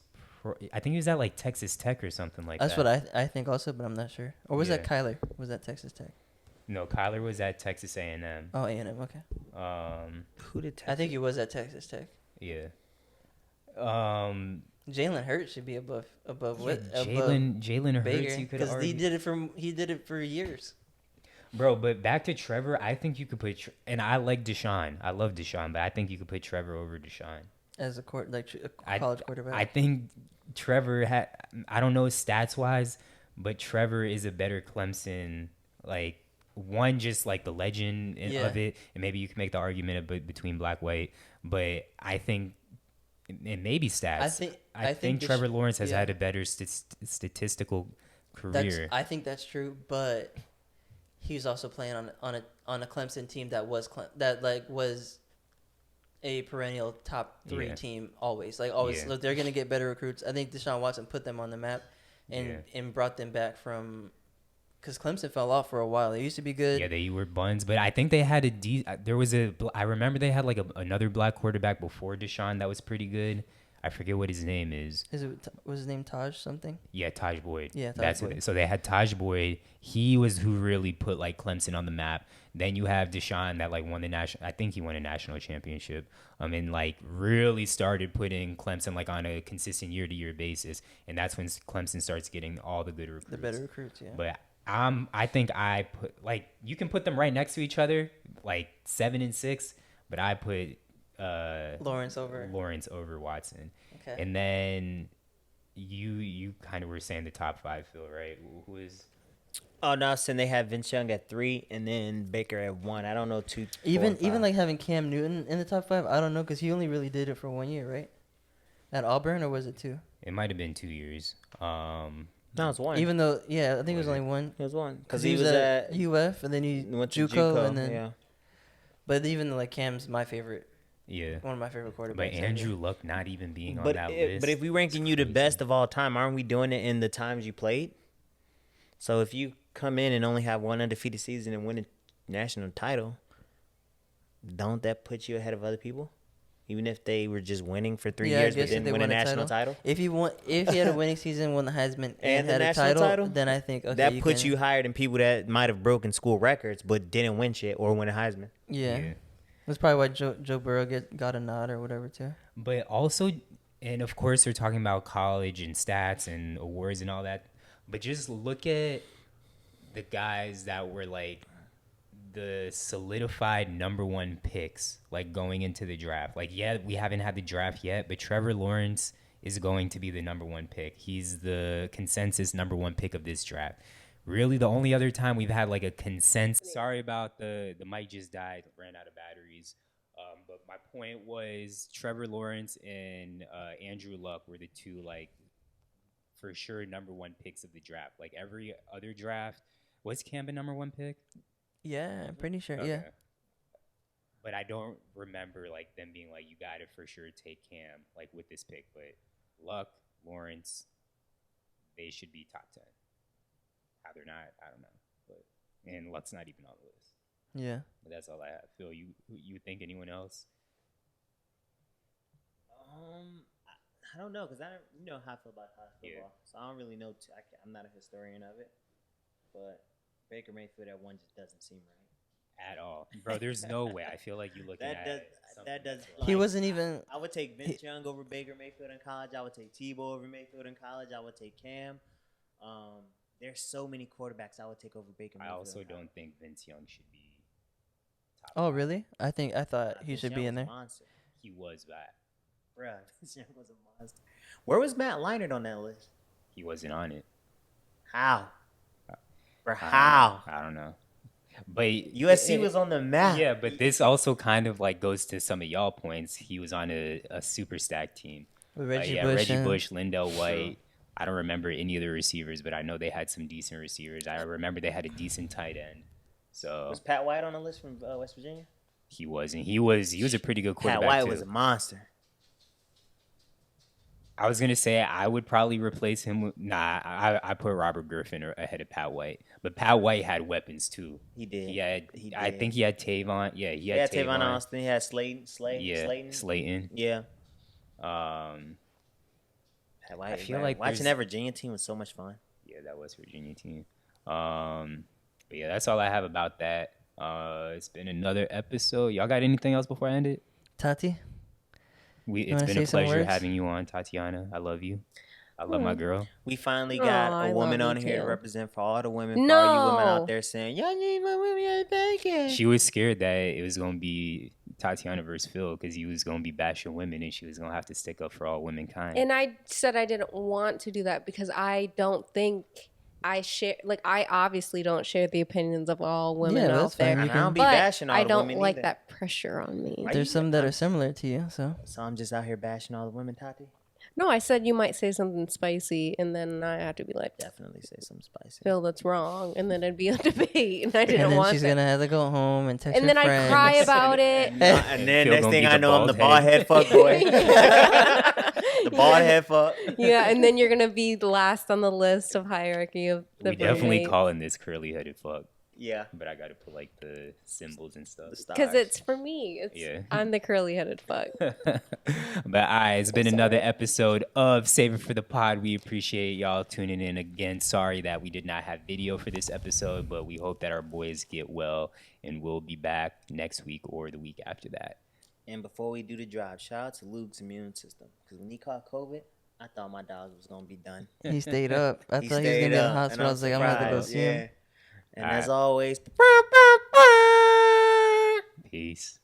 I think he was at like Texas Tech or something like That's that. what I think also, but I'm not sure. Or was that Yeah. Kyler? Was that Texas Tech? No, Kyler was at Texas A&M. Oh, A&M, okay. Who did I think he was at Texas Tech. Yeah. Jalen Hurts should be above what? Jalen Hurts, Baker, you could because argue. he did it for years. Bro, but back to Trevor, I think you could put, and I like Deshaun. I love Deshaun, but I think you could put Trevor over Deshaun. As a college quarterback. I think Trevor had, I don't know stats wise, but Trevor is a better Clemson, like one, just like the legend of it. And maybe you can make the argument between black, white, but I think, and maybe stats. I think Trevor Lawrence has had a better statistical career. I think that's true, but he's also playing on a Clemson team that was a perennial top 3 team always. Like always, Yeah. look, they're gonna get better recruits. I think Deshaun Watson put them on the map and brought them back from, because Clemson fell off for a while. They used to be good. Yeah, they were buns, but I think they had I remember they had like another black quarterback before Deshaun that was pretty good. I forget what his name is. Was his name Taj something? Yeah, Taj Boyd. Yeah, Taj That's Boyd. it. So they had Taj Boyd. He was who really put like Clemson on the map. Then you have Deshaun that like won the national. I think he won a national championship. And like really started putting Clemson like on a consistent year-to-year basis. And that's when Clemson starts getting all the good recruits. The better recruits, yeah. But I think I put like you can put them right next to each other, like 7 and 6. But I put Lawrence over Watson. Okay. And then you kind of were saying the top 5, Phil, right? Who is? Oh no, so they had Vince Young at 3 and then Baker at 1. I don't know 2. 4, Even 5. like having Cam Newton in the top 5, I don't know, because he only really did it for 1 year, right? At Auburn, or was it 2? It might have been 2 years. No, it's 1. Even though, I think it was only 1. it was 1 Because he was at UF, and then he went to JUCO, and then. yeah. But even like Cam's my favorite, Yeah. one of my favorite quarterbacks. But Andrew Luck not even being on But that list. but if we ranking you the best of all time, aren't we doing it in the times you played? So if you come in and only have one undefeated season and win a national title, don't that put you ahead of other people? Even if they were just winning for 3 Yeah, I years but guess if didn't they win a won a national title? If he had a winning season, won the Heisman, and the had a national title, then I think okay, that puts can- you higher than people that might have broken school records but didn't win shit or win a Heisman. Yeah. That's probably why Joe Burrow got a nod or whatever too. But also, and of course, they're talking about college and stats and awards and all that. But just look at the guys that were like the solidified number one picks, like going into the draft. Like, yeah, we haven't had the draft yet, but Trevor Lawrence is going to be the number one pick. He's the consensus number one pick of this draft. Really, the only other time we've had like a consensus. Sorry about the mic just died, ran out of batteries. But my point was Trevor Lawrence and Andrew Luck were the two, like, for sure number one picks of the draft. Like every other draft, was Cam a number one pick? Yeah, I'm pretty sure. Okay. Yeah. But I don't remember like them being like, you got to for sure take Cam like with this pick. But Luck, Lawrence, they should be top 10. How they're not, I don't know. But and Luck's not even on the list. Yeah. But that's all I have. Phil, you think anyone else? I don't know, because you know how I feel about college football. So I don't really know. I'm not a historian of it. But Baker Mayfield at one just doesn't seem right. At all. Bro, there's no way. I feel like you're looking that does. He wasn't even. I would take Vince Young over Baker Mayfield in college. I would take Tebow over Mayfield in college. I would take Cam. There's so many quarterbacks I would take over Baker Mayfield. I also don't think Vince Young should be top Oh, 5. really? I thought he Vince should Young be in was a there. monster. He was that. Bruh, Vince Young was a monster. Where was Matt Leinart on that list? He wasn't on it. How? Bruh, how? I don't know. But USC was on the map. Yeah, but this also kind of like goes to some of y'all points. He was on a super stacked team. With Reggie and- Bush, Lindell White. I don't remember any of the receivers, but I know they had some decent receivers. I remember they had a decent tight end. So Was Pat White on the list from West Virginia? he wasn't. He was a pretty good quarterback. Pat White too. was a monster. I was gonna say I would probably replace him with I put Robert Griffin ahead of Pat White. But Pat White had weapons too. He did. I think he had Tavon. Yeah, he had Tavon Austin. He had Slayton. Slayton. Yeah. I White, feel like watching that Virginia team was so much fun. Yeah, that West Virginia team. But yeah, that's all I have about that. It's been another episode. Y'all got anything else before I end it? Tati? It's been a pleasure having you on, Tatiana. I love you. I love my girl. We finally got a woman on here to represent for all the women, for all you women out there saying, y'all need my women ain't bacon. She was scared that it was going to be Tatiana versus Phil because he was going to be bashing women and she was going to have to stick up for all womankind. And I said I didn't want to do that because I don't think I share, like, I obviously don't share the opinions of all women out there. I don't be bashing all I the don't women like either. that pressure on me. There's some that are similar to you, so. So I'm just out here bashing all the women, Tati? No, I said you might say something spicy, and then I have to be like, Definitely say something spicy. Phil, that's wrong. And then it'd be a debate, and I didn't And then want she's that. going to have to go home and text And her then friends. I cry about it. And then Phil next gonna thing be I the know, I'm the bald bald head fuck boy. The bald head fuck. Yeah, and then you're going to be last on the list of hierarchy of the We definitely roommate. calling this curly-headed fuck. Yeah. But I got to put, like, the symbols and stuff. Because it's for me. I'm the curly-headed fuck. But all right, it's been another episode of Save It for the Pod. We appreciate y'all tuning in again. Sorry that we did not have video for this episode, but we hope that our boys get well, and we'll be back next week or the week after that. And before we do the drive, shout out to Luke's immune system. Because when he caught COVID, I thought my dog was going to be done. He stayed up. I thought he was going stayed to be in the up, hospital. and I was like, I'm going to have to go surprised, see him. And All as right. always, Peace.